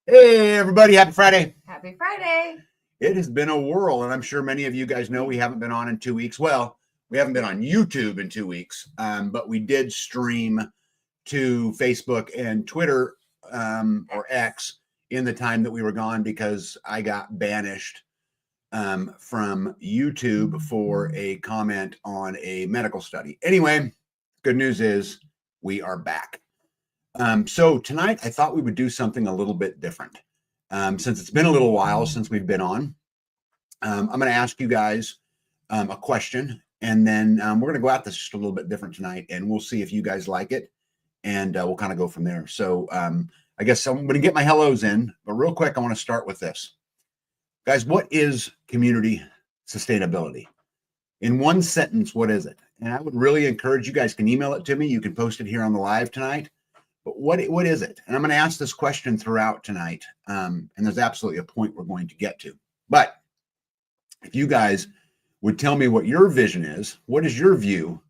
Hey, everybody. Happy Friday. Happy Friday. It has been a whirl, and I'm sure many of you guys know we haven't been on in 2 weeks. Well, we haven't been on YouTube in 2 weeks, but we did stream to Facebook and Twitter or X in the time that we were gone because I got banished from YouTube for a comment on a medical study. Anyway, good news is we are back. So tonight I thought we would do something a little bit different. Since it's been a little while since we've been on, I'm going to ask you guys a question, and then we're going to go at this just a little bit different tonight, and we'll see if you guys like it, and we'll kind of go from there. So I guess I'm going to get my hellos in, but real quick, I want to start with this. Guys, what is community sustainability? In one sentence, what is it? And I would really encourage you guys can email it to me. You can post it here on the live tonight. But what is it? And I'm going to ask this question throughout tonight. And there's absolutely a point we're going to get to. But if you guys would tell me what your vision is, what is your view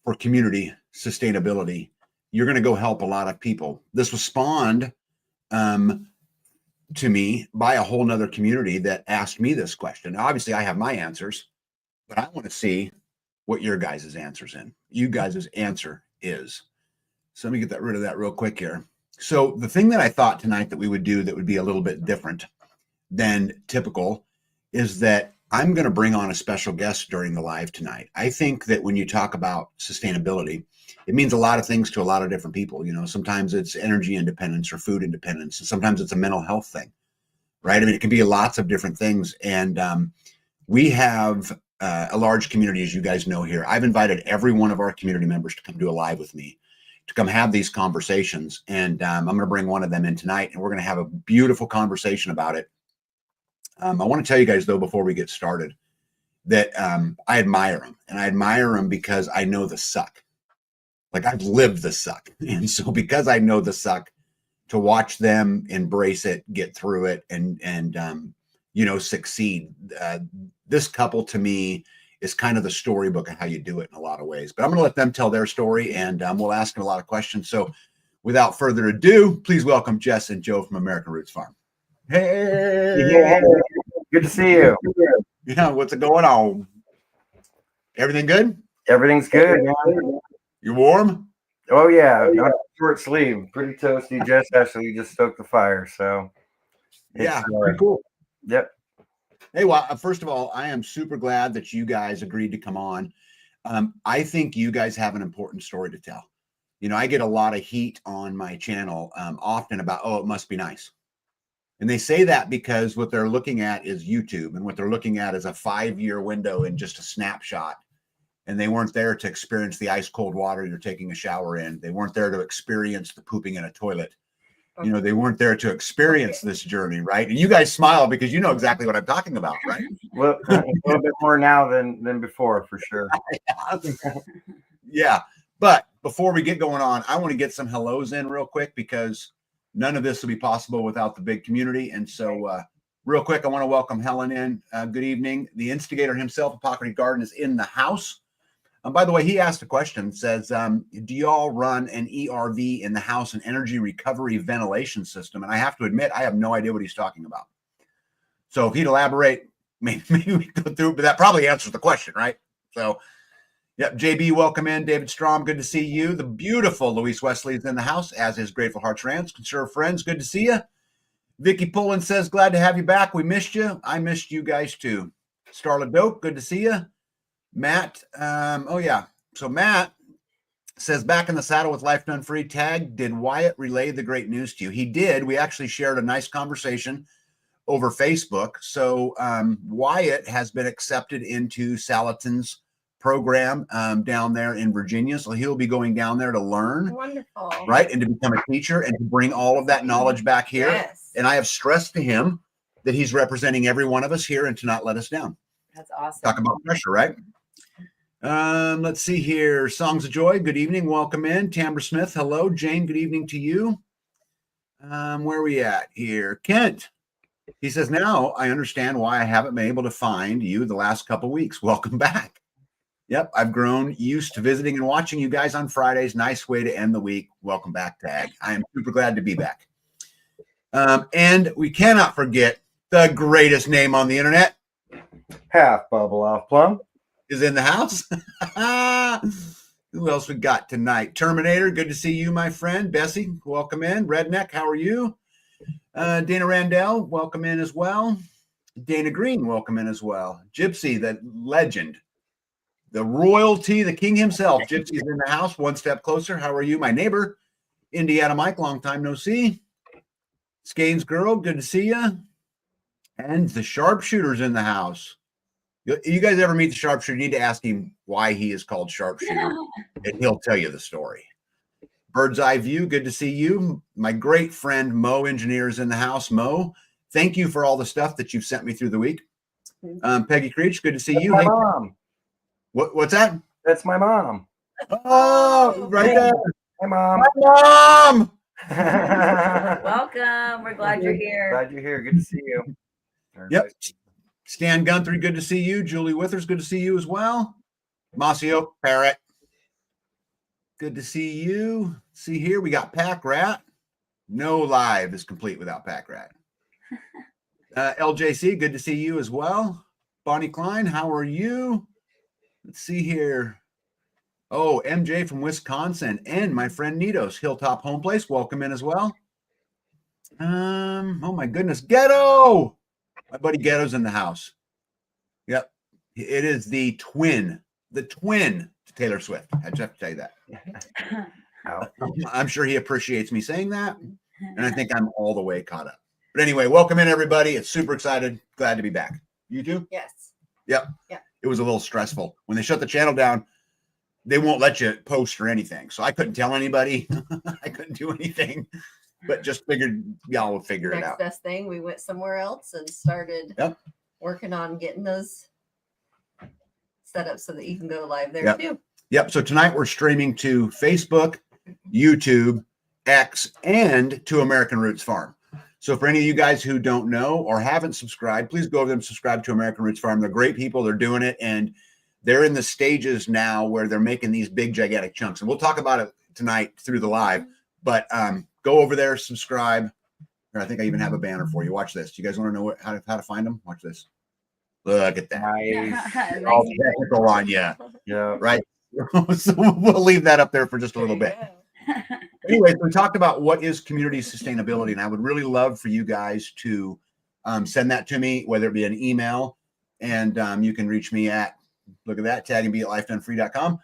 for community sustainability? You're going to go help a lot of people. This was spawned to me by a whole nother community that asked me this question. Now, obviously, I have my answers, but I want to see what your guys' answers in. You guys' answer is. So let me get rid of that real quick here. So the thing that I thought tonight that we would do that would be a little bit different than typical is that I'm going to bring on a special guest during the live tonight. I think that when you talk about sustainability, it means a lot of things to a lot of different people. You know, sometimes it's energy independence or food independence. And sometimes it's a mental health thing, right? I mean, it can be lots of different things. And we have a large community, as you guys know here. I've invited every one of our community members to come do a live with me, to come have these conversations. And I'm going to bring one of them in tonight, and we're going to have a beautiful conversation about it. I want to tell you guys, though, before we get started, that I admire them. And I admire them because I know the suck. Like, I've lived the suck. And so because I know the suck, to watch them embrace it, get through it, and succeed. This couple, to me, is kind of the storybook of how you do it in a lot of ways. But I'm going to let them tell their story, and we'll ask them a lot of questions. So without further ado, please welcome Jess and Joe from American Roots Farm. Hey, good to see you. Yeah, what's going on? Everything good? Everything's good, man. You warm? Oh yeah, not short sleeve, pretty toasty. Jess actually just stoked the fire, so yeah, pretty cool. Yep. Hey, well, first of all, I am super glad that you guys agreed to come on. I think you guys have an important story to tell. You know, I get a lot of heat on my channel often about, oh, it must be nice. And they say that because what they're looking at is YouTube, and what they're looking at is a 5-year window in just a snapshot. And they weren't there to experience the ice cold water you're taking a shower in. They weren't there to experience the pooping in a toilet. You know, they weren't there to experience this journey, right? And you guys smile because you know exactly what I'm talking about, right? Well, a little bit more now than before, for sure. Yeah. But before we get going on, I want to get some hellos in real quick, because none of this will be possible without the big community. And so real quick, I want to welcome Helen in. Good evening. The instigator himself, Apothecary Garden, is in the house. By the way, he asked a question, says, do y'all run an ERV in the house, an energy recovery ventilation system? And I have to admit, I have no idea what he's talking about. So if he'd elaborate, maybe we could go through, but that probably answers the question, right? So, yep, JB, welcome in. David Strom, good to see you. The beautiful Louise Wesley is in the house, as is Grateful Hearts Ranch. Conserve Friends, good to see you. Vicky Pullen says, glad to have you back. We missed you. I missed you guys too. Starla Dope, good to see you. Matt, so Matt says, back in the saddle with Life Done Free. Tag, did Wyatt relay the great news to you? He did. We actually shared a nice conversation over Facebook. So Wyatt has been accepted into Salatin's program down there in Virginia. So he'll be going down there to learn. Wonderful. Right, and to become a teacher and to bring all of that knowledge back here. Yes. And I have stressed to him that he's representing every one of us here and to not let us down. That's awesome. Talk about pressure, right? Let's see here. Songs of Joy, good evening. Welcome in. Tamara Smith, hello. Jane, good evening to you. Where are we at here? Kent, he says, now I understand why I haven't been able to find you the last couple of weeks. Welcome back. Yep, I've grown used to visiting and watching you guys on Fridays. Nice way to end the week. Welcome back, Tag. I am super glad to be back. And we cannot forget the greatest name on the internet Half bubble off plum. is in the house. Who else we got tonight? Terminator, good to see you, my friend. Bessie, welcome in. Redneck, how are you? Dana Randell, welcome in as well. Dana Green, welcome in as well. Gypsy, the legend, the royalty, the king himself. Gypsy's in the house, one step closer. How are you, my neighbor? Indiana Mike, long time no see. Skanes girl, good to see you. And the sharpshooter's in the house. You guys ever meet the sharpshooter? You need to ask him why he is called sharpshooter, and he'll tell you the story. Bird's eye view, good to see you. My great friend Mo Engineer is in the house. Mo, thank you for all the stuff that you've sent me through the week. Peggy Creech, good to see you. My mom. What's that? That's my mom. Oh, right there. Hey, Mom. My mom. Welcome. We're glad you're here. Glad you're here. Good to see you. Yep. Stan Guthrie, good to see you. Julie Withers, good to see you as well. Mossy Oak Parrot, good to see you. See here, we got Pack Rat. No live is complete without Pack Rat. LJC, good to see you as well. Bonnie Klein, how are you? Let's see here. Oh, MJ from Wisconsin and my friend Nitos, Hilltop Home Place, welcome in as well. Oh my goodness, Ghetto. My buddy Ghetto's in the house. Yep. It is the twin to Taylor Swift. I just have to tell you that. I'm sure he appreciates me saying that. And I think I'm all the way caught up. But anyway, welcome in, everybody. It's super excited. Glad to be back. You too? Yes. Yep. Yeah. It was a little stressful. When they shut the channel down, they won't let you post or anything. So I couldn't tell anybody. I couldn't do anything. But just figured y'all would figure it out. Next best thing, we went somewhere else and started working on getting those set up so that you can go live there too. Yep. So tonight we're streaming to Facebook, YouTube, X, and to American Roots Farm. So for any of you guys who don't know or haven't subscribed, please go over there and subscribe to American Roots Farm. They're great people. They're doing it. And they're in the stages now where they're making these big, gigantic chunks. And we'll talk about it tonight through the live. But go over there, subscribe. Or I think I even have a banner for you. Watch this. You guys want to know how to find them? Watch this. Look at that. Nice. All technical on you. Yeah. Right. So we'll leave that up there for just a little bit. Anyway, we talked about what is community sustainability, and I would really love for you guys to send that to me, whether it be an email, and you can reach me at, look at that, taggingbe@lifedonefree.com,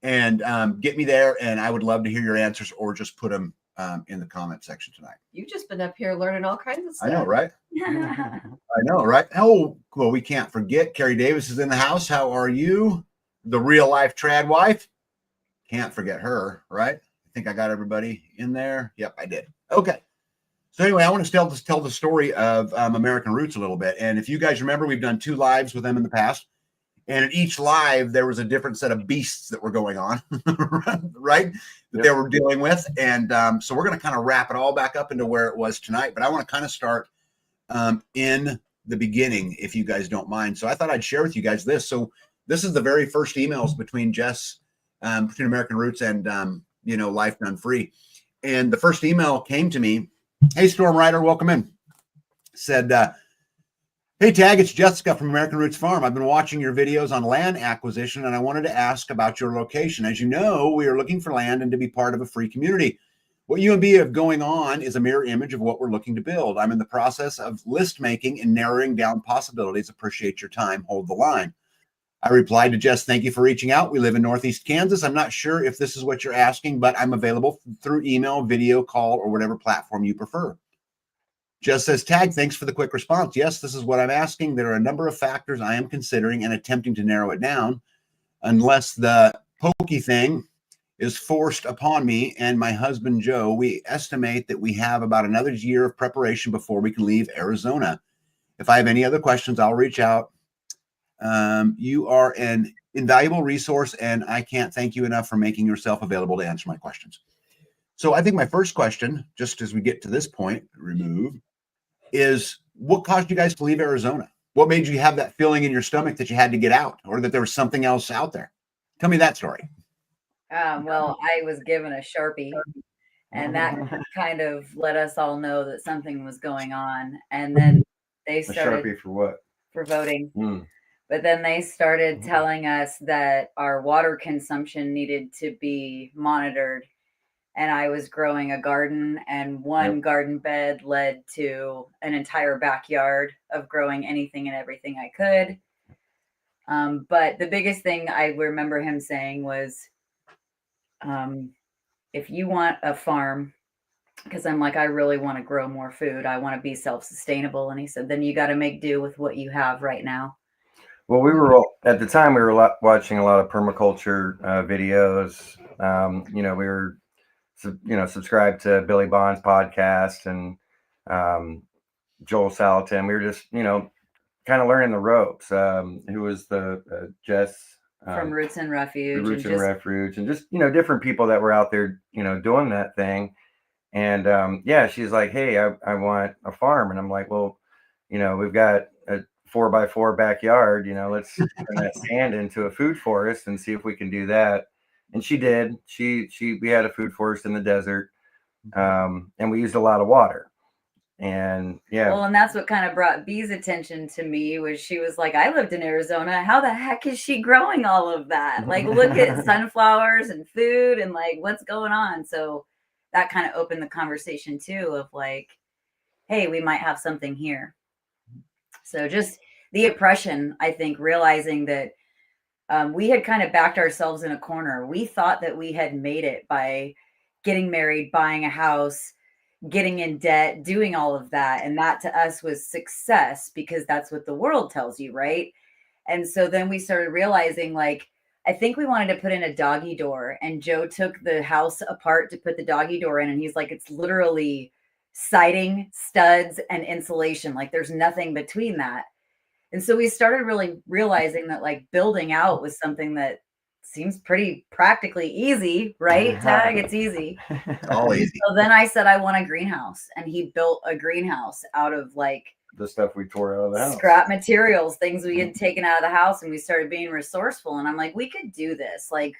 and get me there, and I would love to hear your answers, or just put them in the comment section tonight. You've just been up here learning all kinds of stuff. I know, right? I know, right? Oh, well, we can't forget Carrie Davis is in the house. How are you? The real life trad wife. Can't forget her, right? I think I got everybody in there. Yep, I did. Okay. So anyway, I want to tell the story of American Roots a little bit. And if you guys remember, we've done 2 lives with them in the past. And in each live, there was a different set of beasts that were going on, right? That they were dealing with. And so we're going to kind of wrap it all back up into where it was tonight. But I want to kind of start in the beginning, if you guys don't mind. So I thought I'd share with you guys this. So this is the very first emails between Jess, between American Roots and, Life Done Free. And the first email came to me. Hey, Storm Rider, welcome in. Said, hey, Tag, it's Jessica from American Roots Farm. I've been watching your videos on land acquisition, and I wanted to ask about your location. As you know, we are looking for land and to be part of a free community. What you and B have going on is a mirror image of what we're looking to build. I'm in the process of list making and narrowing down possibilities. Appreciate your time. Hold the line. I replied to Jess, thank you for reaching out. We live in Northeast Kansas. I'm not sure if this is what you're asking, but I'm available through email, video, call, or whatever platform you prefer. Jess says, Tag, thanks for the quick response. Yes, this is what I'm asking. There are a number of factors I am considering and attempting to narrow it down. Unless the pokey thing is forced upon me and my husband, Joe, we estimate that we have about another year of preparation before we can leave Arizona. If I have any other questions, I'll reach out. You are an invaluable resource, and I can't thank you enough for making yourself available to answer my questions. So I think my first question, just as we get to this point, is what caused you guys to leave Arizona? What made you have that feeling in your stomach that you had to get out, or that there was something else out there? Tell me that story. Well, I was given a Sharpie, And that kind of let us all know that something was going on. And then they A started Sharpie for what? for voting. Mm. But then they started telling us that our water consumption needed to be monitored. And I was growing a garden, and one garden bed led to an entire backyard of growing anything and everything I could. But the biggest thing I remember him saying was, if you want a farm, because I'm like, I really want to grow more food. I want to be self-sustainable. And he said, then you got to make do with what you have right now. Well, we were at the time we were watching a lot of permaculture videos. We were subscribed to Billy Bond's podcast and Joel Salatin. We were just kind of learning the ropes. Who was the Jess from Roots and Refuge, and just different people that were out there doing that thing. And she's like, hey, I want a farm. And I'm like, well, we've got a 4x4 backyard, let's turn that sand into a food forest and see if we can do that. And she did. We had a food forest in the desert, and we used a lot of water. And well, and that's what kind of brought Bee's attention to me, was she was like, I lived in Arizona. How the heck is she growing all of that? Like, look at sunflowers and food and like what's going on. So that kind of opened the conversation too, of like, hey, we might have something here. So just the oppression, I think, realizing that we had kind of backed ourselves in a corner. We thought that we had made it by getting married, buying a house, getting in debt, doing all of that. And that to us was success, because that's what the world tells you, right? And so then we started realizing, like, I think we wanted to put in a doggy door, and Joe took the house apart to put the doggy door in. And he's like, it's literally siding, studs, and insulation. Like, there's nothing between that. And so we started really realizing that like building out was something that seems pretty practically easy, right? Tag, it's easy. All easy. So then I said, I want a greenhouse. And he built a greenhouse out of like the stuff we tore out of the house, scrap materials, things we had taken out of the house. And we started being resourceful. And I'm like, we could do this. Like,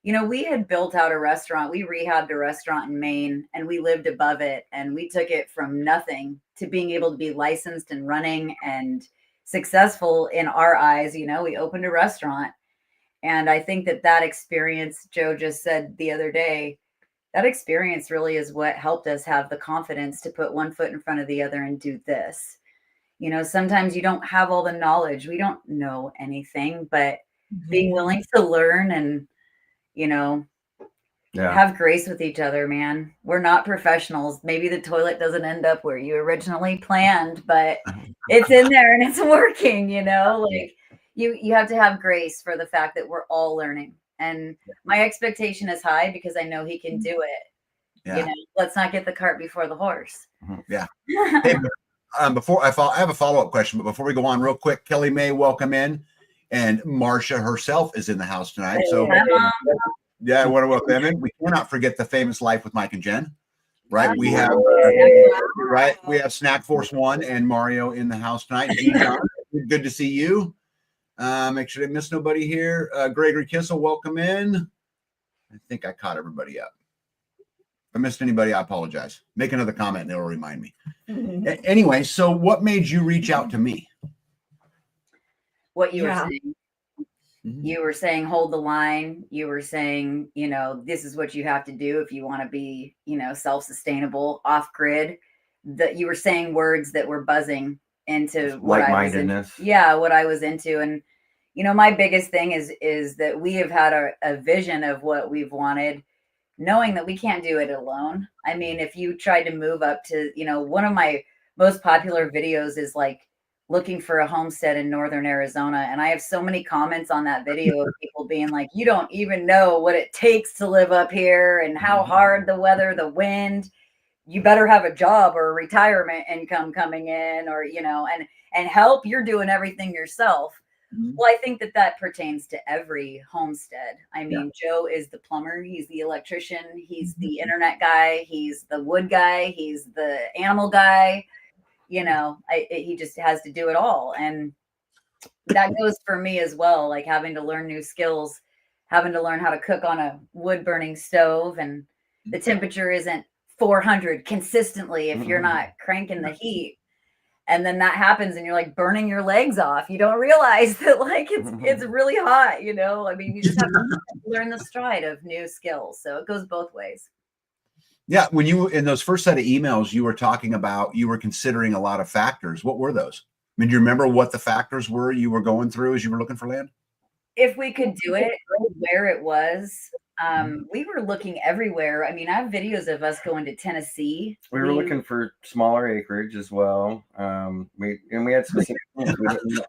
we had built out a restaurant. We rehabbed a restaurant in Maine, and we lived above it. And we took it from nothing to being able to be licensed and running and successful in our eyes. We opened a restaurant. And I think that experience, Joe just said the other day, that experience really is what helped us have the confidence to put one foot in front of the other and do this. Sometimes you don't have all the knowledge. We don't know anything, but being willing to learn and, have grace with each other, man. We're not professionals. Maybe the toilet doesn't end up where you originally planned, but it's in there and it's working, like you have to have grace for the fact that we're all learning. And my expectation is high because I know he can do it. Yeah. Let's not get the cart before the horse. Yeah. Hey, before I have a follow-up question, but before we go on real quick, Kelly May, welcome in. And Marcia herself is in the house tonight. So I want to welcome them in. We cannot forget the famous Life with Mike and Jen, right? We have we have Snack Force One and Mario in the house tonight. Good to see you. Make sure I miss nobody here. Gregory Kissel, welcome in. I think I caught everybody up. If I missed anybody, I apologize. Make another comment and it'll remind me. Anyway, so what made you reach out to me? What you were saying. You were saying, hold the line. You were saying, this is what you have to do if you want to be, self-sustainable, off grid. That you were saying words that were buzzing into what I was into. What I was into. And, my biggest thing is that we have had a vision of what we've wanted, knowing that we can't do it alone. I mean, if you tried to move up to, one of my most popular videos is like looking for a homestead in northern Arizona. And I have so many comments on that video of people being like, you don't even know what it takes to live up here and how hard the weather, the wind, you better have a job or a retirement income coming in, or, and help, you're doing everything yourself. Well, I think that pertains to every homestead. I mean, Joe is the plumber. He's the electrician. He's the internet guy. He's the wood guy. He's the animal guy. He just has to do it all. And that goes for me as well. Like having to learn new skills, having to learn how to cook on a wood burning stove, and the temperature isn't 400 consistently if you're not cranking the heat. And then that happens and you're like burning your legs off. You don't realize that like it's really hot, you know? I mean, you just have to learn the stride of new skills. So it goes both ways. Yeah. When you, in those first set of emails, you were talking about, you were considering a lot of factors. What were those? I mean, do you remember what the factors were you were going through as you were looking for land? If we could do it where it was, we were looking everywhere. I mean, I have videos of us going to Tennessee. We were looking for smaller acreage as well. We had specific things.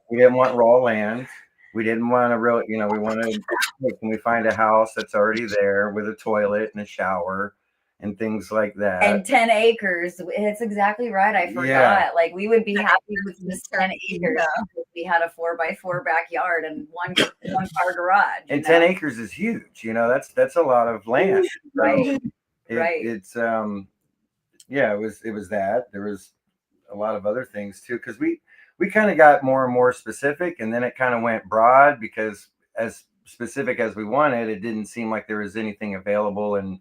We didn't want raw land. We didn't want a real, we wanted, can we find a house that's already there with a toilet and a shower and things like that. And 10 acres. It's exactly right. I forgot. Yeah. Like we would be happy with this 10 acres. If we had a 4x4 backyard and one car garage. And 10 acres is huge. That's a lot of land. Right. It's it was that. There was a lot of other things too, because we kind of got more and more specific, and then it kind of went broad, because as specific as we wanted, it didn't seem like there was anything available in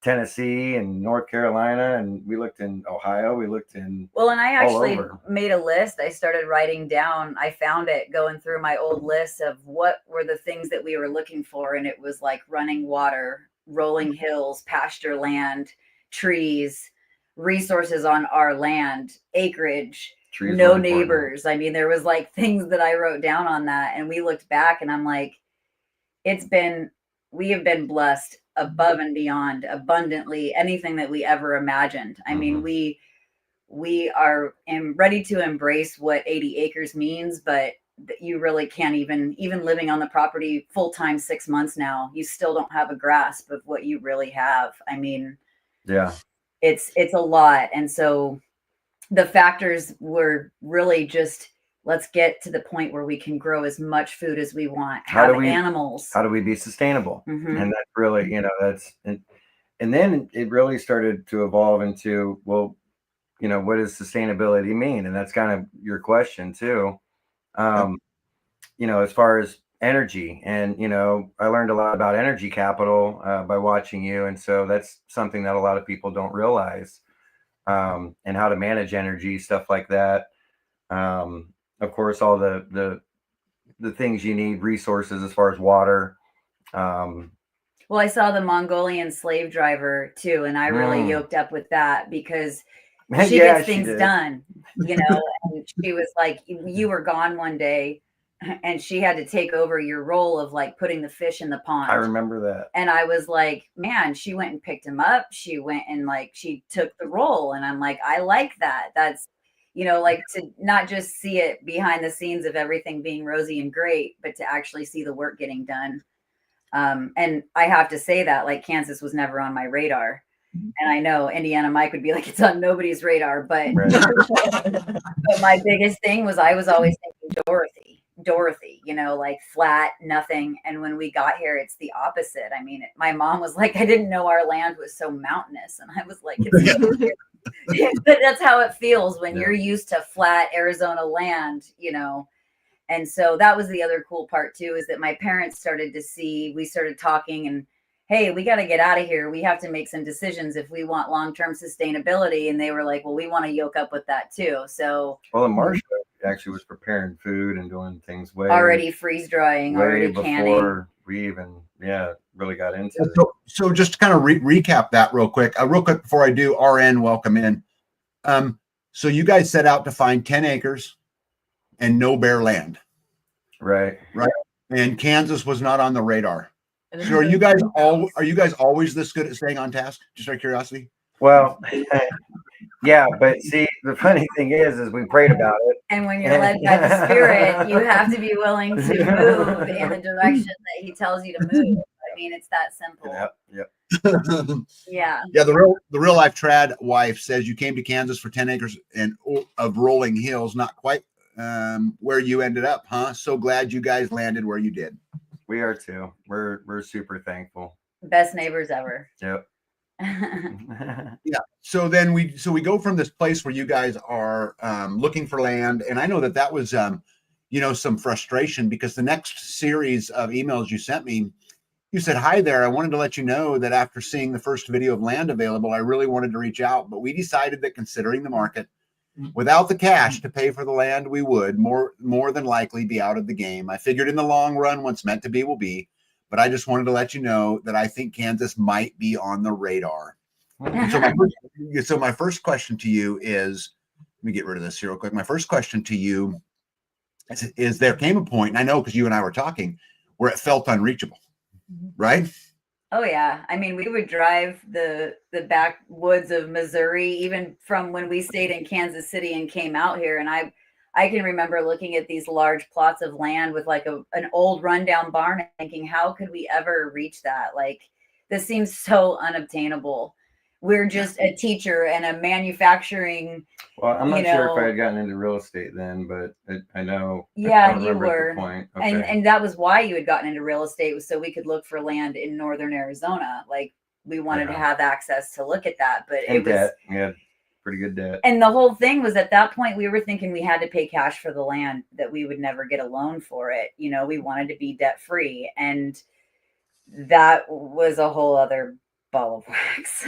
Tennessee and North Carolina, and we looked in Ohio, we looked in and I actually made a list. I started writing down, I found it going through my old list of what were the things that we were looking for, and it was like running water, rolling hills, pasture land, trees, resources on our land, acreage, no neighbors. I mean, there was like things that I wrote down on that, and we looked back and I'm like, we have been blessed above and beyond abundantly anything that we ever imagined. I mean, we are ready to embrace what 80 acres means, but you really can't even living on the property full-time 6 months now, you still don't have a grasp of what you really have. I mean, yeah, it's a lot. And so the factors were really just, let's get to the point where we can grow as much food as we want. Animals. How do we be sustainable? And that's really, and then it really started to evolve into, well, what does sustainability mean? And that's kind of your question too. As far as energy, and, I learned a lot about energy capital by watching you. And so that's something that a lot of people don't realize, and how to manage energy, stuff like that. Of course, all the things you need, resources as far as water. Well, I saw the Mongolian slave driver too, and I really yoked up with that because she gets things done, and she was like, you were gone one day and she had to take over your role of like putting the fish in the pond. I remember that. And I was like, man, she went and picked him up. She went and like, she took the role. And I'm like, I like that. That's, like to not just see it behind the scenes of everything being rosy and great, but to actually see the work getting done. And I have to say that like Kansas was never on my radar. And I know Indiana Mike would be like, it's on nobody's radar, but, but my biggest thing was I was always thinking Dorothy, like flat, nothing. And when we got here, it's the opposite. I mean, my mom was like, I didn't know our land was so mountainous. And I was like, but that's how it feels when you're used to flat Arizona land, And so that was the other cool part too, is that my parents we started talking and, hey, we got to get out of here. We have to make some decisions if we want long-term sustainability. And they were like, well, we want to yoke up with that too. So, well, Marsha actually was preparing food and doing things already freeze drying, already canning. Before we even, really got into it. So just to kind of recap that real quick before I do, RN, welcome in. So you guys set out to find 10 acres and no bare land. Right. And Kansas was not on the radar. So are you guys always this good at staying on task? Just out of curiosity. Well, yeah, but see, the funny thing is we prayed about it. And when you're led by the Spirit, you have to be willing to move in the direction that He tells you to move. I mean, it's that simple. Yep. Yeah. The real life trad wife says you came to Kansas for 10 acres of rolling hills, not quite where you ended up, huh? So glad you guys landed where you did. We are too. We're super thankful. Best neighbors ever. Yep. Yeah. So then we go from this place where you guys are looking for land, and I know that was some frustration, because the next series of emails you sent me You said, hi there. I wanted to let you know that after seeing the first video of land available, I really wanted to reach out, but we decided that considering the market, without the cash to pay for the land, we would more than likely be out of the game. I figured in the long run, what's meant to be will be, but I just wanted to let you know that I think Kansas might be on the radar. So my first question to you is, let me get rid of this here real quick. My first question to you is there came a point, and I know because you and I were talking, where it felt unreachable, right? Oh yeah. I mean, we would drive the backwoods of Missouri, even from when we stayed in Kansas City and came out here. And I can remember looking at these large plots of land with like an old rundown barn and thinking, how could we ever reach that? Like, this seems so unobtainable. We're just a teacher and a manufacturing. Well, I'm not sure if I had gotten into real estate then, but I know. Yeah, you were. At the point. Okay. And that was why you had gotten into real estate, was so we could look for land in northern Arizona. Like, we wanted to have access to look at that, but and it was debt. We had pretty good debt. And the whole thing was, at that point we were thinking we had to pay cash for the land, that we would never get a loan for it. You know, we wanted to be debt free, and that was a whole other ball of wax.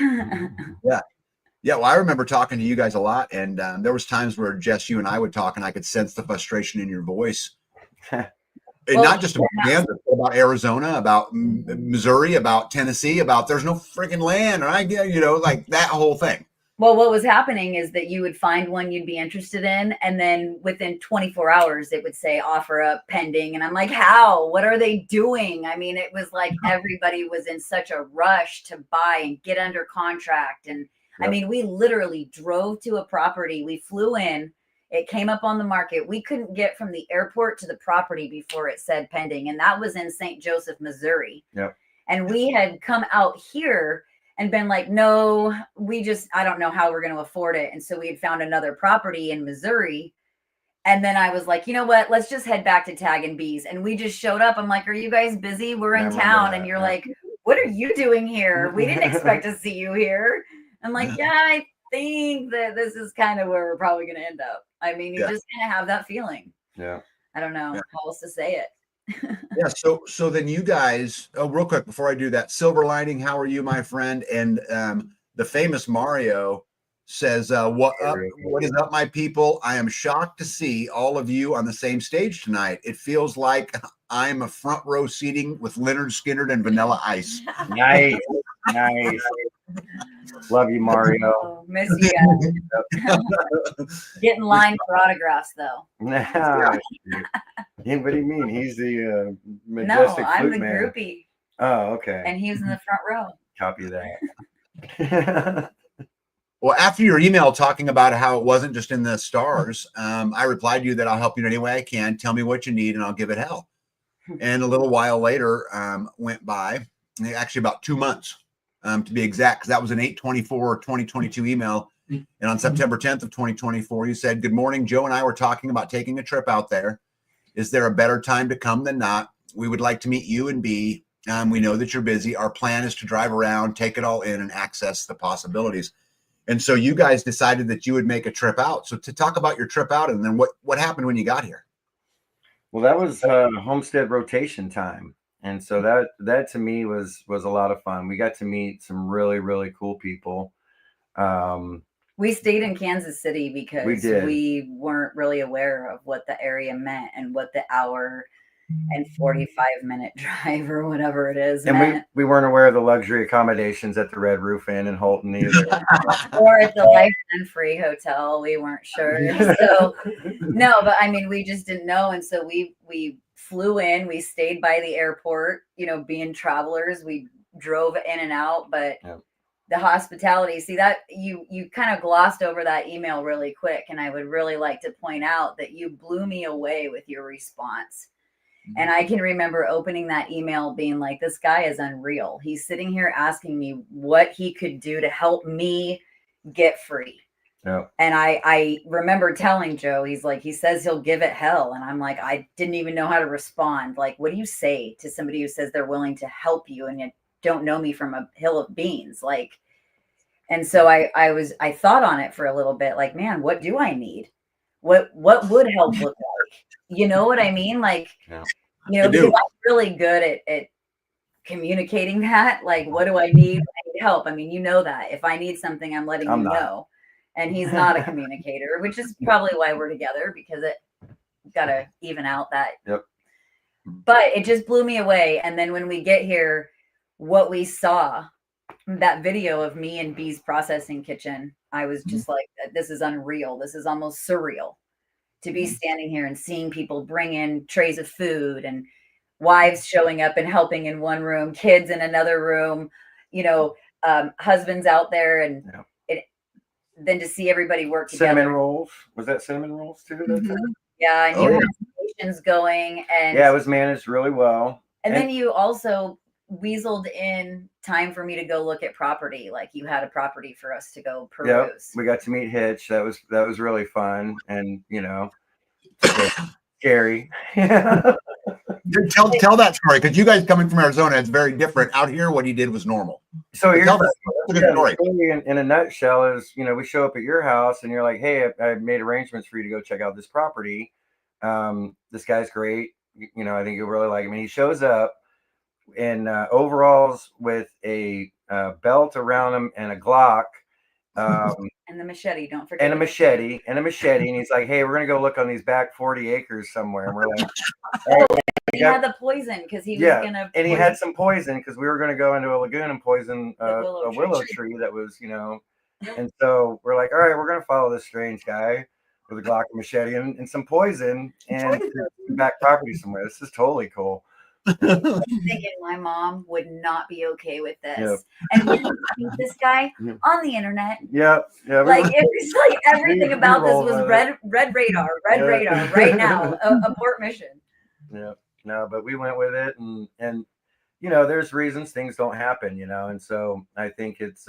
Yeah, well, I remember talking to you guys a lot, and there was times where Jess, you and I would talk, and I could sense the frustration in your voice. And not just about Kansas, but about Arizona, about Missouri, about Tennessee, about there's no freaking land, right? You know, like that whole thing. Well, what was happening is that you would find one you'd be interested in, and then within 24 hours, it would say offer up pending. And I'm like, how? What are they doing? I mean, it was like everybody was in such a rush to buy and get under contract. And I mean, we literally drove to a property. We flew in. It came up on the market. We couldn't get from the airport to the property before it said pending. And that was in St. Joseph, Missouri. Yep. And we had come out here and been like, no, I don't know how we're going to afford it. And so we had found another property in Missouri. And then I was like, you know what? Let's just head back to tagging bees. And we just showed up. I'm like, are you guys busy? We're in town. And you're like, what are you doing here? We didn't expect to see you here. I'm like, yeah, I think that this is kind of where we're probably going to end up. I mean, you just kind of have that feeling. Yeah. I don't know how else to say it. Yeah. So then you guys, real quick before I do that, Silver Lining, how are you, my friend? And the famous Mario says, what is up, my people? I am shocked to see all of you on the same stage tonight. It feels like I'm a front row seating with Leonard Skinner and Vanilla Ice. Nice. Love you, Mario. Oh, miss you guys. Get in line for autographs, though. What do you mean? He's the majestic No, I'm flute the man. groupie. Oh, okay. And he was in the front row. Copy that. Well, after your email talking about how it wasn't just in the stars, I replied to you that I'll help you in any way I can. Tell me what you need and I'll give it hell. And a little while later went by, actually about 2 months to be exact, because that was an 8/24/2022 email. And on September 10th of 2024, you said, good morning, Joe and I were talking about taking a trip out there. Is there a better time to come than not? We would like to meet you and B. We know that you're busy. Our plan is to drive around, take it all in, and access the possibilities. And so you guys decided that you would make a trip out. So to talk about your trip out, and then what happened when you got here? Well, that was Homestead rotation time. And so that to me was a lot of fun. We got to meet some really, really cool people. We stayed in Kansas City because we weren't really aware of what the area meant and what the hour and 45-minute drive or whatever it is. And we weren't aware of the luxury accommodations at the Red Roof Inn in Holton either. Or at the Lifetime Free Hotel. We weren't sure. So no, but I mean, we just didn't know. And so we flew in, we stayed by the airport, being travelers, we drove in and out, but the hospitality, see that you kind of glossed over that email really quick. And I would really like to point out that you blew me away with your response. And I can remember opening that email being like, this guy is unreal. He's sitting here asking me what he could do to help me get free. Yeah. And I remember telling Joe, he says he'll give it hell. And I'm like, I didn't even know how to respond. Like, what do you say to somebody who says they're willing to help you and you don't know me from a hill of beans? Like, and so I thought on it for a little bit, like, man, what do I need? What would help look like? You know what I mean? Like, because I'm really good at communicating that. Like, what do I need? I need help. I mean, you know that. If I need something, I'm letting I'm you not. know. And he's not a communicator, which is probably why we're together, because it got to even out that. Yep. But it just blew me away. And then when we get here, what we saw, that video of me in B's processing kitchen, I was just like, this is unreal. This is almost surreal to be standing here and seeing people bring in trays of food and wives showing up and helping in one room, kids in another room, you know, husbands out there, and then to see everybody work together. Cinnamon rolls. Was that cinnamon rolls too? Yeah, and you had stations going, and yeah, it was managed really well. And then you also weaseled in time for me to go look at property. Like, you had a property for us to go peruse. Yep, we got to meet Hitch. That was really fun, and you know, scary. Tell that story, because you guys coming from Arizona, it's very different. Out here, what he did was normal. So here's that's a good story. In a nutshell is, you know, we show up at your house and you're like, hey, I made arrangements for you to go check out this property. This guy's great. You know, I think you'll really like him. And he shows up in overalls with a belt around him and a Glock. And the machete, don't forget. And a machete. And he's like, hey, we're going to go look on these back 40 acres somewhere. And we're like, oh, he had the poison because he was going to. And he had some poison because we were going to go into a lagoon and poison a willow tree that was, you know. And so we're like, all right, we're going to follow this strange guy with a Glock and machete and some poison and back property somewhere. This is totally cool. I'm thinking my mom would not be okay with this. And when you meet this guy on the internet, yeah, like it's like everything about this was red radar right now, abort mission. Yeah, no, but we went with it, and you know, there's reasons things don't happen, you know, and so I think it's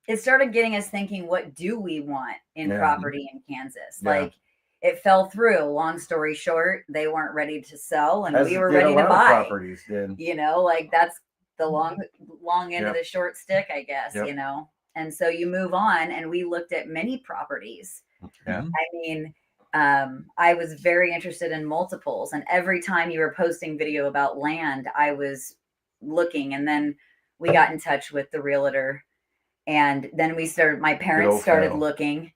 it started getting us thinking, what do we want in property in Kansas? Like, it fell through. Long story short, they weren't ready to sell, and we were ready to buy. Properties did. You know, like that's the long end of the short stick, I guess. You know, and so you move on, and we looked at many properties. Yeah. I mean, I was very interested in multiples, and every time you were posting video about land, I was looking, and then we got in touch with the realtor, and then my parents started looking.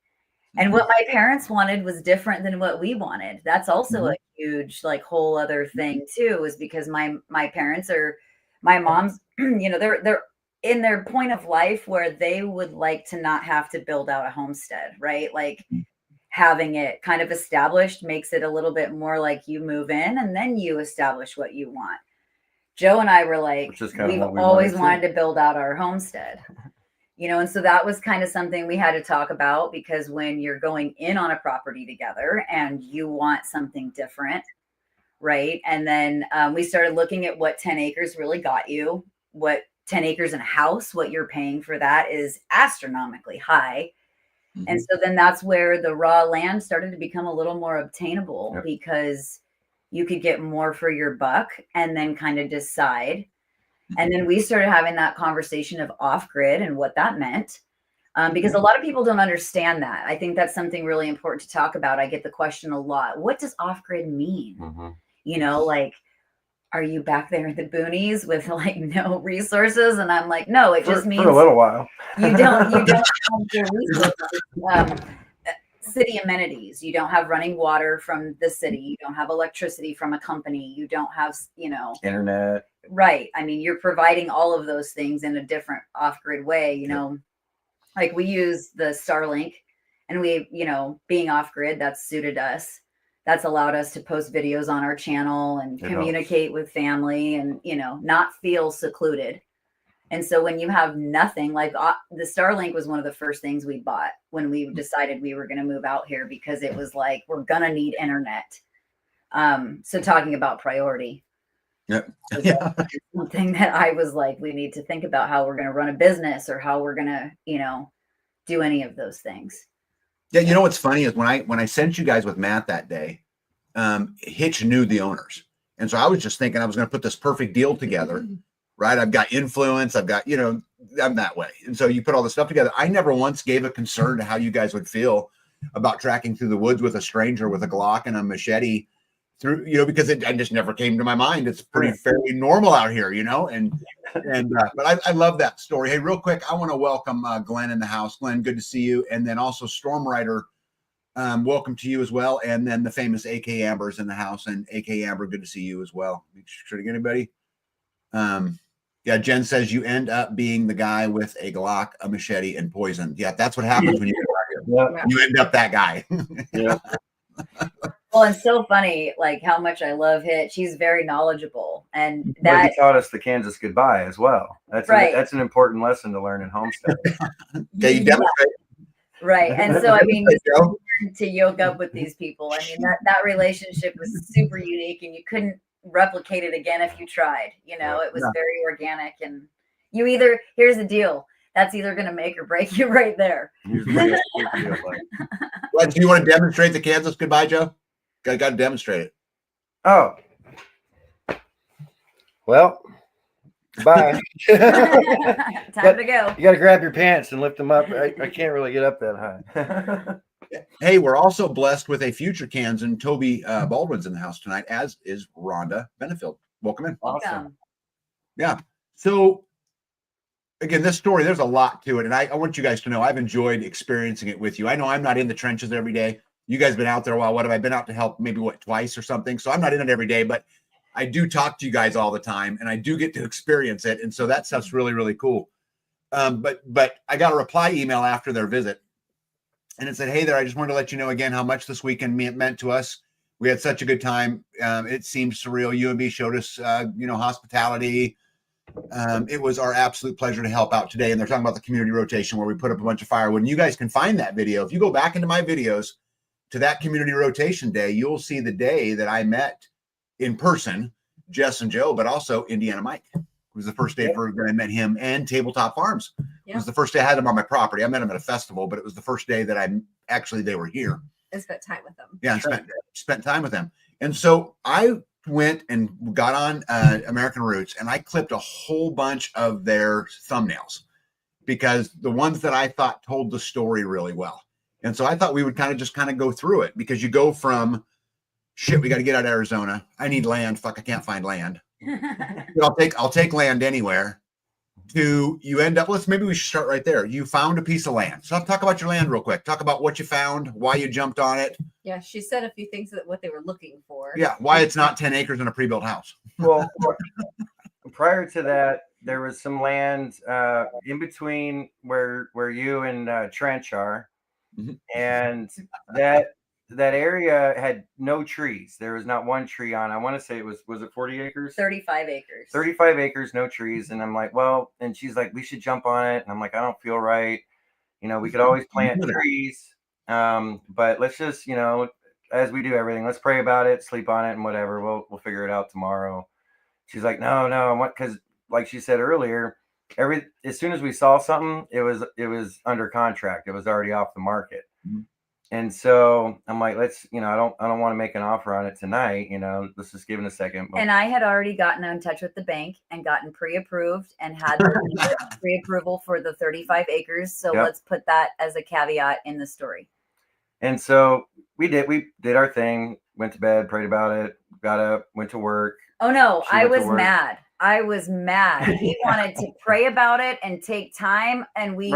And what my parents wanted was different than what we wanted. That's also a huge, like, whole other thing too, is because my parents my mom's, you know, they're in their point of life where they would like to not have to build out a homestead, right? Like, having it kind of established makes it a little bit more like you move in and then you establish what you want. Joe and I were like, we've always wanted to build out our homestead. You know, and so that was kind of something we had to talk about, because when you're going in on a property together and you want something different, right? And then we started looking at what 10 acres really got you, what 10 acres in a house, what you're paying for that is astronomically high. And so then that's where the raw land started to become a little more obtainable, because you could get more for your buck and then kind of decide. And then we started having that conversation of off-grid and what that meant, because a lot of people don't understand that. I think that's something really important to talk about. I get the question a lot. What does off-grid mean? You know, like, are you back there in the boonies with like no resources? And I'm like, no, it just means for a little while. you don't have the resources. City amenities. You don't have running water from the city. You don't have electricity from a company. You don't have, you know, internet. Right. I mean, you're providing all of those things in a different off-grid way, you know, like we use the Starlink, and we, you know, being off-grid, that's suited us. That's allowed us to post videos on our channel and communicate with family and, you know, not feel secluded. And so when you have nothing, like the Starlink was one of the first things we bought when we decided we were going to move out here, because it was like, we're going to need internet. So talking about priority. Something that I was like, we need to think about how we're going to run a business or how we're going to, you know, do any of those things. Yeah. You know, what's funny is when I sent you guys with Matt that day, Hitch knew the owners. And so I was just thinking I was going to put this perfect deal together. Right. I've got influence. I've got, you know, I'm that way. And so you put all this stuff together. I never once gave a concern to how you guys would feel about tracking through the woods with a stranger with a Glock and a machete through, because it just never came to my mind. It's pretty fairly normal out here, but I love that story. Hey, real quick, I want to welcome Glenn in the house. Glenn, good to see you. And then also Storm Rider, welcome to you as well. And then the famous AK Amber's in the house, and AK Amber, good to see you as well. Make sure to get anybody. Yeah, Jen says you end up being the guy with a Glock, a machete, and poison. Yeah, that's what happens when you get out here. You end up that guy. Yeah. Well, it's so funny, like how much I love Hit. She's very knowledgeable, and that he taught us the Kansas goodbye as well. That's right. That's an important lesson to learn in Homestead. Yeah, you demonstrate. Right, and so I mean, it's important to yoke up with these people. I mean, that relationship was super unique, and you couldn't replicate it again if you tried. It was very organic, and here's the deal. That's either going to make or break you right there. Well, do you want to demonstrate the Kansas goodbye, Joe? Got to demonstrate it. Oh. Well, bye. Time to go. You got to grab your pants and lift them up. I can't really get up that high. Hey, we're also blessed with a future Kansan. Toby Baldwin's in the house tonight, as is Rhonda Benefield. Welcome in. Awesome. Yeah. So, again, this story, there's a lot to it. And I want you guys to know I've enjoyed experiencing it with you. I know I'm not in the trenches every day. You guys have been out there a while. What have I been out to help? Maybe twice or something. So I'm not in it every day, but I do talk to you guys all the time, and I do get to experience it. And so that stuff's really, really cool. But I got a reply email after their visit, and it said, "Hey there, I just wanted to let you know again how much this weekend meant to us. We had such a good time. It seemed surreal. UMB showed us, hospitality. It was our absolute pleasure to help out today." And they're talking about the community rotation where we put up a bunch of firewood. And you guys can find that video. If you go back into my videos to that community rotation day, you'll see the day that I met in person, Jess and Joe, but also Indiana Mike. It was the first day that I met him, and Tabletop Farms. It was the first day I had them on my property. I met them at a festival, but it was the first day that they were here. And spent time with them. Yeah, spent time with them. And so I went and got on American Roots, and I clipped a whole bunch of their thumbnails because the ones that I thought told the story really well. And so I thought we would kind of go through it, because you go from shit, we got to get out of Arizona. I need land. Fuck, I can't find land. I'll take land anywhere. To you end up, maybe we should start right there. You found a piece of land. So talk about your land real quick. Talk about what you found, why you jumped on it. Yeah, she said a few things that what they were looking for. Yeah, why it's not 10 acres and a pre-built house. Well, prior to that, there was some land in between where you and Trench are. Mm-hmm. And that area had no trees. There was not one tree on. I want to say it was it 40 acres? 35 acres. 35 acres, no trees. And I'm like, well, and she's like, we should jump on it. And I'm like, I don't feel right. We could always plant trees. But let's just, as we do everything, let's pray about it, sleep on it, and whatever. We'll figure it out tomorrow. She's like, no, because like she said earlier, as soon as we saw something, it was under contract. It was already off the market. Mm-hmm. And so I'm like, let's, I don't want to make an offer on it tonight. Let's just give it a second. And I had already gotten in touch with the bank and gotten pre-approved and had the pre-approval for the 35 acres. So let's put that as a caveat in the story. And so we did our thing, went to bed, prayed about it, got up, went to work. Oh no, I was mad. He wanted to pray about it and take time. And we've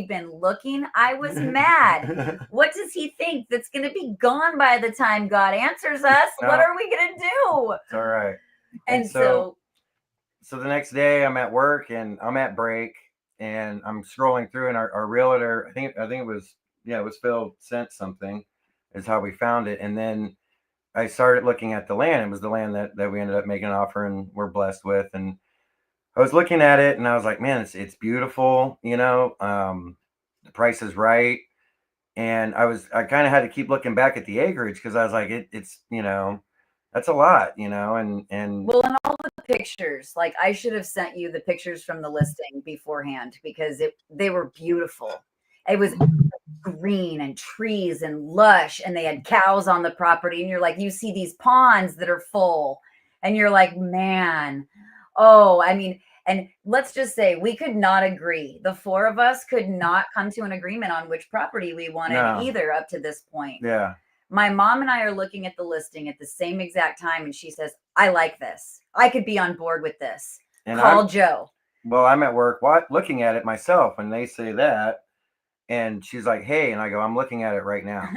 been looking. I was mad. What does he think that's going to be gone by the time God answers us? No. What are we going to do? It's all right. And so the next day I'm at work and I'm at break and I'm scrolling through, and our realtor, I think it was Phil sent something, is how we found it. And then I started looking at the land. It was the land that we ended up making an offer and we're blessed with. And I was looking at it and I was like, man, it's beautiful. The price is right. And I kind of had to keep looking back at the acreage because I was like, it's that's a lot, and well, and all the pictures, like I should have sent you the pictures from the listing beforehand because they were beautiful. It was green and trees and lush, and they had cows on the property, and you're like, you see these ponds that are full, and you're like, man, and let's just say we could not agree. The four of us could not come to an agreement on which property we wanted either up to this point. Yeah. My mom and I are looking at the listing at the same exact time, and she says, I like this. I could be on board with this. And Call Joe. Well, I'm at work looking at it myself, and they say that. And she's like, hey, and I go, I'm looking at it right now.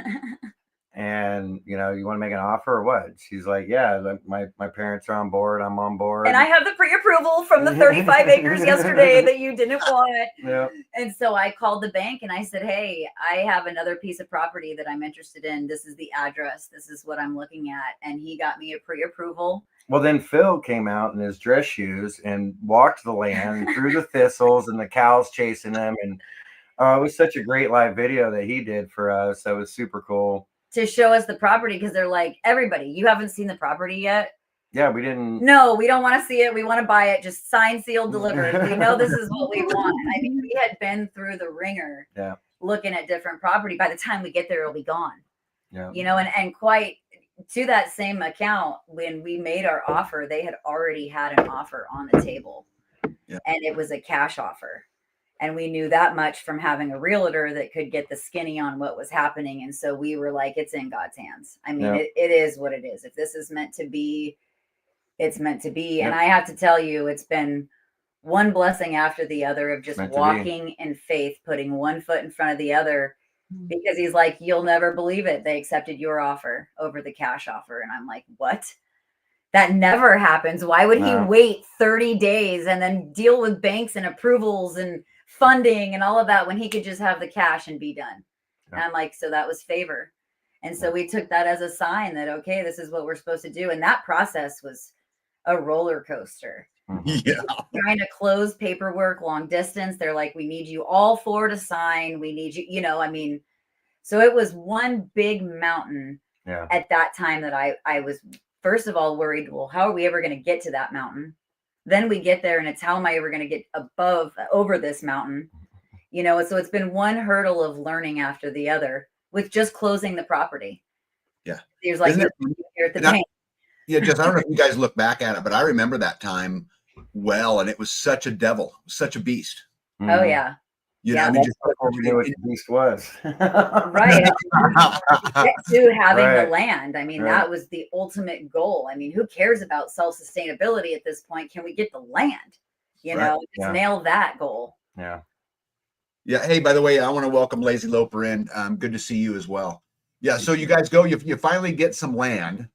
And, you want to make an offer or what? She's like, yeah, my parents are on board. I'm on board. And I have the pre-approval from the 35 acres yesterday that you didn't want. Yeah. And so I called the bank and I said, hey, I have another piece of property that I'm interested in. This is the address. This is what I'm looking at. And he got me a pre-approval. Well, then Phil came out in his dress shoes and walked the land through the thistles and the cows chasing him. And it was such a great live video that he did for us. That was super cool. To show us the property, because they're like, everybody, you haven't seen the property yet? Yeah, we didn't. No, we don't want to see it. We want to buy it. Just sign, sealed, delivered. We know this is what we want. I mean, we had been through the ringer looking at different property. By the time we get there, it'll be gone. Yeah. And quite to that same account, when we made our offer, they had already had an offer on the table. Yeah. And it was a cash offer. And we knew that much from having a realtor that could get the skinny on what was happening. And so we were like, it's in God's hands. I mean, it is what it is. If this is meant to be, it's meant to be. Yep. And I have to tell you, it's been one blessing after the other of just walking in faith, putting one foot in front of the other, because he's like, you'll never believe it. They accepted your offer over the cash offer. And I'm like, what? That never happens. Why would he wait 30 days and then deal with banks and approvals and funding and all of that when he could just have the cash and be done? And I'm like, so that was favor. And so we took that as a sign that, okay, this is what we're supposed to do. And that process was a roller coaster. Yeah. Trying to close paperwork, long distance. They're like, we need you all four to sign. We need you, so it was one big mountain at that time that I was, first of all, worried, well, how are we ever going to get to that mountain? Then we get there and it's, how am I ever going to get over this mountain? So it's been one hurdle of learning after the other with just closing the property. Yeah. He was like, here at the bank. Yeah, just, I don't know if you guys look back at it, but I remember that time well, and it was such a devil, such a beast. Oh yeah. You know, I mean, we knew what the beast was. Right. Get to having the land. I mean, that was the ultimate goal. I mean, who cares about self-sustainability at this point? Can we get the land? Just nail that goal. Yeah. Yeah. Hey, by the way, I want to welcome Lazy Loper in. Good to see you as well. Yeah. So you guys go, you finally get some land,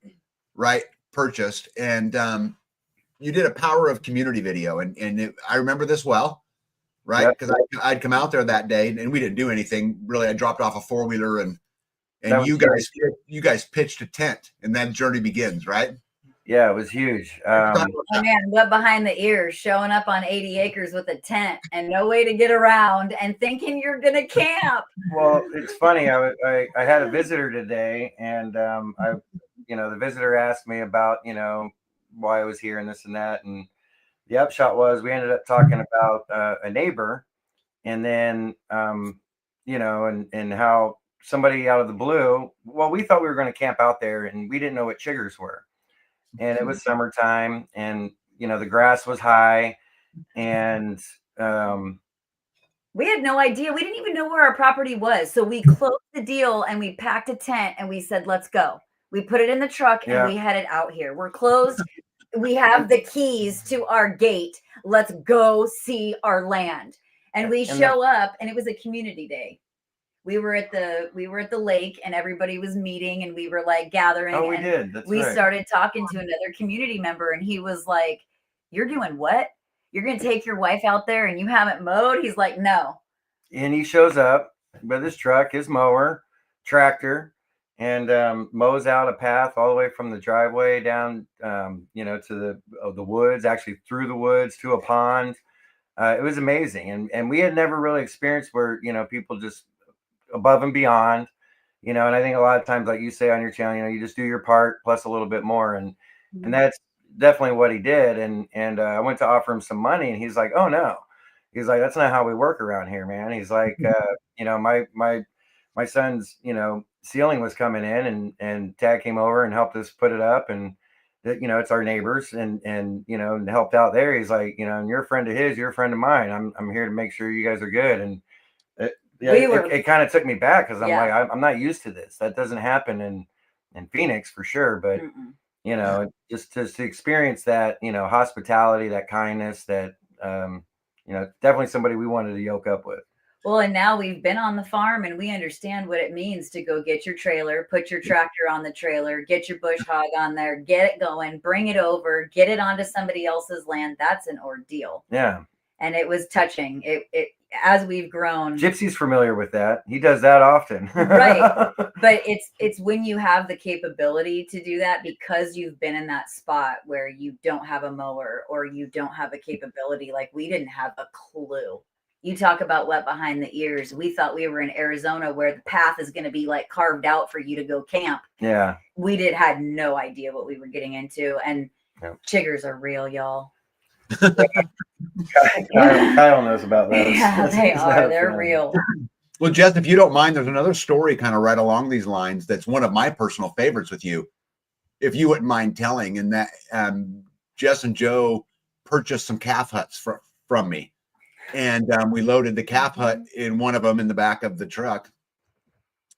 right? Purchased. And you did a power of community video. And I remember this well. Right, because I'd come out there that day and we didn't do anything really. I dropped off a 4-wheeler and you guys pitched a tent and then journey begins, right? Yeah, it was huge. Oh man, what behind the ears, showing up on 80 acres with a tent and no way to get around and thinking you're gonna camp. Well, it's funny. I had a visitor today, and the visitor asked me about why I was here and this and that, and the upshot was we ended up talking about a neighbor, and then, and how somebody out of the blue, well, we thought we were going to camp out there and we didn't know what chiggers were. And it was summertime and, the grass was high and we had no idea. We didn't even know where our property was. So we closed the deal and we packed a tent and we said, let's go. We put it in the truck and we headed out here. We're closed. We have the keys to our gate. Let's go see our land. And we show up and it was a community day. We were at the lake and everybody was meeting and we were like gathering. Oh, we did. That's we right. started talking to another community member and he was like, you're doing what? You're going to take your wife out there and you haven't mowed? He's like, no. And he shows up with his truck, his mower, tractor, and mows out a path all the way from the driveway down, to the woods, actually through the woods to a pond. It was amazing. And we had never really experienced where, people just above and beyond, and I think a lot of times, like you say on your channel, you just do your part plus a little bit more. And that's definitely what he did. And I went to offer him some money and he's like, oh no. He's like, that's not how we work around here, man. He's like, my son's, ceiling was coming in and Tag came over and helped us put it up, and it's our neighbors and helped out there. He's like, and you're a friend of his, you're a friend of mine. I'm here to make sure you guys are good. And Yeah, it kind of took me back because I'm like, I'm not used to this. That doesn't happen in Phoenix for sure. But you know, just to experience that, you know, hospitality, that kindness, that you know, definitely somebody we wanted to yoke up with. Well, and now we've been on the farm and we understand what it means to go get your trailer, put your tractor on the trailer, get your bush hog on there, get it going, bring it over, get it onto somebody else's land. That's an ordeal. Yeah. And it was touching. It as we've grown. Gypsy's familiar with that. He does that often. Right. But it's when you have the capability to do that because you've been in that spot where you don't have a mower or you don't have a capability. Like we didn't have a clue. You talk about wet behind the ears. We thought we were in Arizona where the path is going to be like carved out for you to go camp. Yeah. We had no idea what we were getting into. And chiggers are real, y'all. Kyle knows about that. Yeah, they are. They're real. Well, Jess, if you don't mind, there's another story kind of right along these lines that's one of my personal favorites with you, if you wouldn't mind telling. And that Jess and Joe purchased some calf huts from me. And we loaded the calf hut in one of them in the back of the truck.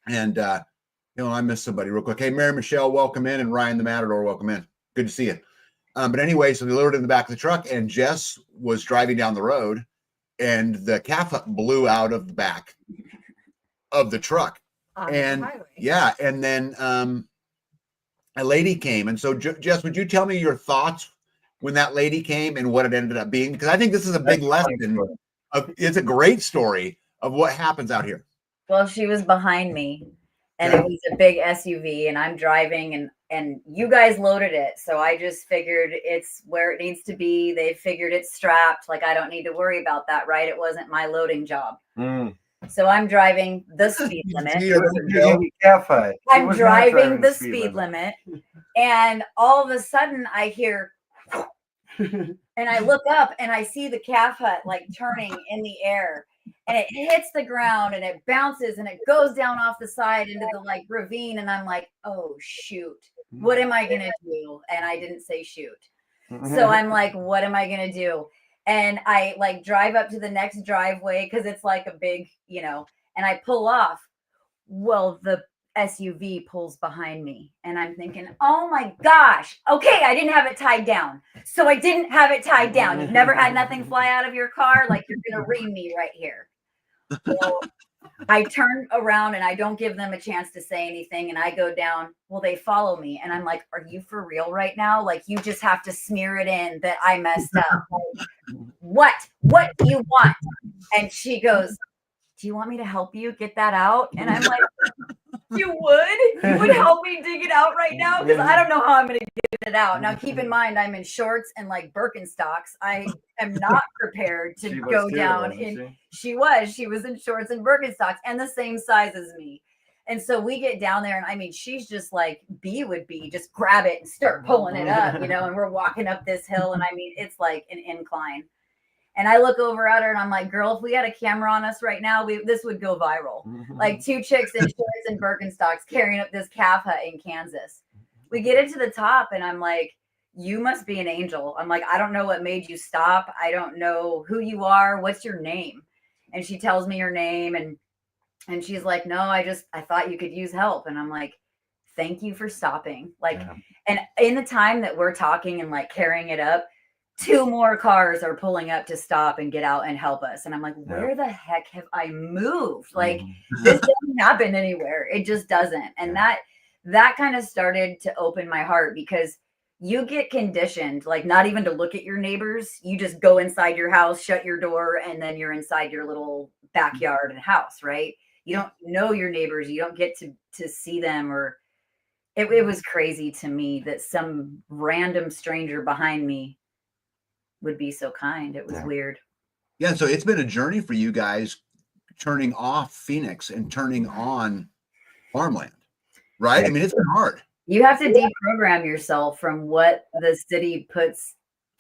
And, you know, I missed somebody real quick. Hey, Mary Michelle, welcome in. And Ryan the Matador, welcome in. Good to see you. But anyway, so we loaded in the back of the truck and Jess was driving down the road and the calf hut blew out of the back of the truck. And yeah. And then a lady came. And so Jess, would you tell me your thoughts when that lady came and what it ended up being? Because I think this is a big lesson. It's a great story of what happens out here. Well, she was behind me and it was a big SUV and I'm driving and you guys loaded it. So I just figured it's where it needs to be. They figured it's strapped. Like, I don't need to worry about that, right? It wasn't my loading job. So I'm driving the speed limit. I'm driving the speed limit. And all of a sudden I hear, and I look up and I see the calf hut like turning in the air and it hits the ground and it bounces and it goes down off the side into the like ravine. And I'm like, oh, shoot, what am I going to do? And I didn't say shoot. So I'm like, what am I going to do? And I like drive up to the next driveway because it's like a big, you know, and I pull off. Well, the SUV pulls behind me and I'm thinking, oh my gosh, okay, I didn't have it tied down. So I didn't have it tied down. You've never had nothing fly out of your car? Like, you're going to ream me right here. So I turn around and I don't give them a chance to say anything. And I go down. Well, they follow me. And I'm like, are you for real right now? Like, you just have to smear it in that I messed up. Like, what do you want? And she goes, do you want me to help you get that out? And I'm like, you would help me dig it out right now? Because I don't know how I'm going to get it out. Now, keep in mind, I'm in shorts and like Birkenstocks. I am not prepared to go down. She was in shorts and Birkenstocks and the same size as me. And so we get down there and I mean, she's just like B would be, just grab it and start pulling it up, you know, and we're walking up this hill. And I mean, it's like an incline. And I look over at her and I'm like, girl, if we had a camera on us right now, this would go viral. Like two chicks in shorts and Birkenstocks carrying up this calf hut in Kansas. We get it to the top and I'm like, you must be an angel. I'm like, I don't know what made you stop. I don't know who you are. What's your name? And she tells me her name and she's like, no, I thought you could use help. And I'm like, thank you for stopping. Like, and in the time that we're talking and like carrying it up, 2 more cars are pulling up to stop and get out and help us. And I'm like, where the heck have I moved? Like, this doesn't happen anywhere. It just doesn't. And that kind of started to open my heart because you get conditioned, like not even to look at your neighbors. You just go inside your house, shut your door, and then you're inside your little backyard and house, right? You don't know your neighbors. You don't get to see them. Or it was crazy to me that some random stranger behind me would be so kind. It was weird. Yeah. So it's been a journey for you guys turning off Phoenix and turning on farmland, right? I mean, it's been hard. You have to deprogram yourself from what the city puts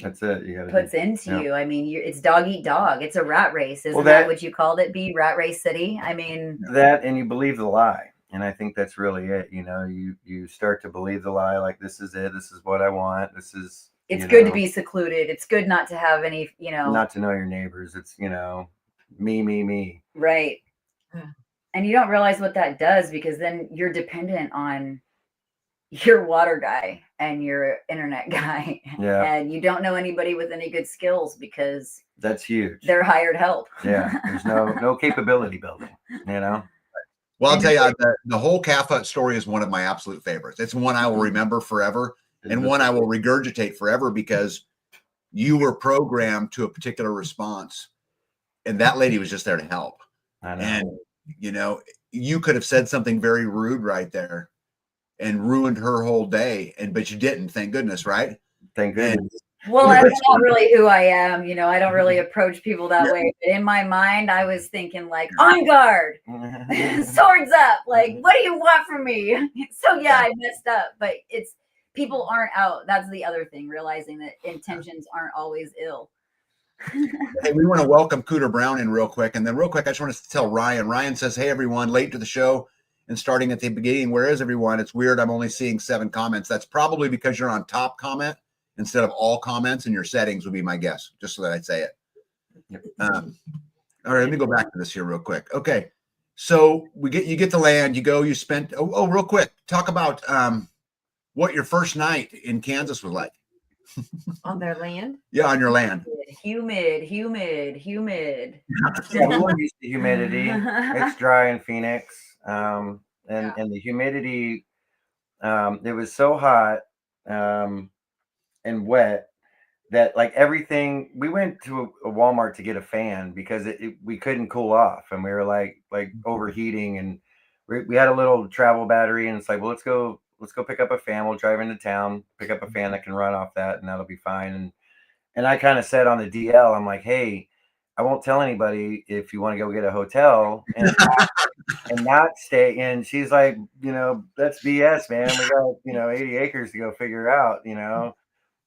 into you. I mean, it's dog eat dog. It's a rat race. Isn't that what you called it? Rat race city. I mean, that, and you believe the lie. And I think that's really it. You know, you start to believe the lie. Like, this is it. This is what I want. It's good to be secluded. It's good not to have any, not to know your neighbors. It's, me. Right. And you don't realize what that does, because then you're dependent on your water guy and your internet guy. Yeah. And you don't know anybody with any good skills because that's huge. They're hired help. Yeah. There's no capability building, you know? Well, I'll tell you, the whole calf hut story is one of my absolute favorites. It's one I will remember forever, and one I will regurgitate forever, because you were programmed to a particular response, and that lady was just there to help. I know. And, you know, you could have said something very rude right there and ruined her whole day, but you didn't. Thank goodness, right? Thank goodness. Well, that's not really who I am. You know, I don't really approach people that way. But in my mind, I was thinking like, on guard, swords up. Like, what do you want from me? So yeah, I messed up. But it's people aren't out. That's the other thing, realizing that intentions aren't always ill. Hey, we want to welcome Cooter Brown in real quick. And then real quick, I just want to tell Ryan. Ryan says, hey, everyone, late to the show and starting at the beginning. Where is everyone? It's weird. I'm only seeing 7 comments. That's probably because you're on top comment instead of all comments in your settings, would be my guess, just so that I'd say it. All right, let me go back to this here real quick. Okay. So you get the land, you go, you spent, real quick, talk about what your first night in Kansas was like. On their land? Yeah, on your land. Humid. Yeah, we weren't used to humidity. It's dry in Phoenix. And the humidity, it was so hot and wet that like everything, we went to a Walmart to get a fan because we couldn't cool off, and we were like overheating, and we had a little travel battery, and it's like, well, let's go pick up a fan. We'll drive into town, pick up a fan that can run off that, and that'll be fine. And I kind of said on the DL, I'm like, hey, I won't tell anybody if you want to go get a hotel and not stay. And she's like, you know, that's BS, man. We got 80 acres to go figure out, you know.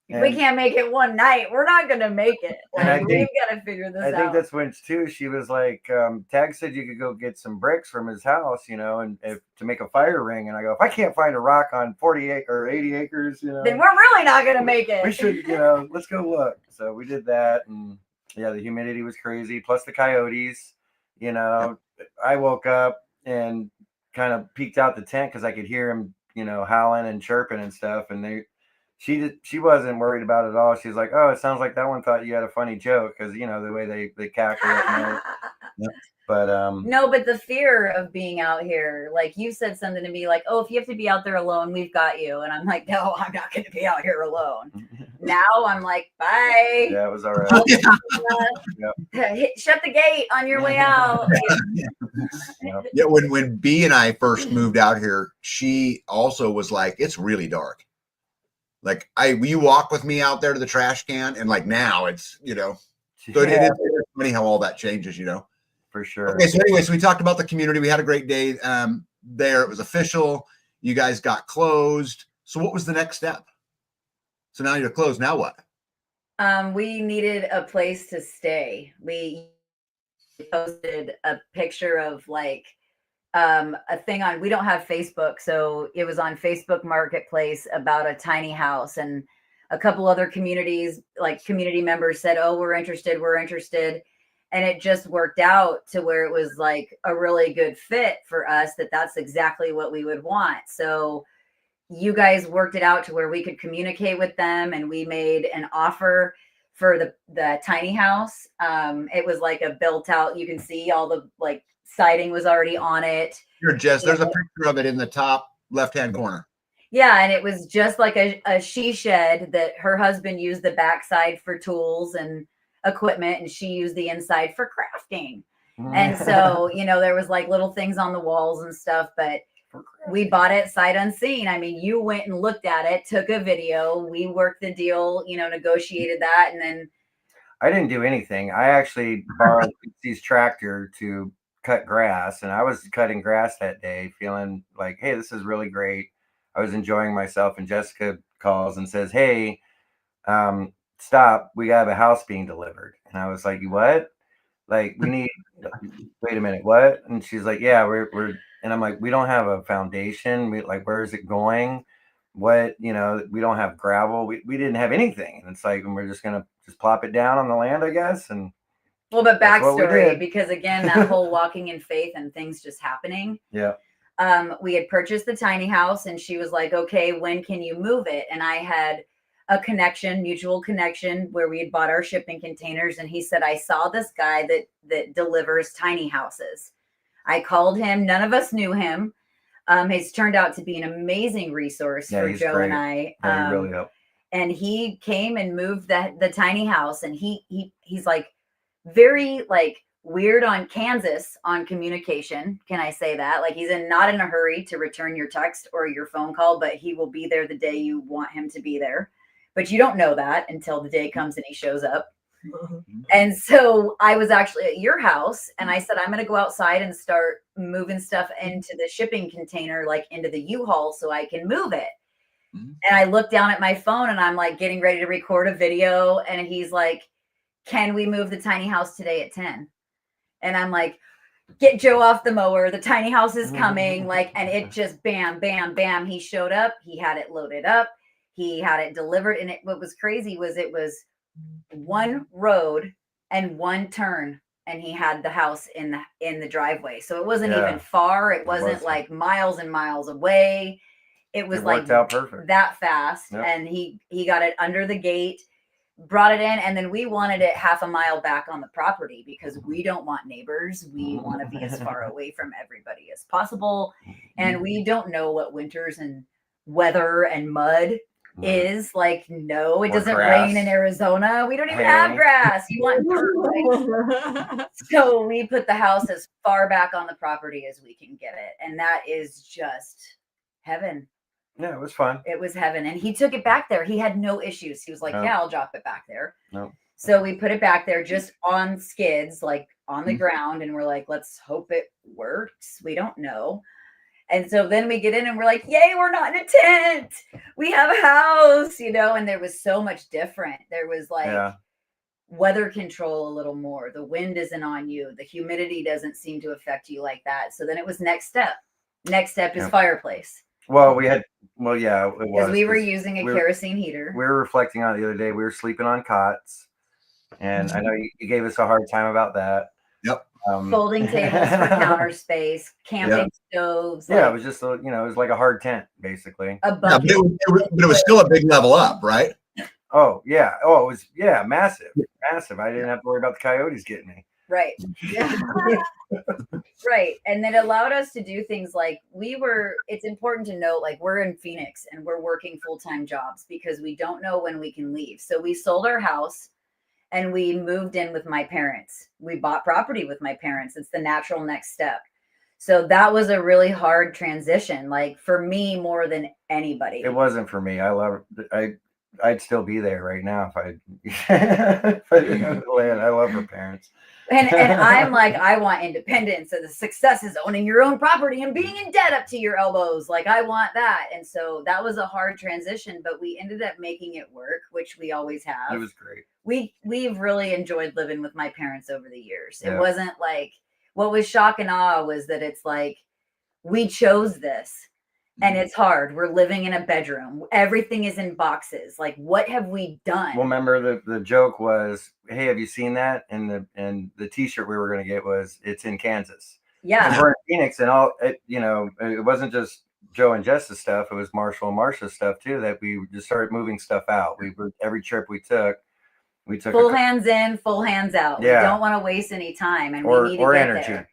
If we can't make it one night, we're not going to make it. Like, we've got to figure this out. I think that's when too, she was like, Tag said you could go get some bricks from his house, you know, and to make a fire ring. And I go, if I can't find a rock on 40 or 80 acres, you know, then we're really not going to make it. We should, you know, let's go look. So we did that. And yeah, the humidity was crazy. Plus the coyotes, you know. I woke up and kind of peeked out the tent because I could hear him, you know, howling and chirping and stuff. And she wasn't worried about it at all. She's like, oh, it sounds like that one thought you had a funny joke, because, you know, the way they cackle at night. But no, but the fear of being out here, like you said something to me like, oh, if you have to be out there alone, we've got you. And I'm like, no, I'm not going to be out here alone. Now I'm like, bye. Yeah, it was all right. Shut the gate on your way out. Yeah, when B and I first moved out here, she also was like, it's really dark. Like, you walk with me out there to the trash can, and like now it's, you know, but it is funny how all that changes, you know. For sure. Okay, so anyway, so we talked about the community. We had a great day there. It was official. You guys got closed. So what was the next step? So now you're closed. Now what? We needed a place to stay. We posted a picture of like a thing on, we don't have Facebook, so it was on Facebook Marketplace about a tiny house, and a couple other communities, like community members said, oh, we're interested. And it just worked out to where it was like a really good fit for us, that's exactly what we would want. So you guys worked it out to where we could communicate with them, and we made an offer for the tiny house. It was like a built out, you can see all the like siding was already on it. There's a picture of it in the top left-hand corner. Yeah, and it was just like a she shed that her husband used the backside for tools and equipment, and she used the inside for crafting. And so, you know, there was like little things on the walls and stuff, but we bought it sight unseen. I mean, you went and looked at it, took a video, we worked the deal, you know, negotiated that, and then I didn't do anything. I actually borrowed Lucy's tractor to cut grass, and I was cutting grass that day feeling like, hey, this is really great. I was enjoying myself, and Jessica calls and says, hey, stop, we have a house being delivered. And I was like, what? Like, we need, wait a minute, what? And she's like, yeah, we're and I'm like, we don't have a foundation. Where is it going? What, you know, we don't have gravel. We didn't have anything. And it's like, and we're just going to just plop it down on the land, I guess. And Well, but That's what we backstory, did. because again, that whole walking in faith and things just happening. Yeah. We had purchased the tiny house and she was like, okay, when can you move it? And I had a mutual connection where we had bought our shipping containers. And he said, I saw this guy that delivers tiny houses. I called him. None of us knew him. He's turned out to be an amazing resource for Joe great. and I. Yeah, he really helped. And he came and moved the tiny house. And he's like very like weird on Kansas on communication. Can I say that? Like he's not in a hurry to return your text or your phone call, but he will be there the day you want him to be there. But you don't know that until the day comes and he shows up. And so I was actually at your house and I said, I'm going to go outside and start moving stuff into the shipping container, like into the U-Haul so I can move it. And I looked down at my phone and I'm like getting ready to record a video. And he's like, can we move the tiny house today at 10? And I'm like, get Joe off the mower. The tiny house is coming. Like, and it just bam, bam, bam. He showed up. He had it loaded up. He had it delivered. And what was crazy was it was one road and one turn. And he had the house in the driveway. So it wasn't even far. It wasn't like miles and miles away. It was like out perfect. That fast. Yep. And he got it under the gate, brought it in, and then we wanted it half a mile back on the property because we don't want neighbors. We want to be as far away from everybody as possible. And we don't know what winters and weather and mud is like. No, it doesn't rain in Arizona. We don't even have grass. You want dirt, right? So we put the house as far back on the property as we can get it. And that is just heaven. Yeah, it was fun. It was heaven. And he took it back there. He had no issues. He was like, yeah, I'll drop it back there. No. So we put it back there just on skids, like on the ground. And we're like, let's hope it works. We don't know. And so then we get in and we're like, yay, we're not in a tent. We have a house, and there was so much different. There was like weather control a little more. The wind isn't on you. The humidity doesn't seem to affect you like that. So then it was next step. Next step is fireplace. Well, it was. Because we were using a kerosene heater. We were reflecting on it the other day. We were sleeping on cots. And I know you gave us a hard time about that. Yep. Folding tables for counter space, camping stoves. Yeah, it was just, it was like a hard tent, basically. A bucket. But it was still a big level up, right? Oh, yeah. Oh, it was, massive. Massive. I didn't have to worry about the coyotes getting me. Right. Right. And it allowed us to do things like it's important to note, like we're in Phoenix and we're working full-time jobs because we don't know when we can leave. So we sold our house and we moved in with my parents. We bought property with my parents. It's the natural next step. So that was a really hard transition, like for me more than anybody. It wasn't for me. I love it. I'd still be there right now if I didn't have the land. I love her parents. And I'm like, I want independence. And the success is owning your own property and being in debt up to your elbows. Like I want that. And so that was a hard transition, but we ended up making it work, which we always have. It was great. We've really enjoyed living with my parents over the years. It wasn't like, what was shock and awe was that it's like, we chose this. And it's hard. We're living in a bedroom. Everything is in boxes. Like, what have we done? Well, remember the joke was, hey, have you seen that? And the T-shirt we were going to get was, it's in Kansas. Yeah. And we're in Phoenix, and it wasn't just Joe and Jess's stuff. It was Marshall and Marsha's stuff too. That we just started moving stuff out. Every trip we took full hands in, full hands out. Yeah. We don't want to waste any time, and we need to get energy. There.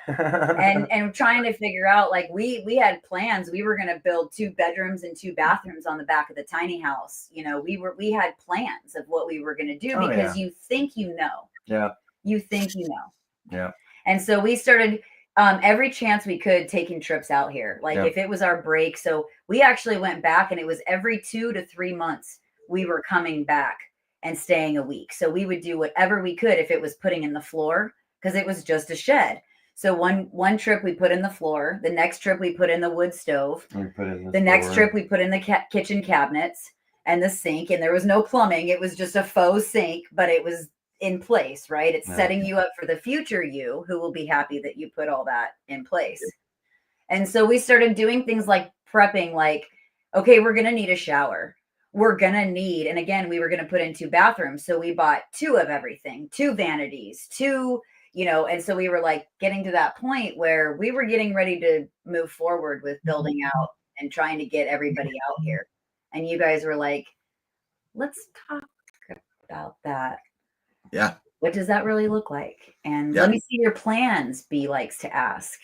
and trying to figure out, like we had plans. We were going to build 2 bedrooms and 2 bathrooms on the back of the tiny house. We had plans of what we were going to do because you think you know. Yeah. You think you know. Yeah. And so we started every chance we could taking trips out here. Like if it was our break. So we actually went back, and it was every 2 to 3 months we were coming back and staying a week. So we would do whatever we could if it was putting in the floor, because it was just a shed. So one trip we put in the floor. The next trip we put in the wood stove. The next trip we put in the kitchen cabinets and the sink. And there was no plumbing. It was just a faux sink, but it was in place, right? It's setting you up for the future you, who will be happy that you put all that in place. And so we started doing things like prepping, like, okay, we're going to need a shower. we're going to need, and again, we were going to put in 2 bathrooms. So we bought 2 of everything, 2 vanities, 2, and so we were like getting to that point where we were getting ready to move forward with building out and trying to get everybody out here. And you guys were like, let's talk about that. Yeah. What does that really look like? And let me see your plans, B likes to ask.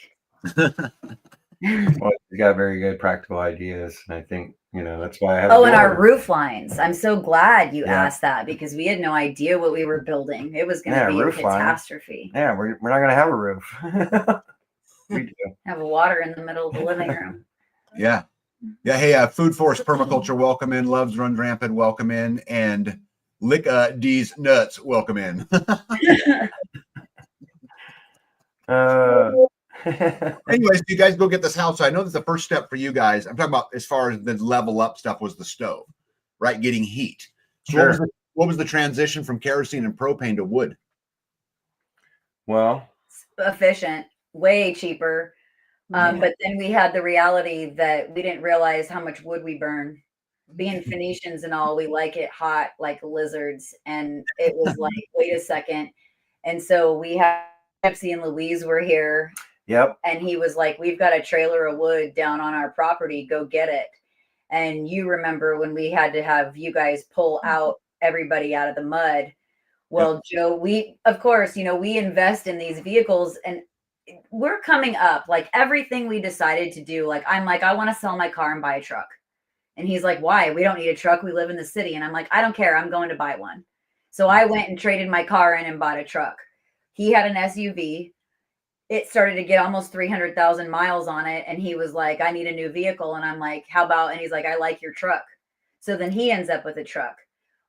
Well, you got very good practical ideas. And I think, that's why I have. And our roof lines. I'm so glad you asked that because we had no idea what we were building. It was going to be a catastrophe. Yeah, we're not going to have a roof. We do. Have water in the middle of the living room. Yeah. Yeah. Hey, Food Forest Permaculture, welcome in. Loves Runs Rampant, welcome in. And Lick D's Nuts, welcome in. Anyways, you guys go get this house. I know that's the first step for you guys. I'm talking about as far as the level up stuff was the stove, right? Getting heat. So sure. What was the transition from kerosene and propane to wood? Well, efficient, way cheaper. But then we had the reality that we didn't realize how much wood we burn. Being Phoenicians and all, we like it hot like lizards. And it was like, wait a second. And so we had Pepsi and Louise were here. Yep. And he was like, we've got a trailer of wood down on our property. Go get it. And you remember when we had to have you guys pull out everybody out of the mud. Well, Joe, of course, we invest in these vehicles and we're coming up like everything we decided to do. Like, I'm like, I want to sell my car and buy a truck. And he's like, why? We don't need a truck. We live in the city. And I'm like, I don't care. I'm going to buy one. So I went and traded my car in and bought a truck. He had an SUV. It started to get almost 300,000 miles on it. And he was like, I need a new vehicle. And I'm like, how about, and he's like, I like your truck. So then he ends up with a truck.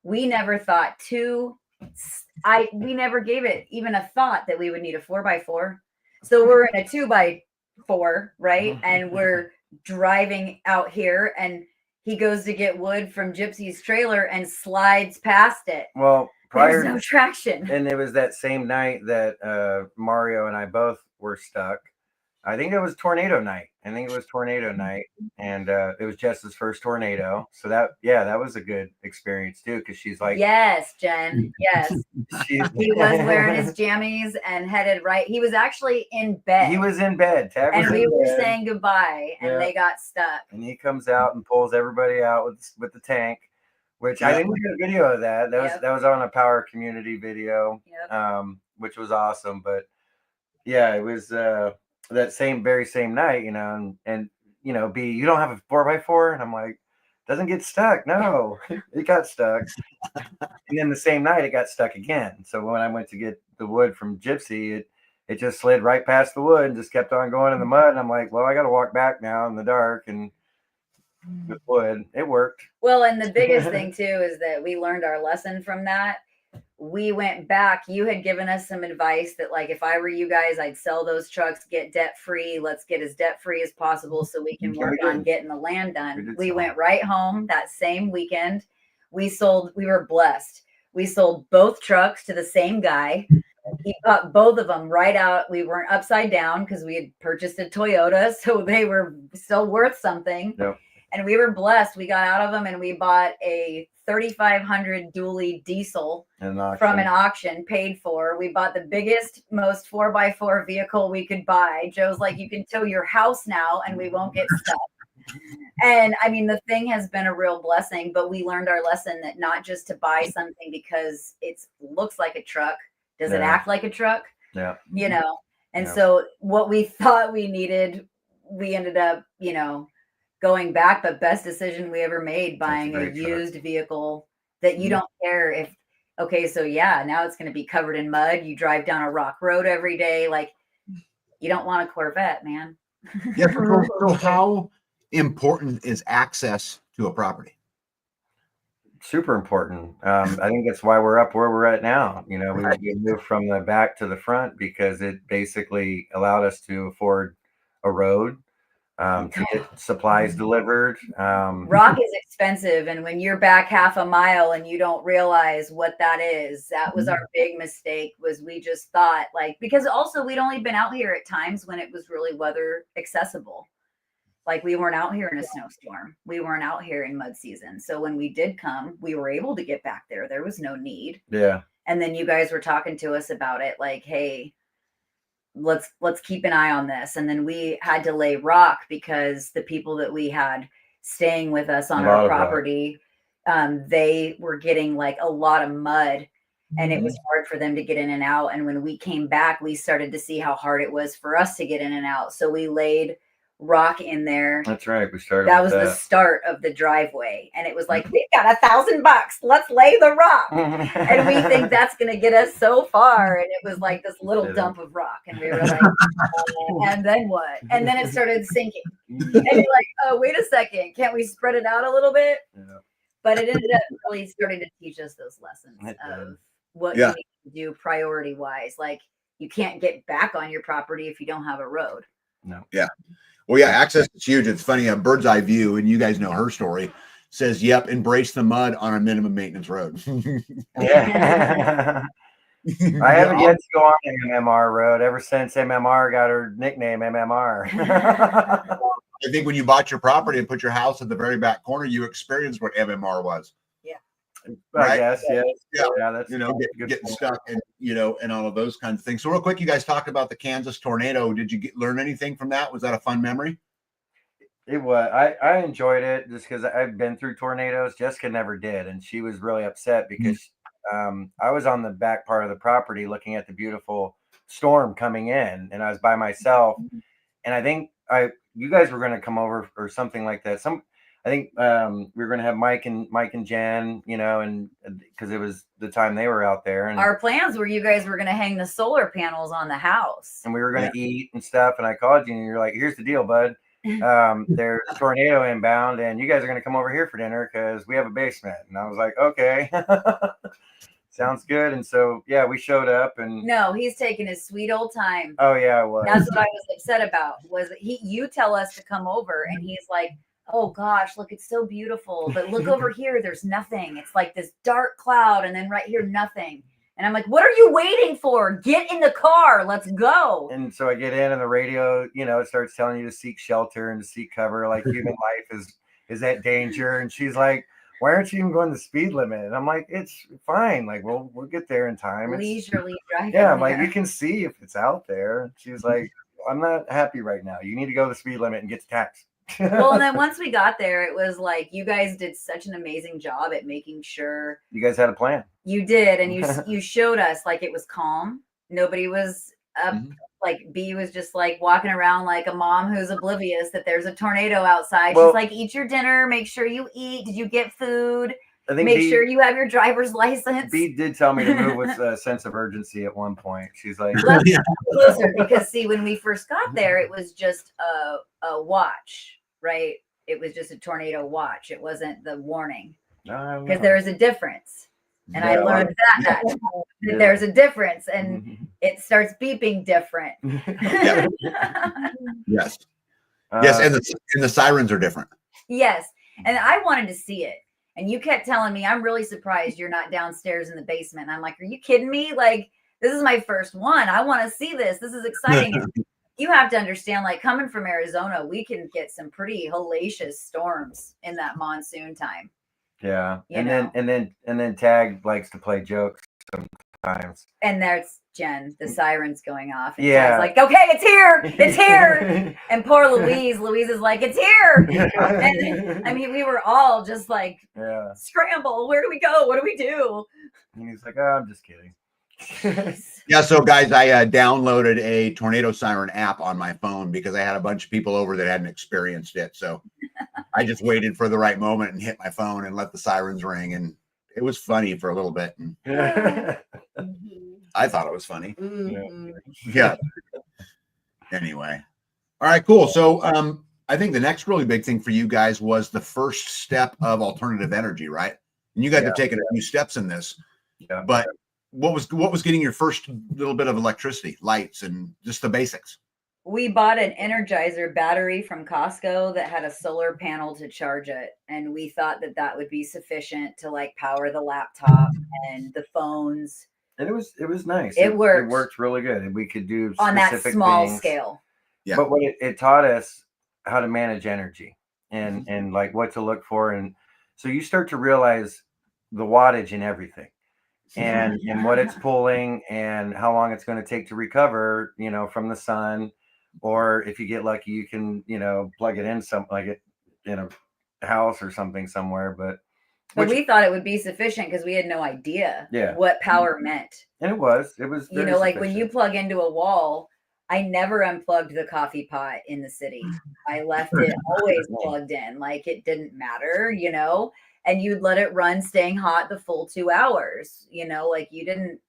We never thought we never gave it even a thought that we would need a 4x4. So we're in a 2x4, right? And we're driving out here and he goes to get wood from Gypsy's trailer and slides past it. Well, there's no traction. And it was that same night that Mario and I both were stuck. I think it was tornado night. And it was Jess's first tornado. So that was a good experience too. Cause she's like, yes, Jen. Yes. He was wearing his jammies and headed right. He was actually in bed. He was in bed. And we were saying goodbye and they got stuck. And he comes out and pulls everybody out with the tank, which I didn't get a video of that. That was on a Power Community video, which was awesome. But yeah, it was that very same night, and B, you don't have a 4x4? And I'm like, doesn't get stuck. No, it got stuck. And then the same night it got stuck again. So when I went to get the wood from Gypsy, it just slid right past the wood and just kept on going in the mud. And I'm like, well, I got to walk back now in the dark and with wood. It worked. Well, and the biggest thing too is that we learned our lesson from that. We went back. You had given us some advice that, like, if I were you guys, I'd sell those trucks, get debt free. Let's get as debt free as possible so we can work on getting the land done. We went right home that same weekend. We were blessed. We sold both trucks to the same guy. He got both of them right out. We weren't upside down because we had purchased a Toyota, so they were still worth something. Yep. And we were blessed. We got out of them and we bought a 3,500 dually diesel from an auction, paid for. We bought the biggest, most 4x4 vehicle we could buy. Joe's like, you can tow your house now and we won't get stuck. And I mean, the thing has been a real blessing, but we learned our lesson that not just to buy something because it looks like a truck. Does it act like a truck? Yeah. And so what we thought we needed, we ended up, going back, but best decision we ever made, buying a used vehicle that you don't care if, now it's going to be covered in mud. You drive down a rock road every day. Like, you don't want a Corvette, man. Yeah. So how important is access to a property? Super important. I think that's why we're up where we're at now. We moved from the back to the front because it basically allowed us to afford a road. To get supplies delivered. Rock is expensive. And when you're back half a mile and you don't realize what that is, that was our big mistake, was we just thought because also we'd only been out here at times when it was really weather accessible. Like we weren't out here in a snowstorm. We weren't out here in mud season. So when we did come, we were able to get back there. There was no need. Yeah. And then you guys were talking to us about it, like, hey, let's keep an eye on this. And then we had to lay rock because the people that we had staying with us on our property, they were getting like a lot of mud, and it was hard for them to get in and out. And when we came back, we started to see how hard it was for us to get in and out. So we laid rock in there. That's right. We started. That was the start of the driveway, and it was like, we've got $1,000. Let's lay the rock, and we think that's going to get us so far. And it was like this little dump of rock, and we were like, and then what? And then it started sinking, and you're like, oh, wait a second, can't we spread it out a little bit? Yeah. But it ended up really starting to teach us those lessons of what you need to do priority wise. Like you can't get back on your property if you don't have a road. No. Yeah. Well, yeah, access is huge. It's funny. A bird's eye view, and you guys know her story, says, yep, embrace the mud on a minimum maintenance road. Yeah. I haven't yet to go on the MMR road ever since MMR got her nickname MMR. I think when you bought your property and put your house at the very back corner, you experienced what MMR was. Yeah. Right? I guess, yes. Yeah. That's getting stuck and, and all of those kinds of things. So real quick, you guys talked about the Kansas tornado. Did you learn anything from that? Was that a fun memory? It was. I enjoyed it just because I've been through tornadoes. Jessica never did. And she was really upset because I was on the back part of the property looking at the beautiful storm coming in, and I was by myself. And I think you guys were going to come over or something like that. I think we were going to have Mike and Jen, and because it was the time they were out there. And our plans were you guys were going to hang the solar panels on the house, and we were going to eat and stuff. And I called you, and you're like, "Here's the deal, bud. There's a tornado inbound, and you guys are going to come over here for dinner because we have a basement." And I was like, "Okay." Sounds good. And so, yeah, we showed up and no, he's taking his sweet old time. Oh yeah, it was. That's what I was upset about was you tell us to come over and he's like, oh gosh, look, it's so beautiful. But look over here, there's nothing. It's like this dark cloud. And then right here, nothing. And I'm like, what are you waiting for? Get in the car. Let's go. And so I get in and the radio, it starts telling you to seek shelter and to seek cover. Like human life is at danger. And she's like, why aren't you even going the speed limit? And I'm like, it's fine. Like, we'll get there in time. Leisurely driving. Yeah, I'm like, you can see if it's out there. She's like, I'm not happy right now. You need to go the speed limit and get to tax. Well, and then once we got there, it was like you guys did such an amazing job at making sure you guys had a plan. You did, and you showed us like it was calm. Nobody was up. Like B was just like walking around like a mom who's oblivious that there's a tornado outside. She's like, eat your dinner, make sure you eat. Did you get food? I think make sure you have your driver's license. B did tell me to move with a sense of urgency at one point. She's like, closer because see, when we first got there, it was just a watch, right? It was just a tornado watch. It wasn't the warning because there is a difference. And I learned that there's a difference and it starts beeping different. Yes. Yes. And the sirens are different. Yes. And I wanted to see it. And you kept telling me, I'm really surprised you're not downstairs in the basement. And I'm like, are you kidding me? Like, this is my first one. I want to see this. This is exciting. You have to understand, like coming from Arizona, we can get some pretty hellacious storms in that monsoon time. Yeah. And then Tag likes to play jokes sometimes. And there's Jen, the sirens going off. And yeah. Tag's like, okay, it's here. It's here. And poor Louise is like, it's here. And I mean, we were all just like, scramble. Where do we go? What do we do? And he's like, oh, I'm just kidding. Yeah, so guys, I downloaded a tornado siren app on my phone because I had a bunch of people over that hadn't experienced it. So I just waited for the right moment and hit my phone and let the sirens ring, and it was funny for a little bit. And I thought it was funny. Yeah. Anyway, all right, cool. So I think the next really big thing for you guys was the first step of alternative energy, right? And you guys have taken a few steps in this, but what was getting your first little bit of electricity, lights, and just the basics? We bought an Energizer battery from Costco that had a solar panel to charge it. And we thought that would be sufficient to like power the laptop and the phones. And it was nice. It worked. It worked really good. And we could do on that small scale. Yeah. But what it taught us, how to manage energy and like what to look for. And so you start to realize the wattage in everything and what it's pulling and how long it's going to take to recover, from the sun. Or if you get lucky, you can, plug it in in a house or something somewhere. But we thought it would be sufficient because we had no idea what power meant. And it was very like when you plug into a wall, I never unplugged the coffee pot in the city. I left it always plugged in, like it didn't matter, and you'd let it run staying hot the full 2 hours, like you didn't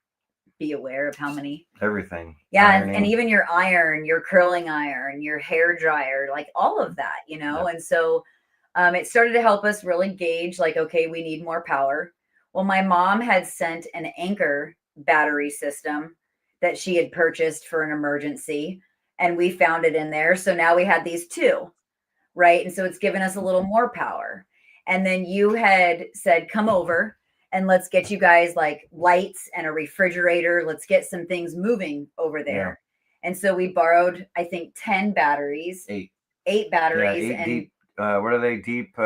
be aware of how many. Everything. Yeah. And even your iron, your curling iron, your hair dryer, like all of that, and so it started to help us really gauge like, okay, we need more power. Well, my mom had sent an Anchor battery system that she had purchased for an emergency, and we found it in there. So now we had these two, right? And so it's given us a little more power. And then you had said, come over and let's get you guys like lights and a refrigerator. Let's get some things moving over there. Yeah. And so we borrowed, I think, 10 batteries. 8 batteries. Yeah, 8 deep. What are they? Deep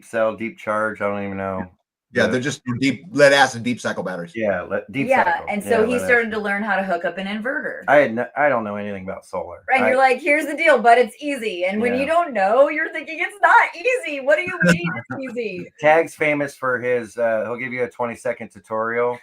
cell, deep charge. I don't even know. Yeah, they're just deep lead acid, deep cycle batteries. Yeah, deep cycle. cycle. And so he started to learn how to hook up an inverter. I don't know anything about solar. Right, and you're like, here's the deal, but it's easy. And when you don't know, you're thinking it's not easy. What do you mean it's easy? Tag's famous for his. He'll give you a 20-second tutorial.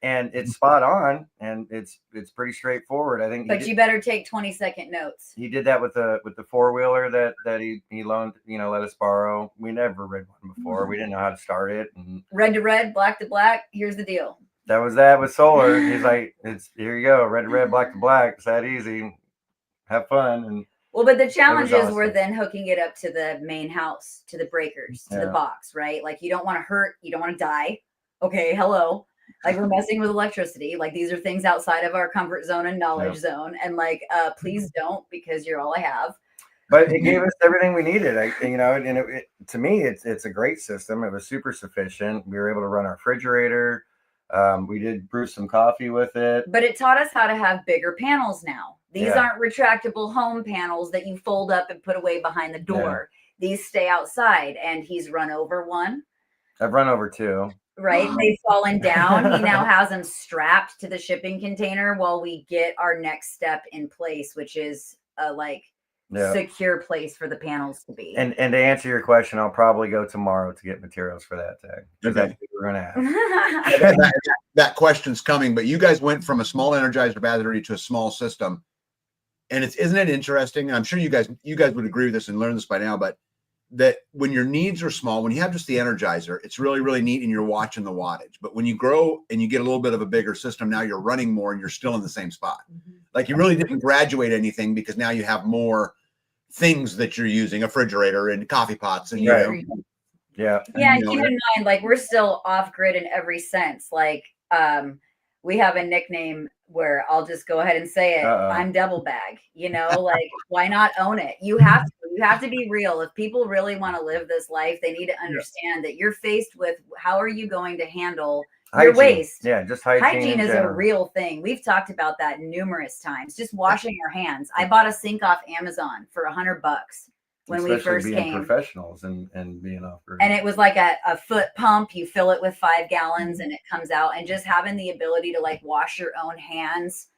And it's spot on, and it's pretty straightforward. I think. But you better take 20-second notes. He did that with the 4-wheeler that he loaned, let us borrow. We never read one before. We didn't know how to start it. And red to red, black to black. Here's the deal. That was that with solar. He's like, here you go, red to red, black to black. It's that easy. Have fun. And but the challenges were then hooking it up to the main house, to the breakers, to the box, right? Like you don't want to hurt, you don't want to die. Okay, hello. Like we're messing with electricity. Like these are things outside of our comfort zone and knowledge zone. And like, please don't, because you're all I have. But it gave us everything we needed. And to me, it's a great system. It was super sufficient. We were able to run our refrigerator. We did brew some coffee with it. But it taught us how to have bigger panels now. These aren't retractable home panels that you fold up and put away behind the door. Yeah. These stay outside. And he's run over one. I've run over 2. Right. They've fallen down. He now has them strapped to the shipping container while we get our next step in place, which is a secure place for the panels to be. And to answer your question, I'll probably go tomorrow to get materials for that tag. Because that's what we're going to have. that question's coming, but you guys went from a small Energizer battery to a small system. And isn't it interesting? I'm sure you guys would agree with this and learn this by now, but that when your needs are small, when you have just the Energizer, it's really, really neat and you're watching the wattage. But when you grow and you get a little bit of a bigger system, now you're running more and you're still in the same spot. Mm-hmm. Like you really didn't graduate anything because now you have more things that you're using, a refrigerator and coffee pots and Yeah. And keep in mind, like we're still off grid in every sense. Like we have a nickname where I'll just go ahead and say it. I'm double bag, like why not own it? You have to be real. If people really want to live this life, they need to understand that you're faced with how are you going to handle your waste? Yeah, just hygiene is a real thing. We've talked about that numerous times. Just washing your hands. I bought a sink off Amazon for $100 when we first came. Professionals and being off grid. And it was like a foot pump. You fill it with 5 gallons and it comes out. And just having the ability to like wash your own hands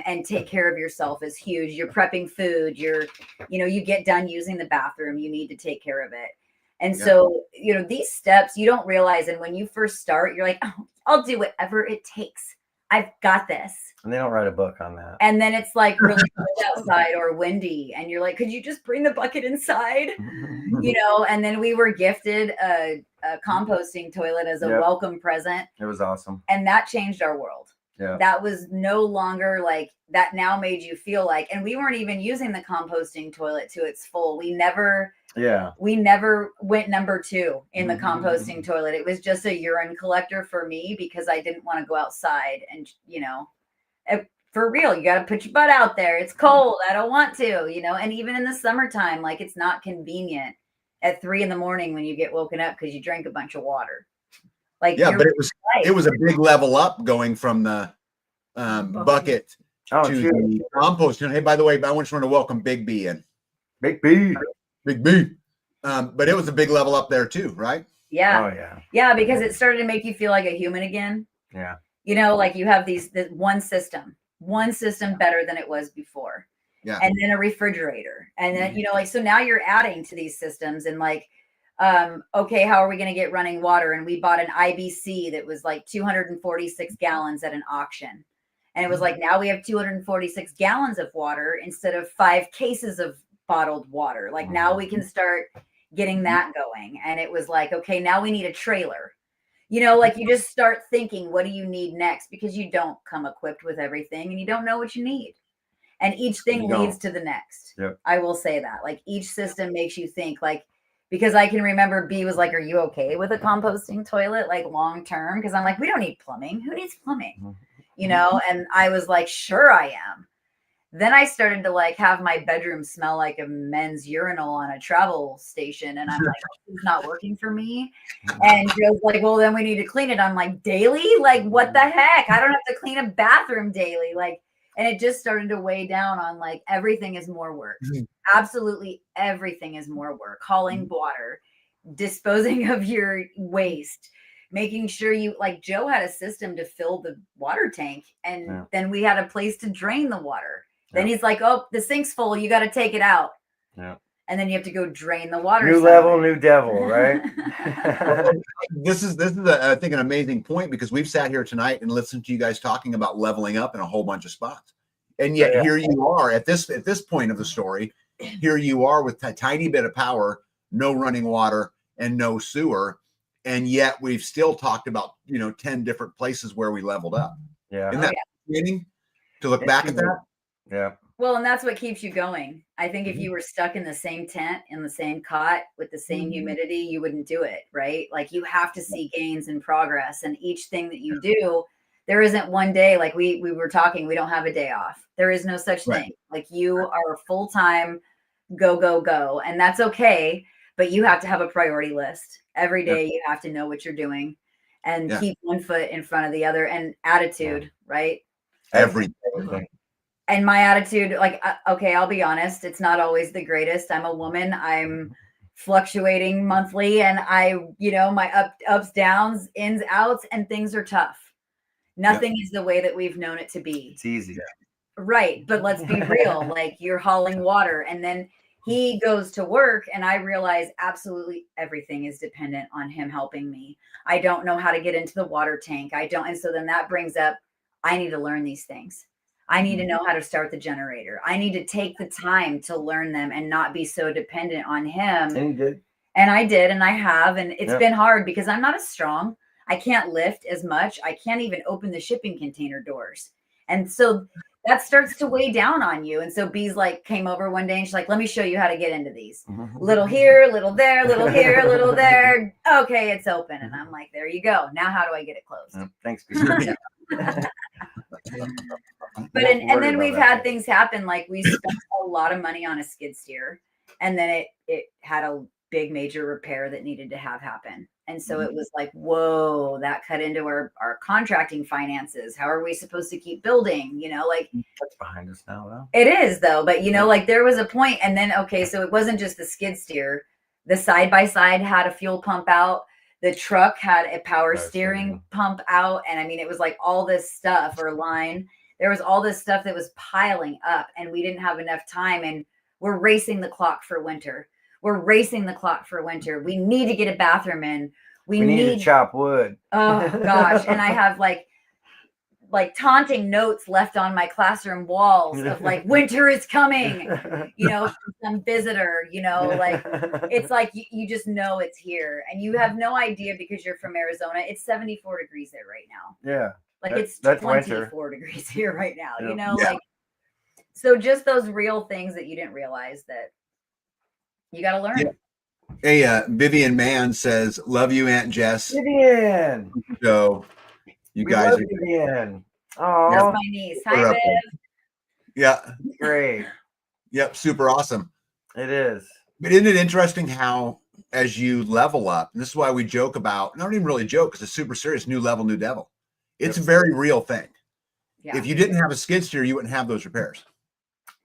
and take care of yourself is huge. You're prepping food. You get done using the bathroom. You need to take care of it. And so, these steps you don't realize. And when you first start, you're like, oh, I'll do whatever it takes. I've got this. And they don't write a book on that. And then it's like really cold outside or windy. And you're like, could you just bring the bucket inside? And then we were gifted a composting toilet as a welcome present. It was awesome. And that changed our world. Yeah. That was no longer like that now made you feel like, and we weren't even using the composting toilet to its full. We never went number 2 in the composting toilet. It was just a urine collector for me because I didn't want to go outside and, for real, you got to put your butt out there. It's cold. I don't want to, and even in the summertime, like it's not convenient at 3 a.m. when you get woken up because you drank a bunch of water. Like, but it was a big level up going from the bucket Oh, to the compost. And hey, by the way, I just want to welcome Big B in. Big B. Big B. But it was a big level up there too, right? Yeah. Oh yeah. Yeah, because it started to make you feel like a human again. Yeah. You know, like you have this one system better than it was before. Yeah. And then a refrigerator. And then, you know, like, so now you're adding to these systems and like, okay, how are we going to get running water? And we bought an IBC that was like 246 gallons at an auction. And it was like, now we have 246 gallons of water instead of 5 cases of bottled water. Like now we can start getting that going. And it was like, okay, now we need a trailer. You know, like you just start thinking, what do you need next? Because you don't come equipped with everything and you don't know what you need. And each thing leads to the next. Yep. I will say that. Like each system makes you think, like, because I can remember B was like, are you okay with a composting toilet, like long term? Because I'm like, we don't need plumbing. Who needs plumbing? You know? And I was like, sure I am. Then I started to like have my bedroom smell like a men's urinal on a travel station. And I'm like, this is not working for me. And Joe's like, well, then we need to clean it. I'm like, daily? Like, what the heck? I don't have to clean a bathroom daily. Like, and it just started to weigh down on like everything is more work. Absolutely everything is more work. Hauling water, disposing of your waste, making sure you, like Joe had a system to fill the water tank. And then we had a place to drain the water. Then he's like, oh, the sink's full. You got to take it out. Yeah. And then you have to go drain the water. New level, new devil, right? This is I think an amazing point, because we've sat here tonight and listened to you guys talking about leveling up in a whole bunch of spots. And yet here you are at this point of the story. Here you are with a tiny bit of power, no running water and no sewer. And yet we've still talked about, 10 different places where we leveled up. Yeah. Isn't that fascinating to look back at that? Yeah. Well, and that's what keeps you going. I think if you were stuck in the same tent, in the same cot, with the same humidity, you wouldn't do it, right? Like you have to see gains and progress. And each thing that you do, there isn't one day, like we were talking, we don't have a day off. There is no such thing. Like you are full-time, go, go, go. And that's okay. But you have to have a priority list. Every day you have to know what you're doing and keep one foot in front of the other, and attitude, right? Everything. And my attitude, like, okay, I'll be honest, it's not always the greatest. I'm a woman. I'm fluctuating monthly, and my ups, downs, ins, outs, and things are tough. Nothing is the way that we've known it to be. It's easy. Right. But let's be real. Like you're hauling water, and then he goes to work, and I realize absolutely everything is dependent on him helping me. I don't know how to get into the water tank. And so then that brings up, I need to learn these things. I need to know how to start the generator. I need to take the time to learn them and not be so dependent on him. And you did. And I did, and I have. And it's been hard because I'm not as strong. I can't lift as much. I can't even open the shipping container doors. And so that starts to weigh down on you. And so B's like came over one day and she's like, let me show you how to get into these. Little here, little there, little here, little there. Okay, it's open. And I'm like, there you go. Now how do I get it closed? Thanks, B. But and then we've had things happen, like we spent a lot of money on a skid steer, and then it had a big major repair that needed to happen. And so it was like, whoa, that cut into our contracting finances. How are we supposed to keep building? Like that's behind us now, though. It is though, but like there was a point, and then okay, so it wasn't just the skid steer. The side by side had a fuel pump out. The truck had a power steering pump out, and I mean it was like all this stuff or line. There was all this stuff that was piling up, and we didn't have enough time, and we're racing the clock for winter. We need to get a bathroom in. We need to chop wood. Oh gosh. And I have like taunting notes left on my classroom walls of like, winter is coming, from some visitor, like it's like you just know it's here, and you have no idea because you're from Arizona. It's 74 degrees there right now. Yeah. Like it's 24 degrees here right now, like, so just those real things that you didn't realize that you got to learn. Hey, Vivian Mann says, love you, Aunt Jess. Vivian. So you guys. Vivian. Oh, that's my niece. Hi, Viv. Yeah. Great. Yep. Super awesome. It is. But isn't it interesting how, as you level up, and this is why we joke about, not even really joke, because it's super serious, new level, new devil. It's a very real thing. Yeah. If you didn't have a skid steer, you wouldn't have those repairs.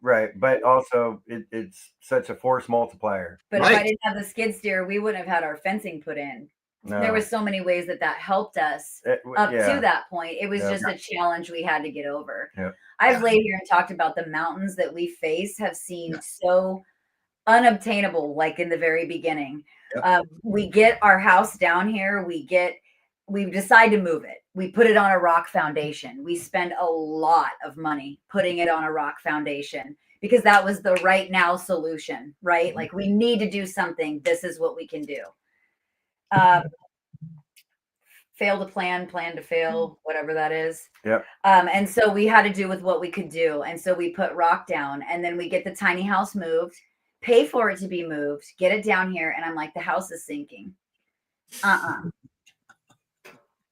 Right. But also it's such a force multiplier. But Right. if I didn't have the skid steer, we wouldn't have had our fencing put in. No. There was so many ways that helped us up to that point. It was just a challenge we had to get over. Yeah. I've laid here and talked about the mountains that we face have seemed so unobtainable, like in the very beginning. We get our house down here, we decide to move it. We put it on a rock foundation. We spend a lot of money putting it on a rock foundation because that was the right now solution, right? Like we need to do something. This is what we can do. Fail to plan to fail, whatever that is. Yep. And so we had to do with what we could do. And so we put rock down and then we get the tiny house moved, pay for it to be moved, get it down here. And I'm like, the house is sinking.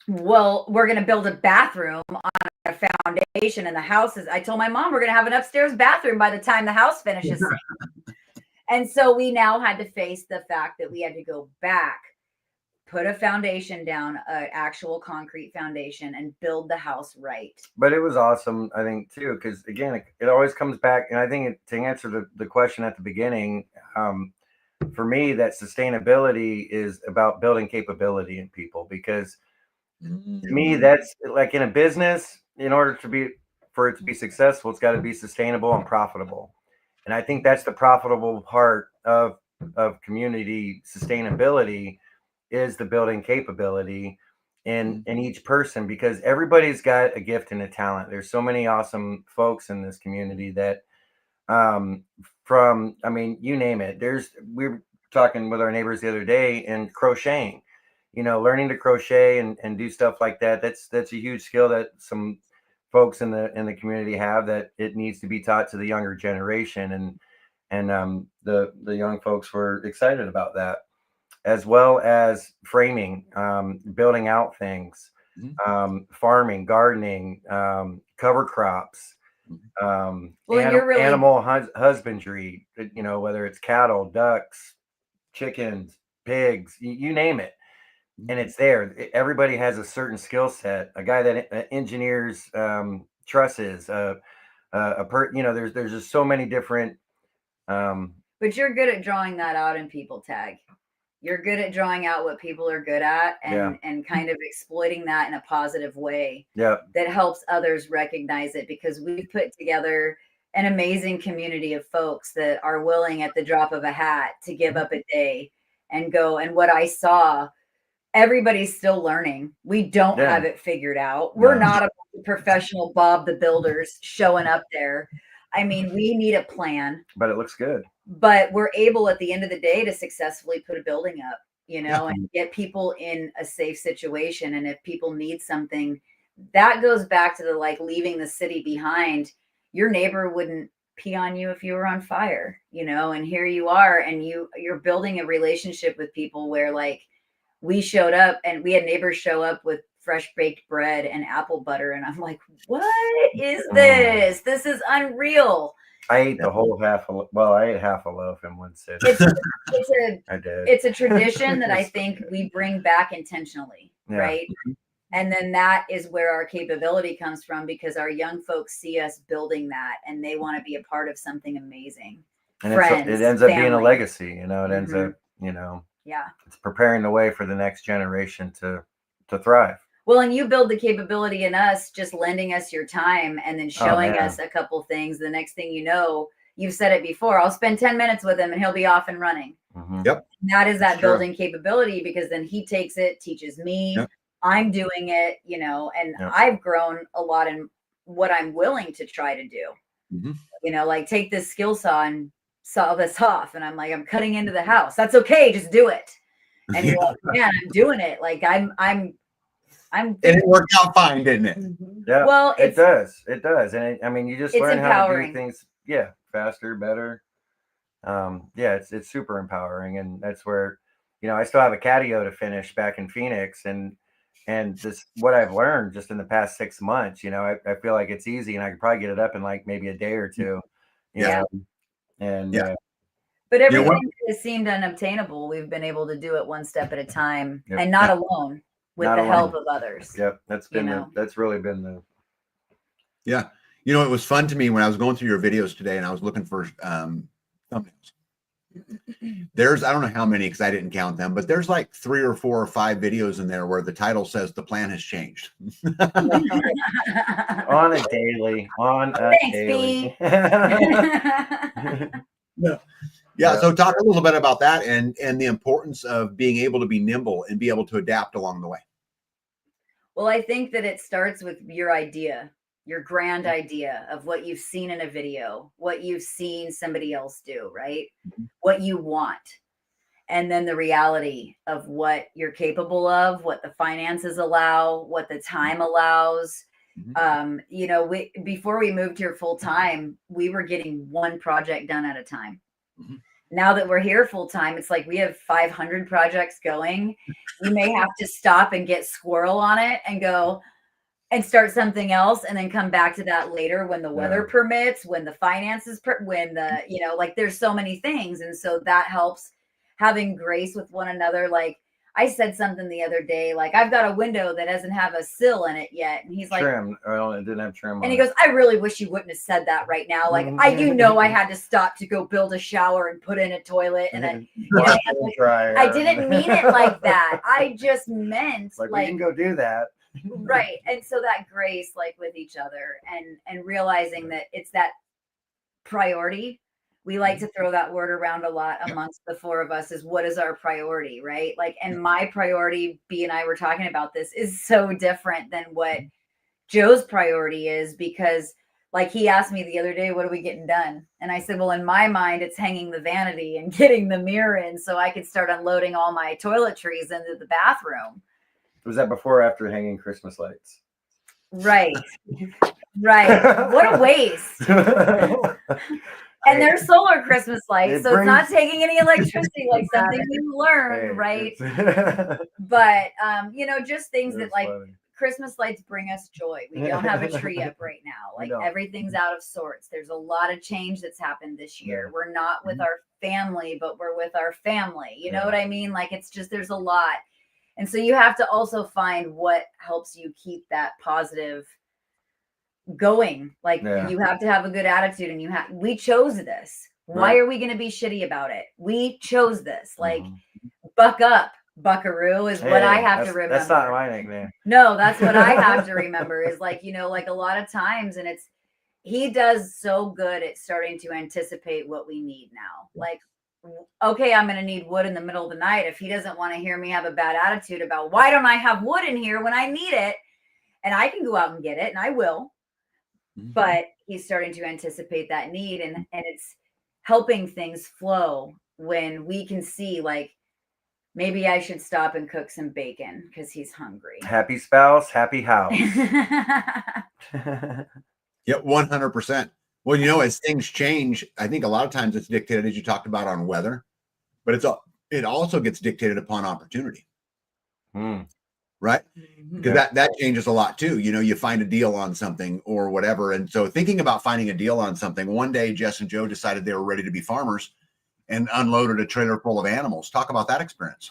Well, we're going to build a bathroom on a foundation and the house is, I told my mom, we're going to have an upstairs bathroom by the time the house finishes. And so we now had to face the fact that we had to go back, put a foundation down, an actual concrete foundation, and build the house right. But it was awesome, I think, too, because again, it always comes back. And I think to answer the question at the beginning, for me, that sustainability is about building capability in people, because to me, that's like in a business, in order for it to be successful, it's got to be sustainable and profitable. And I think that's the profitable part of community sustainability, is the building capability in each person, because everybody's got a gift and a talent. There's so many awesome folks in this community that I mean, you name it. We were talking with our neighbors the other day and crocheting, learning to crochet and do stuff like that. That's a huge skill that some folks in the community have, that it needs to be taught to the younger generation. And the young folks were excited about that, as well as framing, building out things, farming, gardening, cover crops, animal husbandry, whether it's cattle, ducks, chickens, pigs, you name it. And it's there. Everybody has a certain skill set. A guy that engineers trusses, there's just so many different. But you're good at drawing that out in people, Tag. You're good at drawing out what people are good at and kind of exploiting that in a positive way. Yeah. That helps others recognize it, because we've put together an amazing community of folks that are willing at the drop of a hat to give up a day and go. And what I saw, everybody's still learning. We don't have it figured out. We're not a professional Bob the Builders showing up there. I mean, we need a plan. But it looks good. But we're able at the end of the day to successfully put a building up, and get people in a safe situation. And if people need something, that goes back to the leaving the city behind. Your neighbor wouldn't pee on you if you were on fire, and here you are, and you're building a relationship with people where we showed up and we had neighbors show up with fresh baked bread and apple butter. And I'm like, what is this? This is unreal. I ate the whole I ate half a loaf in one sitting. I did. It's a tradition that I think we bring back intentionally, right? And then that is where our capability comes from, because our young folks see us building that and they want to be a part of something amazing. And it ends up being a legacy, it ends up, it's preparing the way for the next generation to thrive. Well, and you build the capability in us, just lending us your time and then showing us a couple things. The next thing you know, you've said it before, I'll spend 10 minutes with him and he'll be off and running. Yep. And that is that building capability, because then he takes it, teaches me, I'm doing it, and I've grown a lot in what I'm willing to try to do. Take this skill saw and saw this off. And I'm like, I'm cutting into the house. That's okay. Just do it. And you're like, man, I'm doing it. And it worked out fine, didn't it? Yeah. Well, it does. It does. And you just learn how to do things, faster, better. It's super empowering. And that's where, I still have a catio to finish back in Phoenix, and this, what I've learned just in the past 6 months, I feel like it's easy and I could probably get it up in maybe a day or two. But everything that has seemed unobtainable, we've been able to do it one step at a time, and not alone, with the help of others. Yep. That's been that's really been Yeah. You know, it was fun to me when I was going through your videos today and I was looking for thumbnails. There's, I don't know how many because I didn't count them, but there's like 3 or 4 or 5 videos in there where the title says the plan has changed. On a daily. Thanks, B. Yeah. Yeah. So talk a little bit about that and the importance of being able to be nimble and be able to adapt along the way. Well, I think that it starts with your idea, your grand idea of what you've seen in a video, what you've seen somebody else do, right? What you want. And then the reality of what you're capable of, what the finances allow, what the time allows. You know, before we moved here full time, we were getting one project done at a time. Now that we're here full time, it's like we have 500 projects going. You may have to stop and get squirrel on it and go and start something else and then come back to that later when the weather permits, when the finances, when the, you know, like there's so many things. And so that helps having grace with one another. Like I said something the other day, like I've got a window that doesn't have a sill in it yet. And he's like, trim. Well, it didn't have trim. And he goes, I really wish you wouldn't have said that right now. Like you know, I had to stop to go build a shower and put in a toilet. And I didn't mean it like that. I just meant like we can go do that. Right. And so that grace, like with each other and realizing that it's that priority. We like to throw that word around a lot amongst the 4 of us is what is our priority, right? Like, and my priority, B and I were talking about this, is so different than what Joe's priority is because like he asked me the other day, what are we getting done? And I said, well, in my mind, it's hanging the vanity and getting the mirror in so I could start unloading all my toiletries into the bathroom. Was that before or after hanging Christmas lights? Right. Right. What a waste. And they're solar Christmas lights, so it's not taking any electricity, like something you learn, right? But you know, just things that like Christmas lights bring us joy. We don't have a tree up right now. Like everything's out of sorts. There's a lot of change that's happened this year. We're not with our family, but we're with our family. You know what I mean? Like it's just there's a lot. And so you have to also find what helps you keep that positive going. Like you have to have a good attitude and we chose this. Why are we going to be shitty about it? We chose this. Like buck up, buckaroo is what I have to remember. That's not my nickname. No, that's what I have to remember is like, you know, like a lot of times and he does so good at starting to anticipate what we need now. Like, okay, I'm going to need wood in the middle of the night. If he doesn't want to hear me have a bad attitude about why don't I have wood in here when I need it and I can go out and get it and I will. But he's starting to anticipate that need and it's helping things flow when we can see like maybe I should stop and cook some bacon because he's hungry. Happy spouse, happy house. Yeah, 100%. Well, you know, as things change, I think a lot of times it's dictated, as you talked about, on weather, but it also gets dictated upon opportunity. Right? Because that changes a lot too. You know, you find a deal on something or whatever. And so thinking about finding a deal on something, one day Jess and Joe decided they were ready to be farmers and unloaded a trailer full of animals. Talk about that experience.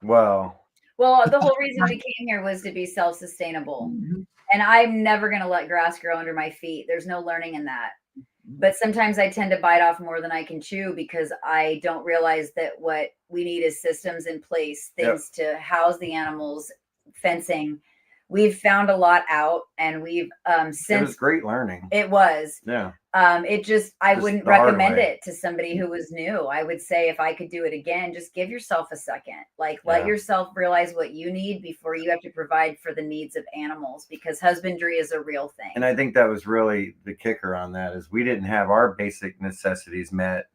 Well, the whole reason we came here was to be self-sustainable. And I'm never going to let grass grow under my feet. There's no learning in that. But sometimes I tend to bite off more than I can chew because I don't realize that what we need is systems in place, things to house the animals, fencing. We've found a lot out and we've since it was great learning. It was. Yeah. It just I wouldn't recommend it to somebody who was new. I would say if I could do it again, just give yourself a second. Like let yourself realize what you need before you have to provide for the needs of animals because husbandry is a real thing. And I think that was really the kicker on that is we didn't have our basic necessities met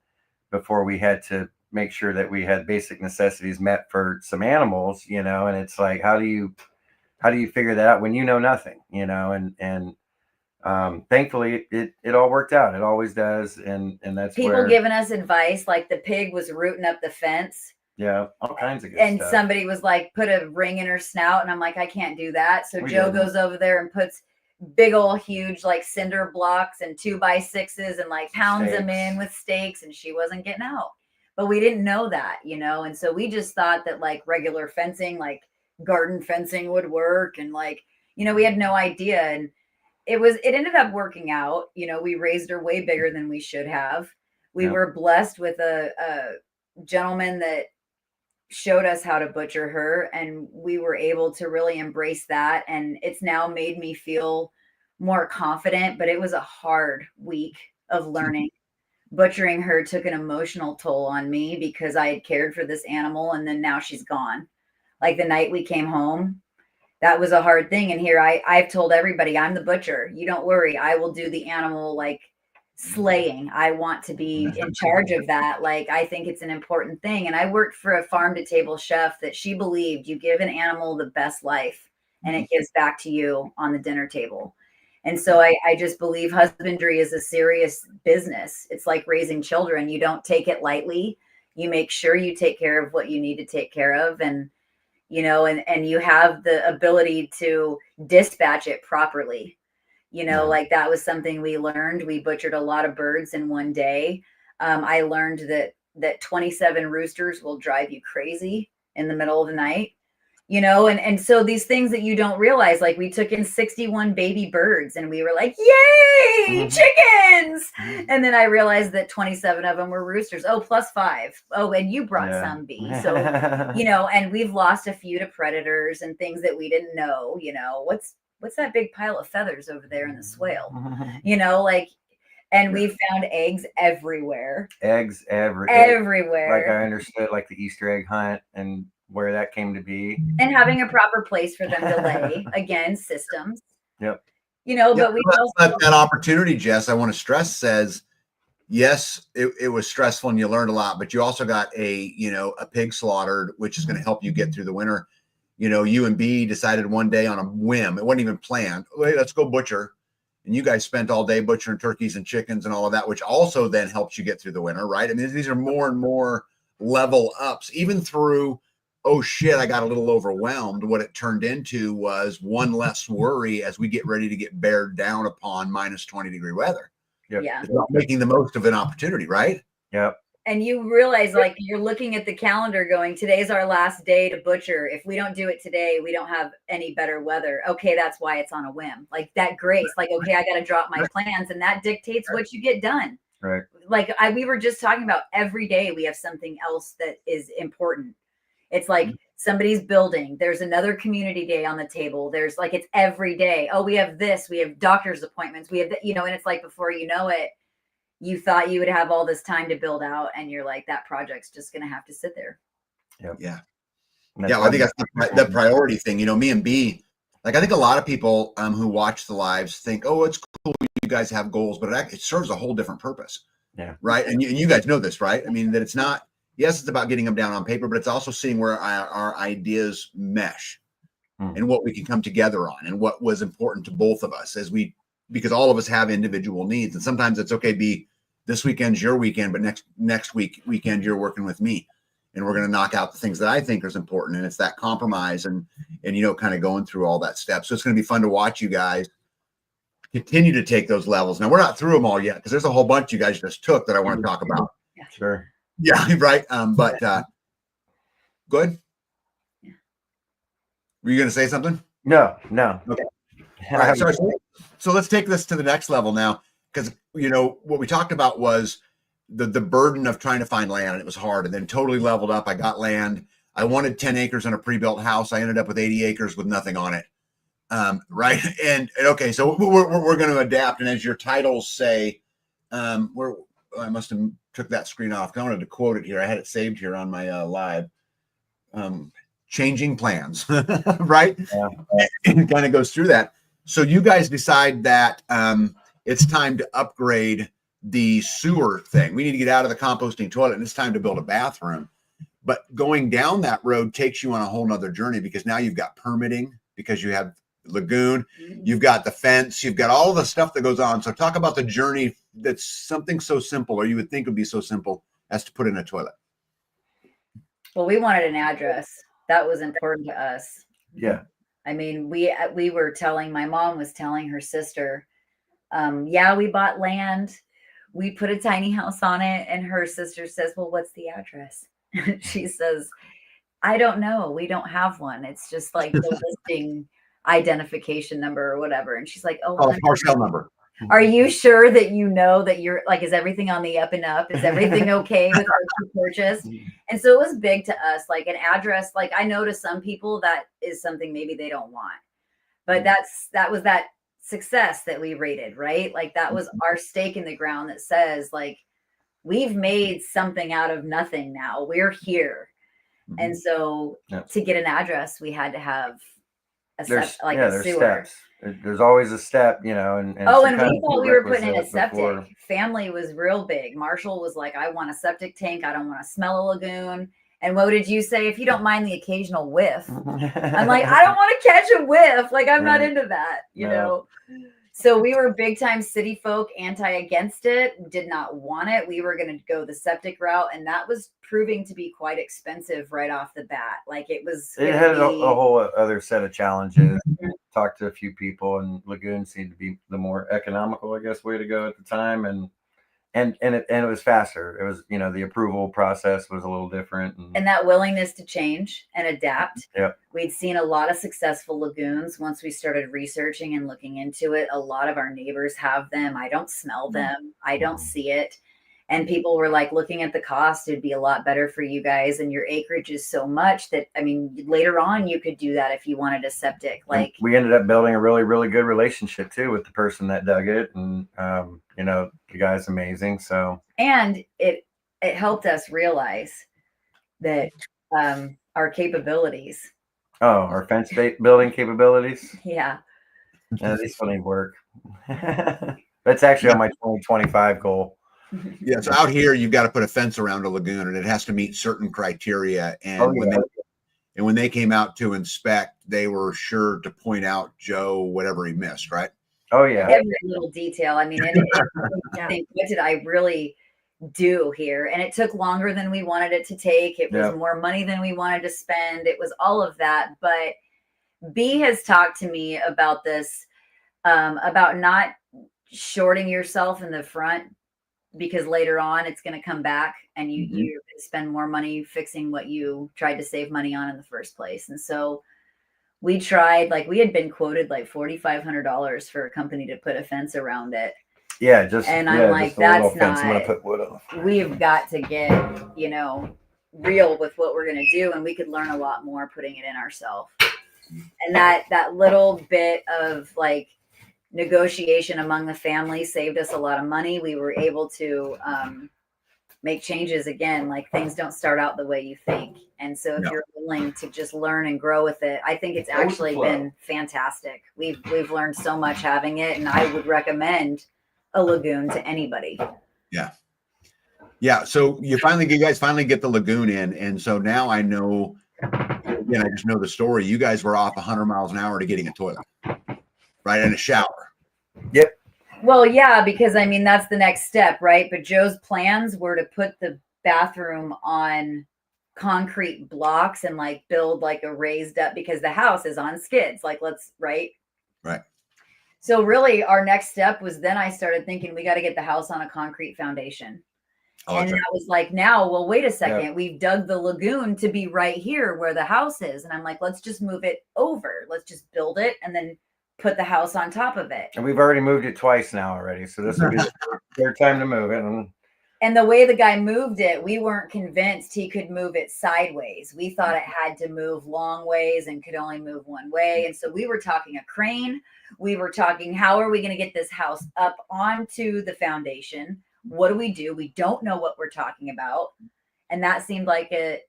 before we had to make sure that we had basic necessities met for some animals, you know, and it's like how do you figure that out when you know nothing, you know, and thankfully it all worked out. It always does. And that's people giving us advice. Like the pig was rooting up the fence. Yeah. All kinds of good and stuff. Somebody was like, put a ring in her snout. And I'm like, I can't do that. So Joe goes over there and puts big old huge, like cinder blocks and 2x6s and like pounds them in with stakes. And she wasn't getting out, but we didn't know that, you know? And so we just thought that like regular fencing, like garden fencing would work. And like, you know, we had no idea. it ended up working out. You know, we raised her way bigger than we should have. We were blessed with a gentleman that showed us how to butcher her, and we were able to really embrace that. And it's now made me feel more confident, but it was a hard week of learning. Butchering her took an emotional toll on me because I had cared for this animal, and then now she's gone. Like the night we came home, that was a hard thing. And here I've told everybody, I'm the butcher. You don't worry. I will do the animal like slaying. I want to be in charge of that. Like, I think it's an important thing. And I worked for a farm to table chef that she believed you give an animal the best life and it gives back to you on the dinner table. And so I just believe husbandry is a serious business. It's like raising children. You don't take it lightly. You make sure you take care of what you need to take care of. And, you know, and you have the ability to dispatch it properly. You know, like that was something we learned. We butchered a lot of birds in one day. I learned that 27 roosters will drive you crazy in the middle of the night. You know, and so these things that you don't realize, like we took in 61 baby birds and we were like, yay, chickens. And then I realized that 27 of them were roosters. Oh, plus 5. Oh, and you brought some B. So, you know, and we've lost a few to predators and things that we didn't know. You know, what's that big pile of feathers over there in the swale? You know, like, and we found eggs everywhere. Eggs everywhere. Like I understood, like the Easter egg hunt and where that came to be, and having a proper place for them to lay. Again, systems. Yep. You know, but we also that opportunity, Jess, I want to stress, says yes, it was stressful and you learned a lot, but you also got a pig slaughtered, which is going to help you get through the winter. You know, you and B decided one day on a whim, it wasn't even planned, wait, let's go butcher. And you guys spent all day butchering turkeys and chickens and all of that, which also then helps you get through the winter, right? I mean, these are more and more level ups, even through, oh shit, I got a little overwhelmed. What it turned into was one less worry as we get ready to get bared down upon minus 20-degree weather. Yep. Yeah. It's about making the most of an opportunity, right? Yep. And you realize, like, you're looking at the calendar going, today's our last day to butcher. If we don't do it today, we don't have any better weather. Okay, that's why it's on a whim. Like that grace, like, okay, I got to drop my plans, and that dictates what you get done. Right. Like we were just talking about, every day we have something else that is important. It's like somebody's building. There's another community day on the table. There's like, it's every day. Oh, we have this. We have doctor's appointments. We have, you know, and it's like before you know it, you thought you would have all this time to build out, and you're like, that project's just going to have to sit there. Yep. Yeah. Yeah. Well, I think that's the priority thing. You know, me and B, like, I think a lot of people who watch the lives think, oh, it's cool, you guys have goals, but it serves a whole different purpose. Yeah. Right. And you guys know this, right? I mean, that it's not, yes, it's about getting them down on paper, but it's also seeing where our ideas mesh and what we can come together on and what was important to both of us because all of us have individual needs. And sometimes it's okay, B, this weekend's your weekend, but next weekend you're working with me, and we're going to knock out the things that I think is important. And it's that compromise and, you know, kind of going through all that stuff. So it's going to be fun to watch you guys continue to take those levels. Now, we're not through them all yet, because there's a whole bunch you guys just took that I want to talk about. Yeah. Sure. Yeah. Right. But good. Yeah. Were you going to say something? No. Okay. All right. So let's take this to the next level now, because, you know, what we talked about was the burden of trying to find land, and it was hard, and then totally leveled up. I got land. I wanted 10 acres in a pre-built house. I ended up with 80 acres with nothing on it. Right. And okay, so we're going to adapt. And as your titles say, I must have took that screen off. I wanted to quote it here. I had it saved here on my live. Changing plans, right? Yeah. It kind of goes through that. So you guys decide that it's time to upgrade the sewer thing. We need to get out of the composting toilet, and it's time to build a bathroom. But going down that road takes you on a whole nother journey, because now you've got permitting, because you have lagoon, you've got the fence, you've got all the stuff that goes on. So talk about the journey. That's something so simple, or you would think would be so simple, as to put in a toilet. Well, we wanted an address. That was important to us. Yeah. I mean, we were telling, my mom was telling her sister, yeah, we bought land, we put a tiny house on it, and her sister says, well, what's the address? She says, I don't know, we don't have one. It's just like the listing identification number or whatever. And she's like, oh, parcel number. Are you sure that you know that you're like, is everything on the up and up? Is everything okay with what you purchased? And so it was big to us, like an address. Like I know to some people that is something maybe they don't want, but that was that success that we rated, right? Like that was our stake in the ground that says like, we've made something out of nothing now. We're here. And so to get an address, we had to have a sewer. Steps. There's always a step, you know. And we thought we were putting in a septic. Before. Family was real big. Marshall was like, I want a septic tank. I don't want to smell a lagoon. And what did you say? If you don't mind the occasional whiff. I'm like, I don't want to catch a whiff. Like, I'm not into that, you know. So we were big time city folk, against it, did not want it. We were going to go the septic route. And that was proving to be quite expensive right off the bat. Like it had a whole other set of challenges. Talked to a few people, and lagoon seemed to be the more economical, I guess, way to go at the time. And it was faster. It was, you know, the approval process was a little different. And that willingness to change and adapt. Yep. We'd seen a lot of successful lagoons once we started researching and looking into it. A lot of our neighbors have them. I don't smell them. I don't see it. And people were like, looking at the cost, it'd be a lot better for you guys. And your acreage is so much that, I mean, later on you could do that if you wanted a septic. Like we ended up building a really, really good relationship too with the person that dug it. And, you know, the guy's amazing. So, and it helped us realize that our capabilities. Oh, our fence building capabilities. Yeah. They still need work. That's actually on my 2025 goal. Yeah, so out here you've got to put a fence around a lagoon, and it has to meet certain criteria. And when they came out to inspect, they were sure to point out Joe whatever he missed, right? Oh yeah, every little detail. I mean, think, what did I really do here? And it took longer than we wanted it to take. It was more money than we wanted to spend. It was all of that. But B has talked to me about this, about not shorting yourself in the front, because later on it's going to come back and you spend more money fixing what you tried to save money on in the first place. And so we tried, like we had been quoted like $4,500 for a company to put a fence around it. Yeah. I'm like, that's not, I'm gonna put wood on. We've got to get, you know, real with what we're going to do. And we could learn a lot more putting it in ourselves. And that little bit of like, negotiation among the family saved us a lot of money. We were able to make changes again. Like things don't start out the way you think. And so if you're willing to just learn and grow with it, I think it's actually been fantastic. We've learned so much having it, and I would recommend a lagoon to anybody. Yeah. Yeah. So you guys finally get the lagoon in. And so now I know, again, I just know the story. You guys were off 100 miles an hour to getting a toilet. Right, and a shower. Yep. Well, yeah, because I mean that's the next step, right? But Joe's plans were to put the bathroom on concrete blocks and like build like a raised up, because the house is on skids. Like right. So really, our next step was then I started thinking we got to get the house on a concrete foundation. And I was like, well, wait a second. Yeah. We've dug the lagoon to be right here where the house is, and I'm like, let's just move it over. Let's just build it and then put the house on top of it. And we've already moved it twice now already. So this will be the third time to move it. And the way the guy moved it, we weren't convinced he could move it sideways. We thought it had to move long ways and could only move one way. And so we were talking a crane. We were talking, how are we going to get this house up onto the foundation? What do? We don't know what we're talking about. And that seemed like a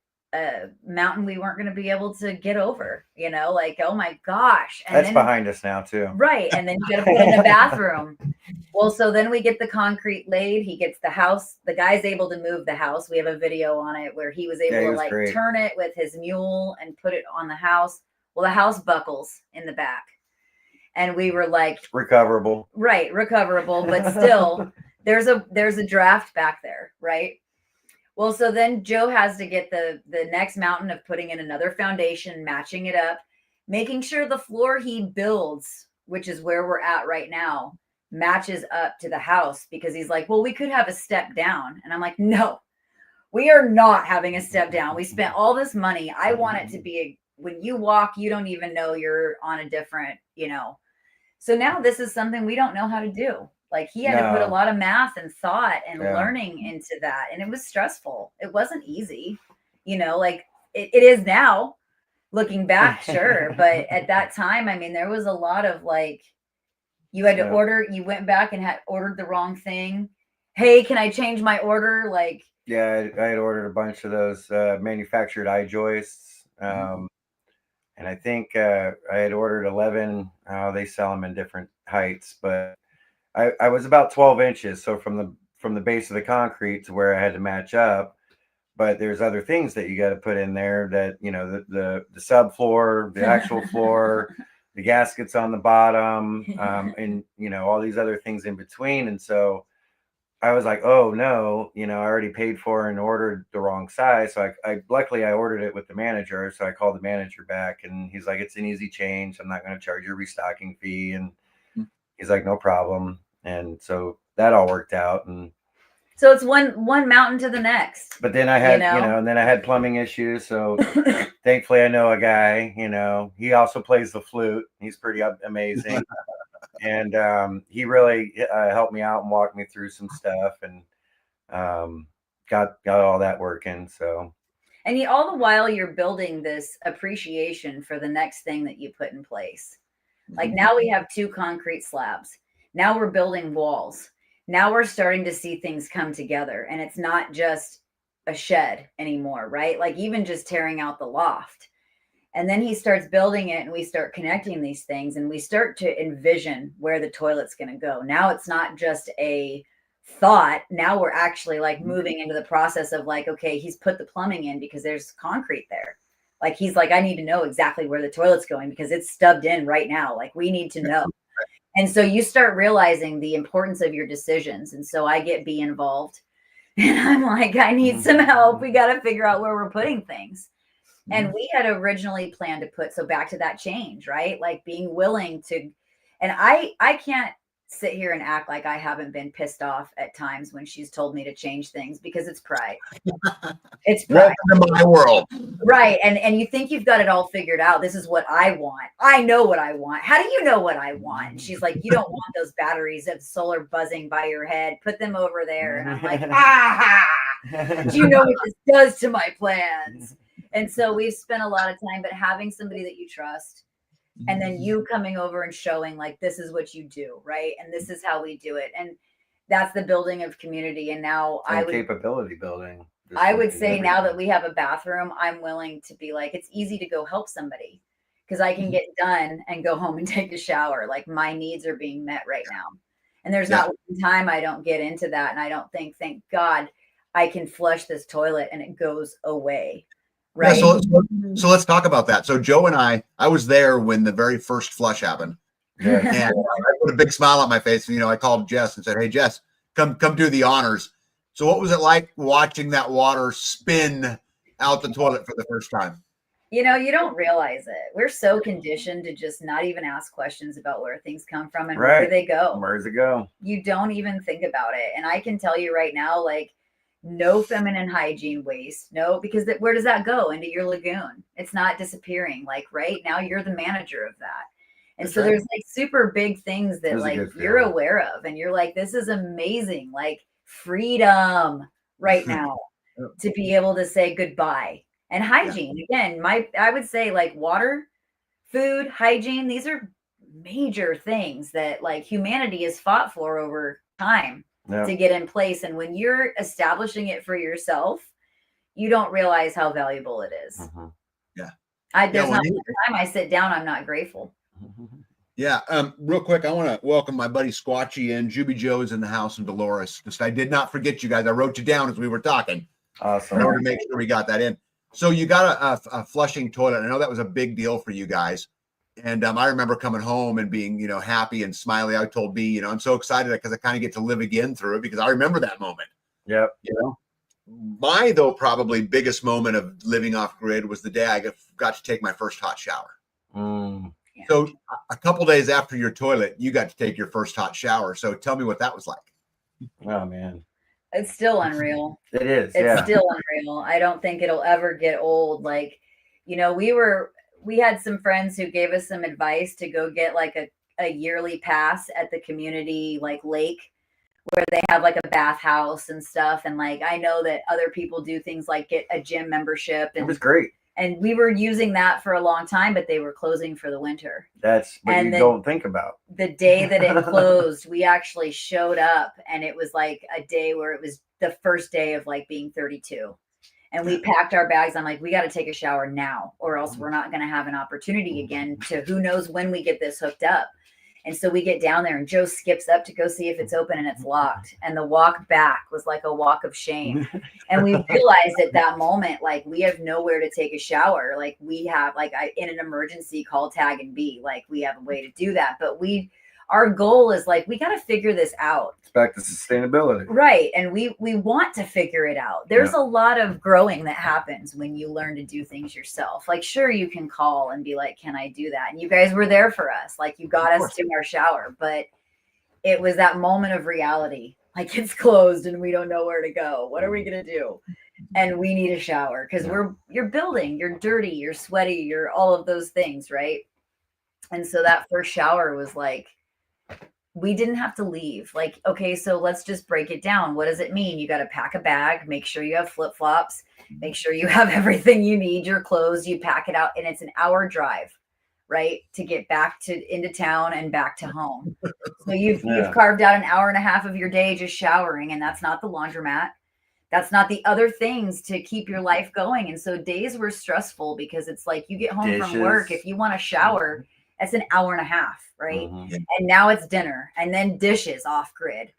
mountain we weren't going to be able to get over, you know, like, oh my gosh. And that's behind us now too. Right. And then you got to put in a bathroom. Well, so then we get the concrete laid. He gets the house. The guy's able to move the house. We have a video on it where he was able to like turn it with his mule and put it on the house. Well, the house buckles in the back. And we were like, recoverable. Right. Recoverable. But still, there's a draft back there. Right. Well, so then Joe has to get the next mountain of putting in another foundation, matching it up, making sure the floor he builds, which is where we're at right now, matches up to the house, because he's like, well, we could have a step down. And I'm like, no, we are not having a step down. We spent all this money. I want it to be when you walk, you don't even know you're on a different, So now this is something we don't know how to do. Like he had to put a lot of math and thought and learning into that. And it was stressful. It wasn't easy, like it is now looking back, sure. But at that time, I mean, there was a lot of like, you had to order, you went back and had ordered the wrong thing. Hey, can I change my order? Like, yeah, I had ordered a bunch of those manufactured eye joists. And I think I had ordered 11. They sell them in different heights, but I was about 12 inches. So from the base of the concrete to where I had to match up. But there's other things that you got to put in there that, the subfloor, the actual floor, the gaskets on the bottom, and, all these other things in between. And so I was like, oh no, I already paid for and ordered the wrong size. So I luckily I ordered it with the manager. So I called the manager back and he's like, it's an easy change. I'm not going to charge you a restocking fee. And he's like, no problem. And so that all worked out. And so it's one mountain to the next. But then I had, and then I had plumbing issues. So thankfully I know a guy, he also plays the flute. He's pretty amazing. And he really helped me out and walked me through some stuff and got all that working. So, and all the while you're building this appreciation for the next thing that you put in place. Like now we have 2 concrete slabs. Now we're building walls. Now we're starting to see things come together, and it's not just a shed anymore, right? Like even just tearing out the loft. And then he starts building it and we start connecting these things and we start to envision where the toilet's going to go. Now it's not just a thought. Now we're actually like moving into the process of like, okay, he's put the plumbing in because there's concrete there. Like he's like, I need to know exactly where the toilet's going because it's stubbed in right now. Like we need to know. And so you start realizing the importance of your decisions. And so I get be involved and I'm like, I need some help. We got to figure out where we're putting things. And we had originally planned to put, so back to that change, right? Like being willing to, and I can't sit here and act like I haven't been pissed off at times when she's told me to change things because it's pride. It's pride. Welcome to my world. Right. And you think you've got it all figured out. This is what I want. I know what I want. How do you know what I want? And she's like, you don't want those batteries of solar buzzing by your head. Put them over there. And I'm like, do you know what this does to my plans? And so we've spent a lot of time, but having somebody that you trust and then you coming over and showing like, this is what you do. Right. And this is how we do it. And that's the building of community. And now capability building. I would say now that we have a bathroom, I'm willing to be like, it's easy to go help somebody because I can get done and go home and take a shower. Like my needs are being met right now. And there's not one time I don't get into that. And I don't think, thank God I can flush this toilet and it goes away. Right. Yeah, so let's talk about that. So Joe and I was there when the very first flush happened. Yeah. And I put a big smile on my face. And, I called Jess and said, hey, Jess, come do the honors. So what was it like watching that water spin out the toilet for the first time? You don't realize it. We're so conditioned to just not even ask questions about where things come from and where do they go. Where does it go? You don't even think about it. And I can tell you right now, like, no feminine hygiene waste. No, because where does that go? Into your lagoon. It's not disappearing. Like right now you're the manager of that. And so there's like super big things that like you're aware of and you're like, this is amazing. Like freedom right now to be able to say goodbye and hygiene. Again, I would say like water, food, hygiene. These are major things that like humanity has fought for over time. To get in place. And when you're establishing it for yourself, you don't realize how valuable it is. Yeah. There's not one time I sit down, I'm not grateful. Yeah. Real quick, I want to welcome my buddy Squatchy in. Juby Joe is in the house and Dolores. Just I did not forget you guys. I wrote you down as we were talking. Awesome. In order to make sure we got that in. So you got a flushing toilet. I know that was a big deal for you guys. And I remember coming home and being, happy and smiley. I told B, I'm so excited because I kind of get to live again through it because I remember that moment. Yep. My, though, probably biggest moment of living off grid was the day I got to take my first hot shower. So a couple days after your toilet, you got to take your first hot shower. So tell me what that was like. Oh, man. It's still unreal. It is. It's still unreal. I don't think it'll ever get old. Like, we had some friends who gave us some advice to go get like a yearly pass at the community like lake where they have like a bathhouse and stuff. And like, I know that other people do things like get a gym membership. And it was great. And we were using that for a long time, but they were closing for the winter. That's what and you don't think about. The day that it closed, we actually showed up, and it was like a day where it was the first day of like being 32. And we packed our bags. I'm like, we got to take a shower now, or else we're not going to have an opportunity again to who knows when we get this hooked up. And so we get down there, and Joe skips up to go see if it's open, and it's locked. And the walk back was like a walk of shame. And we realized at that moment, like, we have nowhere to take a shower. Like, we have, like, in an emergency, call Tag and B. Like, we have a way to do that. But our goal is like, we got to figure this out. It's back to sustainability. Right. And we want to figure it out. There's a lot of growing that happens when you learn to do things yourself. Like, sure, you can call and be like, can I do that? And you guys were there for us. Like, you got us to our shower, but it was that moment of reality. Like, it's closed and we don't know where to go. What are we going to do? And we need a shower because you're building, you're dirty, you're sweaty, you're all of those things. Right. And so that first shower was like, we didn't have to leave. Like, okay, so let's just break it down. What does it mean? You got to pack a bag, make sure you have flip-flops, make sure you have everything you need, your clothes, you pack it out. And it's an hour drive, right? To get back into town and back to home. So you've carved out an hour and a half of your day just showering. And that's not the laundromat. That's not the other things to keep your life going. And so days were stressful because it's like you get home from work. If you want to shower, that's an hour and a half, right? Mm-hmm. And now it's dinner and then dishes off grid.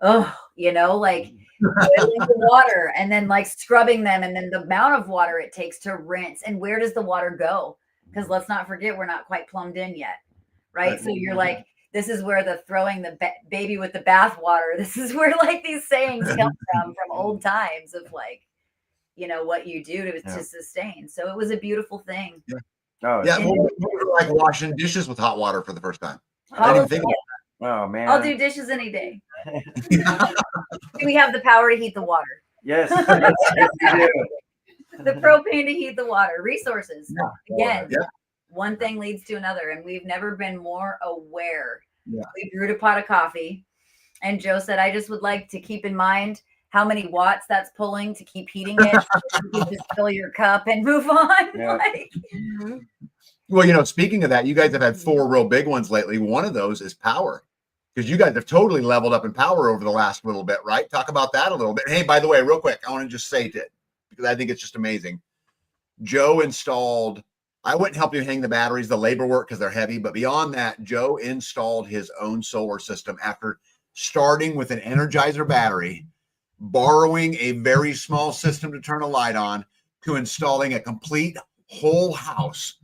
Oh, like boiling the water and then like scrubbing them. And then the amount of water it takes to rinse. And where does the water go? Because let's not forget, we're not quite plumbed in yet, right? So you're like, this is where the throwing the baby with the bath water. This is where like these sayings come from old times of like, what you do to sustain. So it was a beautiful thing. Yeah. Oh, yeah, we were like washing dishes with hot water for the first time. I didn't even think about that. Oh man, I'll do dishes any day. Do we have the power to heat the water? Yes, yes we do. The propane to heat the water. Resources. Again, one thing leads to another, and we've never been more aware. Yeah. We brewed a pot of coffee, and Joe said, "I just would like to keep in mind how many watts that's pulling to keep heating it. You just fill your cup and move on." Yeah. Well, speaking of that, you guys have had 4 real big ones lately. One of those is power, because you guys have totally leveled up in power over the last little bit, right? Talk about that a little bit. Hey, by the way, real quick, I want to just say it because I think it's just amazing. Joe installed, I wouldn't help you hang the batteries, the labor work, because they're heavy. But beyond that, Joe installed his own solar system after starting with an Energizer battery, borrowing a very small system to turn a light on, to installing a complete whole house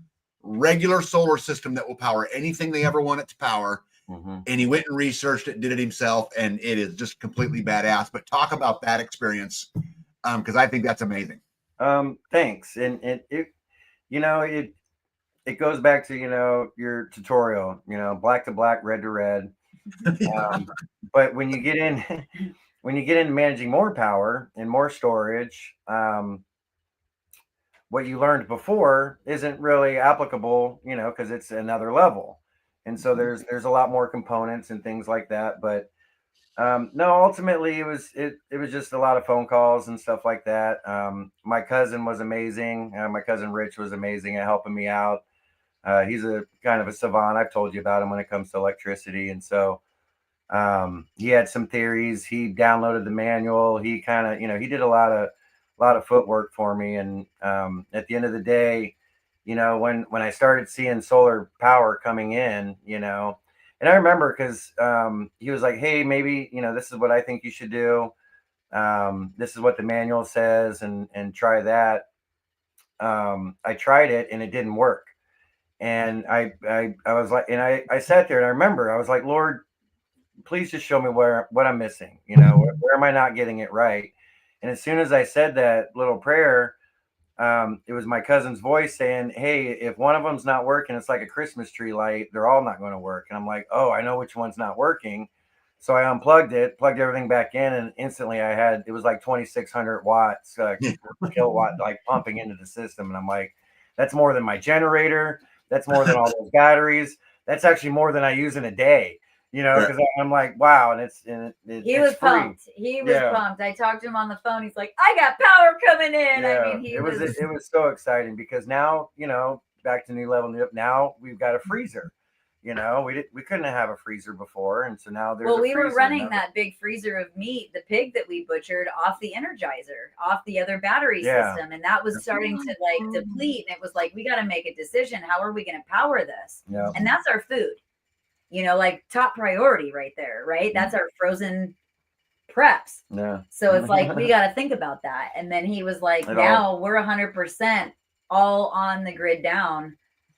regular solar system that will power anything they ever want it to power. Mm-hmm. And he went and researched it, did it himself, and it is just completely badass. But talk about that experience, because I think that's amazing. Thanks. And it goes back to your tutorial, black to black, red to red. But when you get into managing more power and more storage, what you learned before isn't really applicable, because it's another level. And so there's a lot more components and things like that. But no, ultimately it was just a lot of phone calls and stuff like that. My cousin was amazing. My cousin Rich was amazing at helping me out. He's a kind of a savant. I've told you about him when it comes to electricity. And so he had some theories. He downloaded the manual. He kind of, he did a lot of footwork for me. And at the end of the day, when I started seeing solar power coming in, and I remember because he was like, hey, maybe, this is what I think you should do. This is what the manual says, and try that. I tried it and it didn't work. And I was like, and I sat there and I remember I was like, Lord, please just show me what I'm missing. Where am I not getting it right? And as soon as I said that little prayer, it was my cousin's voice saying, hey, if one of them's not working, it's like a Christmas tree light. They're all not going to work. And I'm like, oh, I know which one's not working. So I unplugged it, plugged everything back in, and instantly it was like 2,600 watts, kilowatt, like pumping into the system. And I'm like, That's more than my generator. That's more than all those batteries. That's actually more than I use in a day. You know, because I'm like, wow, and he was free. pumped. He was pumped. I talked to him on the phone. He's like, I got power coming in. Yeah, I mean, it was so exciting because now, you know, back to new level. Now we've got a freezer. You know, we couldn't have a freezer before, and so now there's. Well, we were running that big freezer of meat, the pig that we butchered, off the Energizer, off the other battery system, and that was starting to like deplete. And it was like, we got to make a decision. How are we going to power this? Yeah. And that's our food. You know, like top priority right there, right? That's our frozen preps. Yeah. So it's like, we got to think about that. And then he was like, now we're 100% all on the grid down.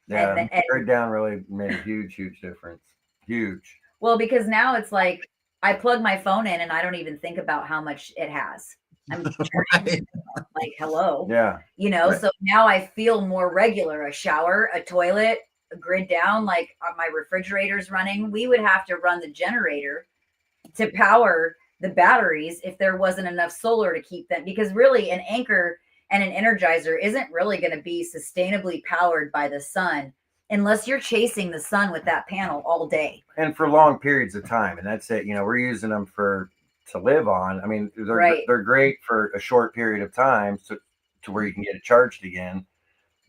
Yeah, and grid down really made a huge difference. Huge. Well, because now it's like I plug my phone in and I don't even think about how much it has. I'm like, hello. Yeah. You know, so now I feel more regular. A shower, a toilet, a grid down, like my refrigerator's running. We would have to run the generator to power the batteries if there wasn't enough solar to keep them. Because really an anchor and an Energizer isn't really going to be sustainably powered by the sun unless you're chasing the sun with that panel all day. And for long periods of time. And that's it. You know, we're using them to live on. I mean, they're great for a short period of time to where you can get it charged again.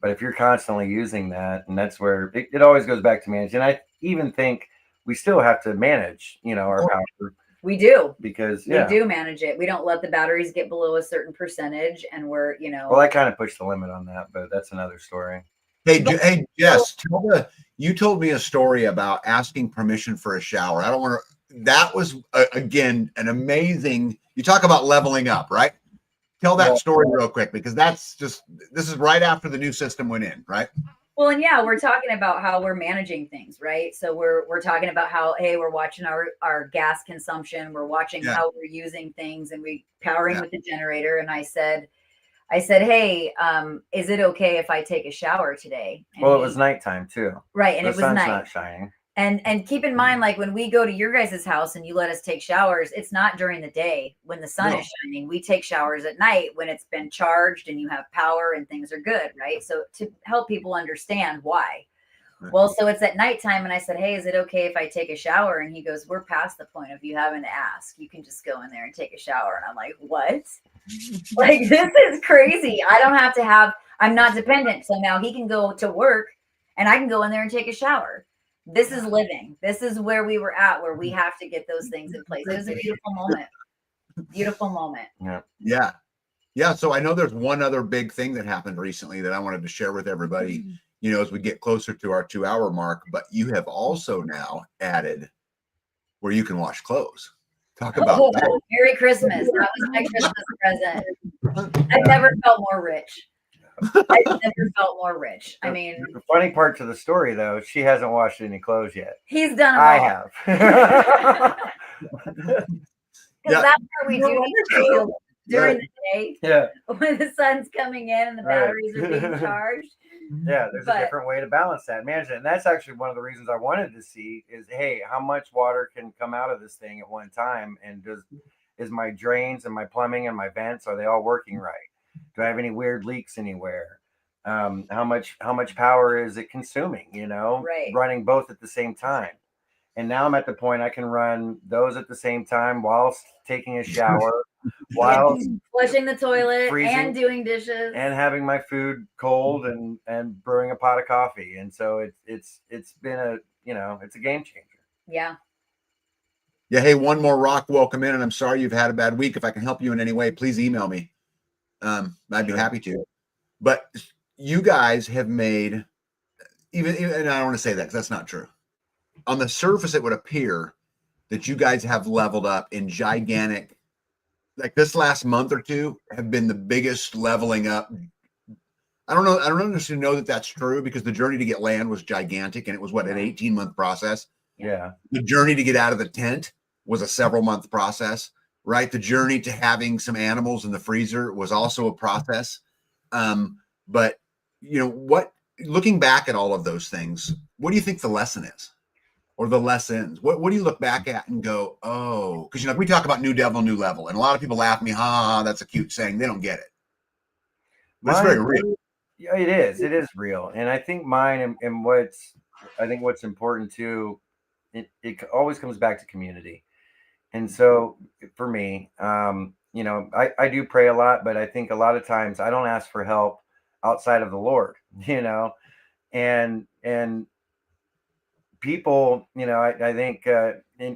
But if you're constantly using that, and that's where it always goes back to managing. And I even think we still have to manage, you know, our power. We do, because we do manage it. We don't let the batteries get below a certain percentage, and we're, you know. Well, I kind of pushed the limit on that, but that's another story. Hey, Jess, you told me a story about asking permission for a shower. I don't want to. That was again an amazing. You talk about leveling up, right? Tell that story real quick, because this is right after the new system went in, right? Well, and yeah, we're talking about how we're managing things, right? So we're talking about how, hey, we're watching our gas consumption, we're watching how we're using things, and we powering with the generator. And I said, hey, is it okay if I take a shower today? And well, it was nighttime too, right? And the it was sun's night. not shining. And keep in mind, like when we go to your guys' house and you let us take showers, it's not during the day when the sun is shining. We take showers at night when it's been charged and you have power and things are good, right? So to help people understand why. Well, so it's at nighttime, and I said, hey, is it okay if I take a shower? And he goes, we're past the point of you having to ask. You can just go in there and take a shower. And I'm like, what? Like, this is crazy. I don't have to I'm not dependent. So now he can go to work and I can go in there and take a shower. This is living. This is where we were at, where we have to get those things in place. It was a beautiful moment. Beautiful moment. Yeah. So I know there's one other big thing that happened recently that I wanted to share with everybody, you know, as we get closer to our 2-hour mark, but you have also now added where you can wash clothes. Talk about that. Merry Christmas. That was my Christmas present. I've never felt more rich. I've never felt more rich. I mean, the funny part to the story, though, she hasn't washed any clothes yet. He's done it all. I have. Because that's how we do during the day. Yeah. When the sun's coming in and the batteries are being charged. Yeah, there's a different way to balance that, manage it. And that's actually one of the reasons I wanted to see is, hey, how much water can come out of this thing at one time? And is my drains and my plumbing and my vents, are they all working right? Do I have any weird leaks anywhere? How much power is it consuming? You know, running both at the same time. And now I'm at the point I can run those at the same time whilst taking a shower, while flushing the toilet, freezing, and doing dishes, and having my food cold and brewing a pot of coffee. And so it's been it's a game changer. Yeah. Yeah. Hey, one more rock. Welcome in, and I'm sorry you've had a bad week. If I can help you in any way, please email me. I'd be happy to. But you guys have made even and I don't want to say that because that's not true. On the surface, it would appear that you guys have leveled up in gigantic, like this last month or two have been the biggest leveling up. I don't know. I don't necessarily know that that's true because the journey to get land was gigantic and it was an 18-month process. Yeah. The journey to get out of the tent was a several-month process, right? The journey to having some animals in the freezer was also a process. But you know looking back at all of those things, what do you think the lesson is? Or the lessons? What do you look back at and go, oh, because we talk about new devil, new level, and a lot of people laugh at me, that's a cute saying. They don't get it. But it's very real. Yeah, it is real. And I think mine and what's important too, it always comes back to community. And so for me, I do pray a lot, but I think a lot of times I don't ask for help outside of the Lord, and people, I think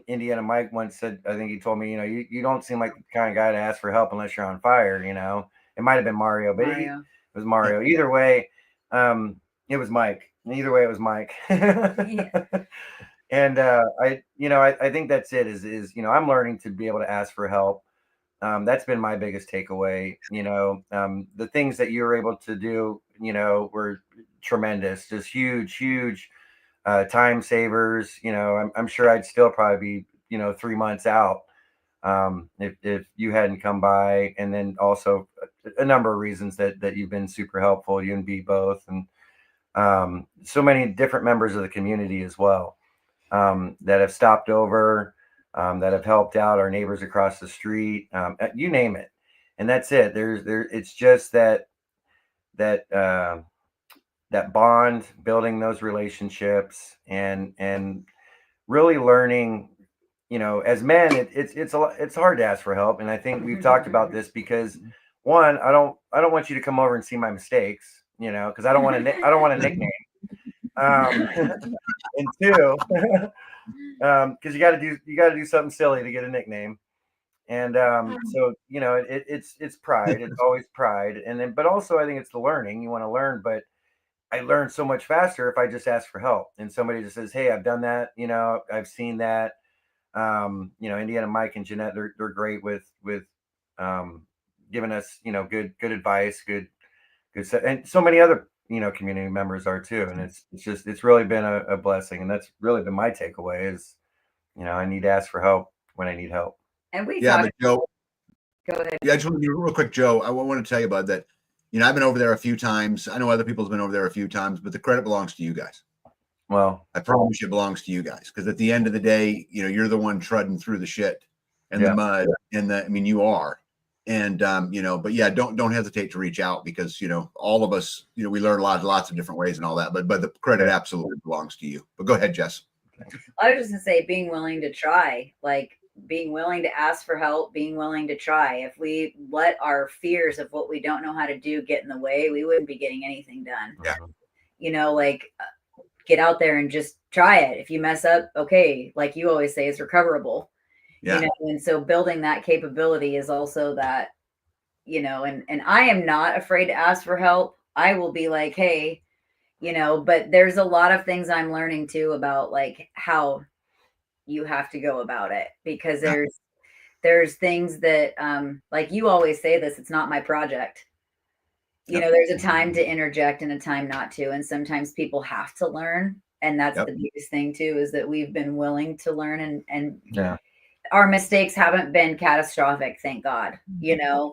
Indiana Mike once said, I think he told me, you don't seem like the kind of guy to ask for help unless you're on fire. It might have been Mario, but it was Mario. Either way, it was Mike. Either way, it was Mike. Yeah. And I think that's it. Is I'm learning to be able to ask for help. That's been my biggest takeaway. The things that you were able to do, were tremendous, just huge time savers. I'm sure I'd still probably be 3 months out if you hadn't come by. And then also a number of reasons that you've been super helpful, you and B both, and so many different members of the community as well, that have stopped over, that have helped out our neighbors across the street, you name it. And that's it. It's just that bond, building those relationships, and really learning. As men, it's hard to ask for help, and I think we've talked about this because, one, I don't want you to come over and see my mistakes, because I don't want a nickname. And two, because you got to do something silly to get a nickname. And so it's pride. It's always pride. And then, but also I think it's the learning. You want to learn, but I learn so much faster if I just ask for help and somebody just says, "Hey, I've done that. I've seen that." Indiana Mike and Jeanette, they're great with giving us good advice, good and so many other community members are too. And it's really been a blessing, and that's really been my takeaway is I need to ask for help when I need help. And we but Joe, go ahead. Yeah, I just want to be real quick, Joe. I want to tell you about that. I've been over there a few times. I know other people's been over there a few times, but the credit belongs to you guys. Well, I promise you it belongs to you guys, because at the end of the day, you're the one treading through the shit and the mud, and you are. And but yeah, don't hesitate to reach out, because all of us, we learn lots of different ways and all that. But the credit absolutely belongs to you. But go ahead, Jess. I was just gonna say, being willing to try, like being willing to ask for help, being willing to try. If we let our fears of what we don't know how to do get in the way, we wouldn't be getting anything done. Yeah. Get out there and just try it. If you mess up, okay, like you always say, it's recoverable. Yeah. And so building that capability is also that, and I am not afraid to ask for help. I will be like, hey, but there's a lot of things I'm learning too about like how you have to go about it, because there's things that like you always say this, it's not my project. There's a time to interject and a time not to, and sometimes people have to learn, and that's the biggest thing too, is that we've been willing to learn, and our mistakes haven't been catastrophic, thank God.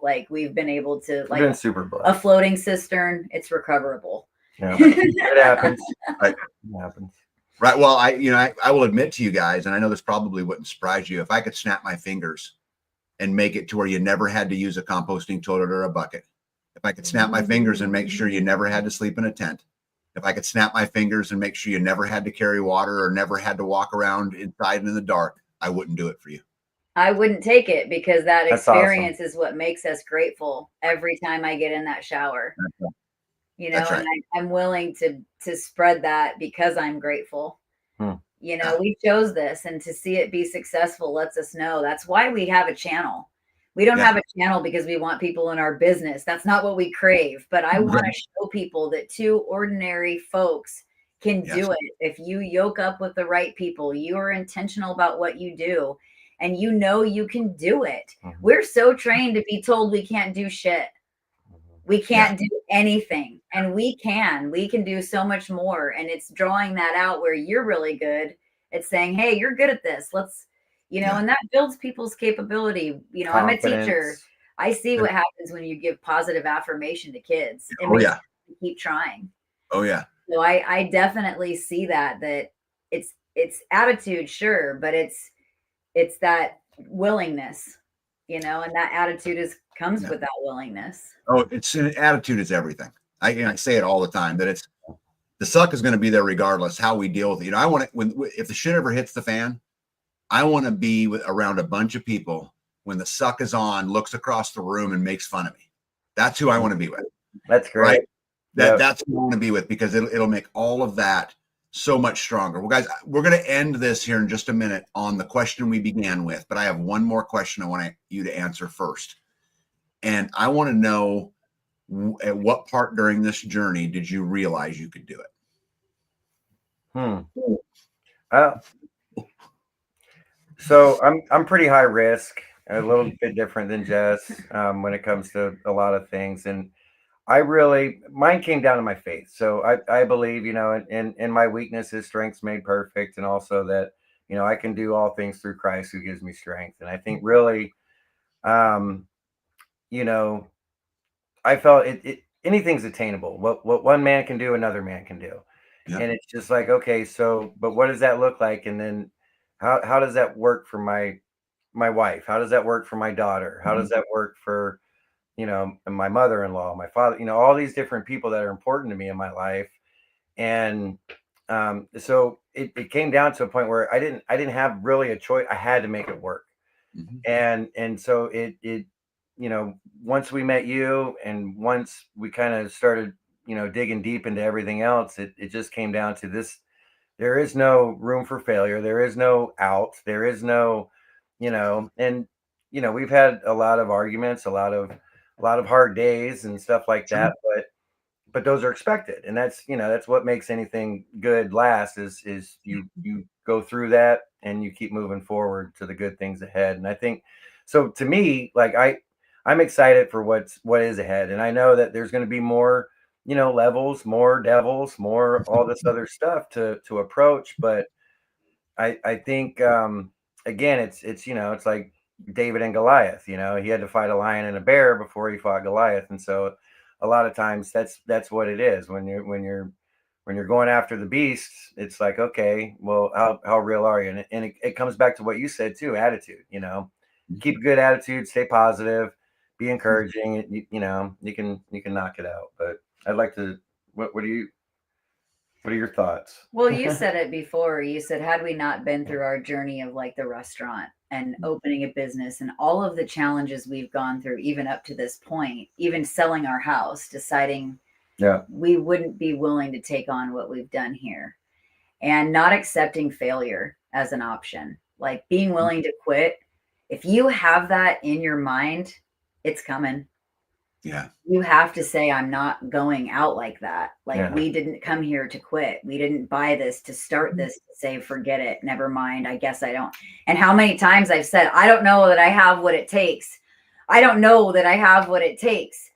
Like we've been able to, like been super blessed. A floating cistern, it's recoverable. Yeah, it happens. Right. It happens. Right. Well, I will admit to you guys, and I know this probably wouldn't surprise you, if I could snap my fingers and make it to where you never had to use a composting toilet or a bucket, if I could snap my fingers and make sure you never had to sleep in a tent, if I could snap my fingers and make sure you never had to carry water or never had to walk around inside and in the dark, I wouldn't do it for you. I wouldn't take it, because that That's experience awesome. is what makes us grateful every time I get in that shower. That's right. And I'm willing to spread that because I'm grateful. We chose this, and to see it be successful lets us know. That's why we have a channel. We don't have a channel because we want people in our business. That's not what we crave. But I want to show people that two ordinary folks can do it. If you yoke up with the right people, you are intentional about what you do, and you can do it. We're so trained to be told we can't do shit. We can't do anything, and we can do so much more. And it's drawing that out where you're really good. It's saying, hey, you're good at this. Let's, and that builds people's capability. I'm a teacher. I see what happens when you give positive affirmation to kids. It makes them keep trying. Oh yeah. So I definitely see that it's attitude, sure, but it's that willingness, and that attitude comes with that willingness. Oh, it's an attitude is everything. I say it all the time that the suck is going to be there regardless how we deal with it. I want to, if the shit ever hits the fan, I want to be around a bunch of people when the suck is on, looks across the room and makes fun of me. That's who I want to be with. That's great. Right? That's who I want to be with, because it'll make all of that so much stronger. Well, guys, we're going to end this here in just a minute on the question we began with, but I have one more question I want you to answer first. And I want to know, at what part during this journey did you realize you could do it? So I'm pretty high risk, a little bit different than Jess when it comes to a lot of things. And mine came down to my faith. So I believe, in my weaknesses, strength's made perfect. And also that, I can do all things through Christ who gives me strength. And I think really, I felt anything's attainable. What one man can do, another man can do. Yeah. And it's just like, okay, so, but what does that look like? And then how does that work for my wife? How does that work for my daughter? How does that work for, my mother-in-law, my father, all these different people that are important to me in my life. And so it came down to a point where I didn't have really a choice. I had to make it work. Mm-hmm. And so it once we met you and once we kind of started, digging deep into everything else, it just came down to this. There is no room for failure. There is no out. There is no, and, we've had a lot of arguments, a lot of hard days and stuff like that, but those are expected. And that's, that's what makes anything good last is you go through that and you keep moving forward to the good things ahead. And I think, so to me, like I'm excited for what is ahead. And I know that there's going to be more, levels, more devils, more all this other stuff to approach. But I think, again, it's, it's like David and Goliath, he had to fight a lion and a bear before he fought Goliath. And so a lot of times that's what it is when you're going after the beast. It's like, okay, well, how real are you? And it comes back to what you said too, attitude, keep a good attitude, stay positive, be encouraging. You can knock it out. But I'd like to, what are your thoughts? Well, you said it before. You said, had we not been through our journey of like the restaurant and opening a business and all of the challenges we've gone through, even up to this point, even selling our house, deciding we wouldn't be willing to take on what we've done here, and not accepting failure as an option, like being willing to quit. If you have that in your mind, it's coming. Yeah. You have to say, I'm not going out like that. Like we didn't come here to quit. We didn't buy this to start this, to say, forget it. Never mind. I guess I don't. And how many times I've said, I don't know that I have what it takes. I don't know that I have what it takes,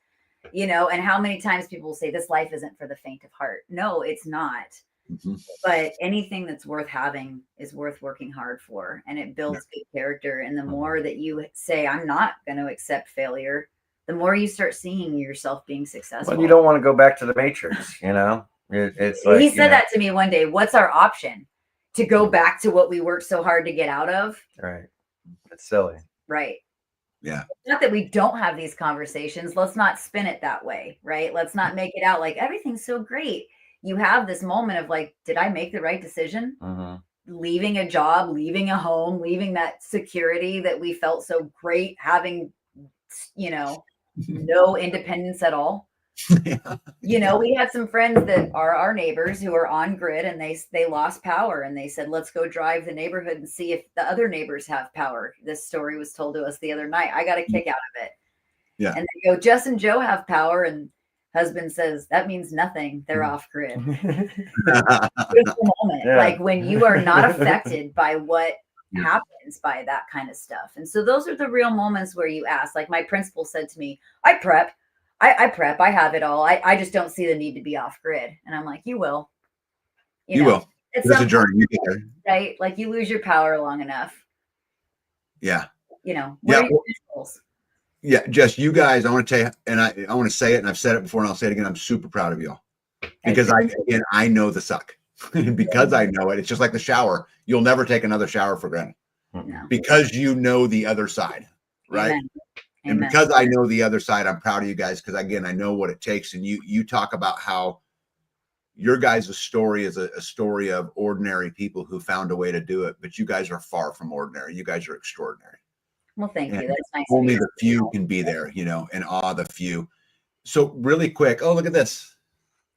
and how many times people say this life isn't for the faint of heart. No, it's not. Mm-hmm. But anything that's worth having is worth working hard for, and it builds good character. And the more that you say, I'm not going to accept failure, the more you start seeing yourself being successful. Well, you don't want to go back to the matrix, It's like, he said that to me one day. What's our option? To go back to what we worked so hard to get out of? Right. It's silly. Right. Yeah. Not that we don't have these conversations. Let's not spin it that way, right? Let's not make it out like everything's so great. You have this moment of like, did I make the right decision? Mm-hmm. Leaving a job, leaving a home, leaving that security that we felt so great having, no independence at all. We had some friends that are our neighbors who are on grid, and they lost power, and they said, let's go drive the neighborhood and see if the other neighbors have power. This story was told to us the other night. I got a kick out of it. Yeah. And they go, Jess and Joe have power, and husband says, that means nothing. They're off grid. It's the moment, like when you are not affected by what happens by that kind of stuff. And so those are the real moments where you ask, like my principal said to me, I prep, I have it all. I just don't see the need to be off grid. And I'm like, you will. You will. It's a journey. Right? Like you lose your power long enough. Yeah. What are your principles? Yeah, Jess, you guys, I want to tell you, and I want to say it, and I've said it before, and I'll say it again. I'm super proud of y'all because I know the suck. Because I know it. It's just like the shower. You'll never take another shower for granted because you know the other side, right? And because I know the other side, I'm proud of you guys because, again, I know what it takes. And you talk about how your guys' story is a story of ordinary people who found a way to do it. But you guys are far from ordinary. You guys are extraordinary. Well, thank you. That's nice. Only the few can be there, and awe the few. So really quick. Oh, look at this.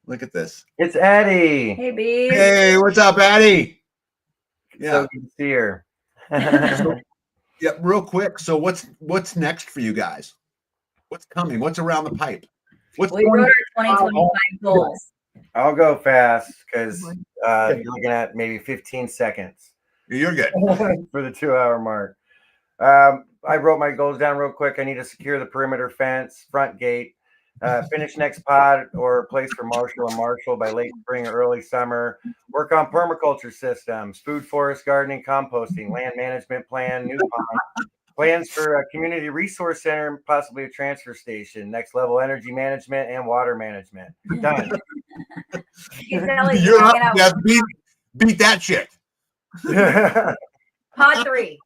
Look at this. It's Addie. Hey, B. Hey, what's up, Addie? Yeah. So good to see her. Yeah, real quick. So what's next for you guys? What's coming? What's around the pipe? We wrote our 2025 goals. I'll go fast because you're looking at maybe 15 seconds. You're good. For the 2-hour mark. I wrote my goals down real quick. I need to secure the perimeter fence, front gate, finish next pod or place for Marshall and Marshall by late spring or early summer. Work on permaculture systems, food, forest, gardening, composting, land management plan, new pond, plans for a community resource center, possibly a transfer station, next level energy management and water management. Done. You're up. Yeah, beat that shit. Pod 3.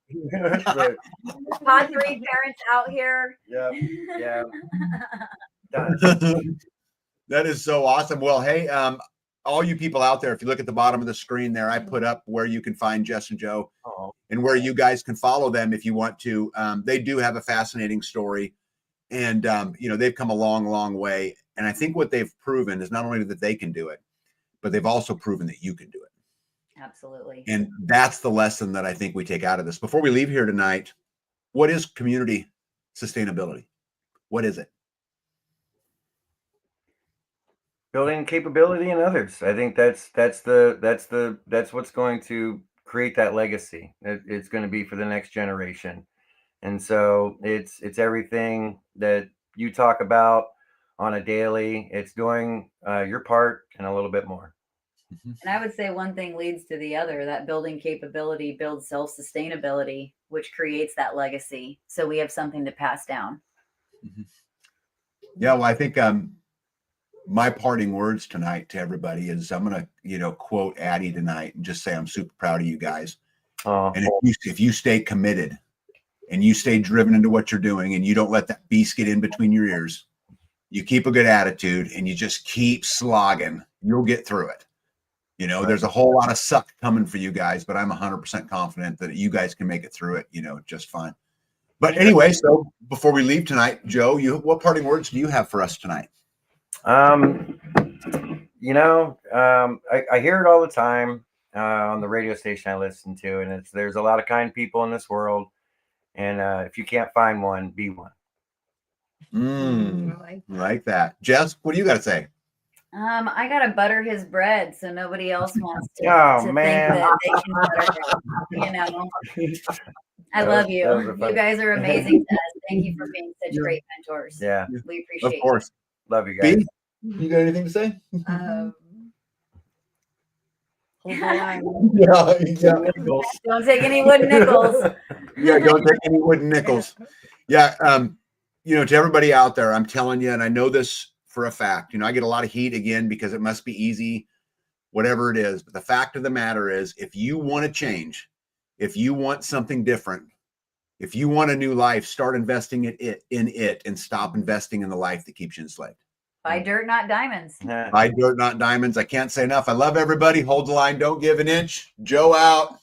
Pod 3 parents out here. Yeah. Done. That is so awesome. Well, hey, all you people out there, if you look at the bottom of the screen there, I put up where you can find Jess and Joe and where you guys can follow them if you want to. They do have a fascinating story, and they've come a long, long way. And I think what they've proven is not only that they can do it, but they've also proven that you can do it. Absolutely. And that's the lesson that I think we take out of this. Before we leave here tonight, what is community sustainability? What is it? Building capability in others. I think that's what's going to create that legacy. It's going to be for the next generation. And so it's everything that you talk about on a daily. It's doing your part and a little bit more. And I would say one thing leads to the other. That building capability builds self-sustainability, which creates that legacy. So we have something to pass down. Yeah, well, I think my parting words tonight to everybody is I'm going to, quote Addie tonight and just say I'm super proud of you guys. And if you stay committed and you stay driven into what you're doing and you don't let that beast get in between your ears, you keep a good attitude and you just keep slogging, you'll get through it. There's a whole lot of suck coming for you guys, but I'm 100% confident that you guys can make it through it, just fine. But anyway, so before we leave tonight, Joe, what parting words do you have for us tonight? I hear it all the time on the radio station I listen to, and there's a lot of kind people in this world, and if you can't find one, be one. I like that. Jess, what do you got to say? I gotta butter his bread so nobody else wants to, man. think that they can butter it. I love you. You guys are amazing to us. Thank you for being such great mentors. Yeah, we appreciate Of course. Love you guys. B, you got anything to say? Hold the line. Don't take any wooden nickels. Yeah, don't take any wooden nickels. Yeah, to everybody out there, I'm telling you, and I know this for a fact, I get a lot of heat again because it must be easy, whatever it is. But the fact of the matter is, if you want to change, if you want something different, if you want a new life, start investing in it and stop investing in the life that keeps you enslaved. Buy dirt, not diamonds. Buy dirt, not diamonds. I can't say enough. I love everybody. Hold the line. Don't give an inch. Joe out.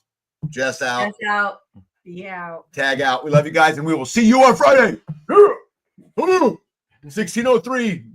Jess out. Jess out. Yeah. Tag out. We love you guys, and we will see you on Friday. 1603.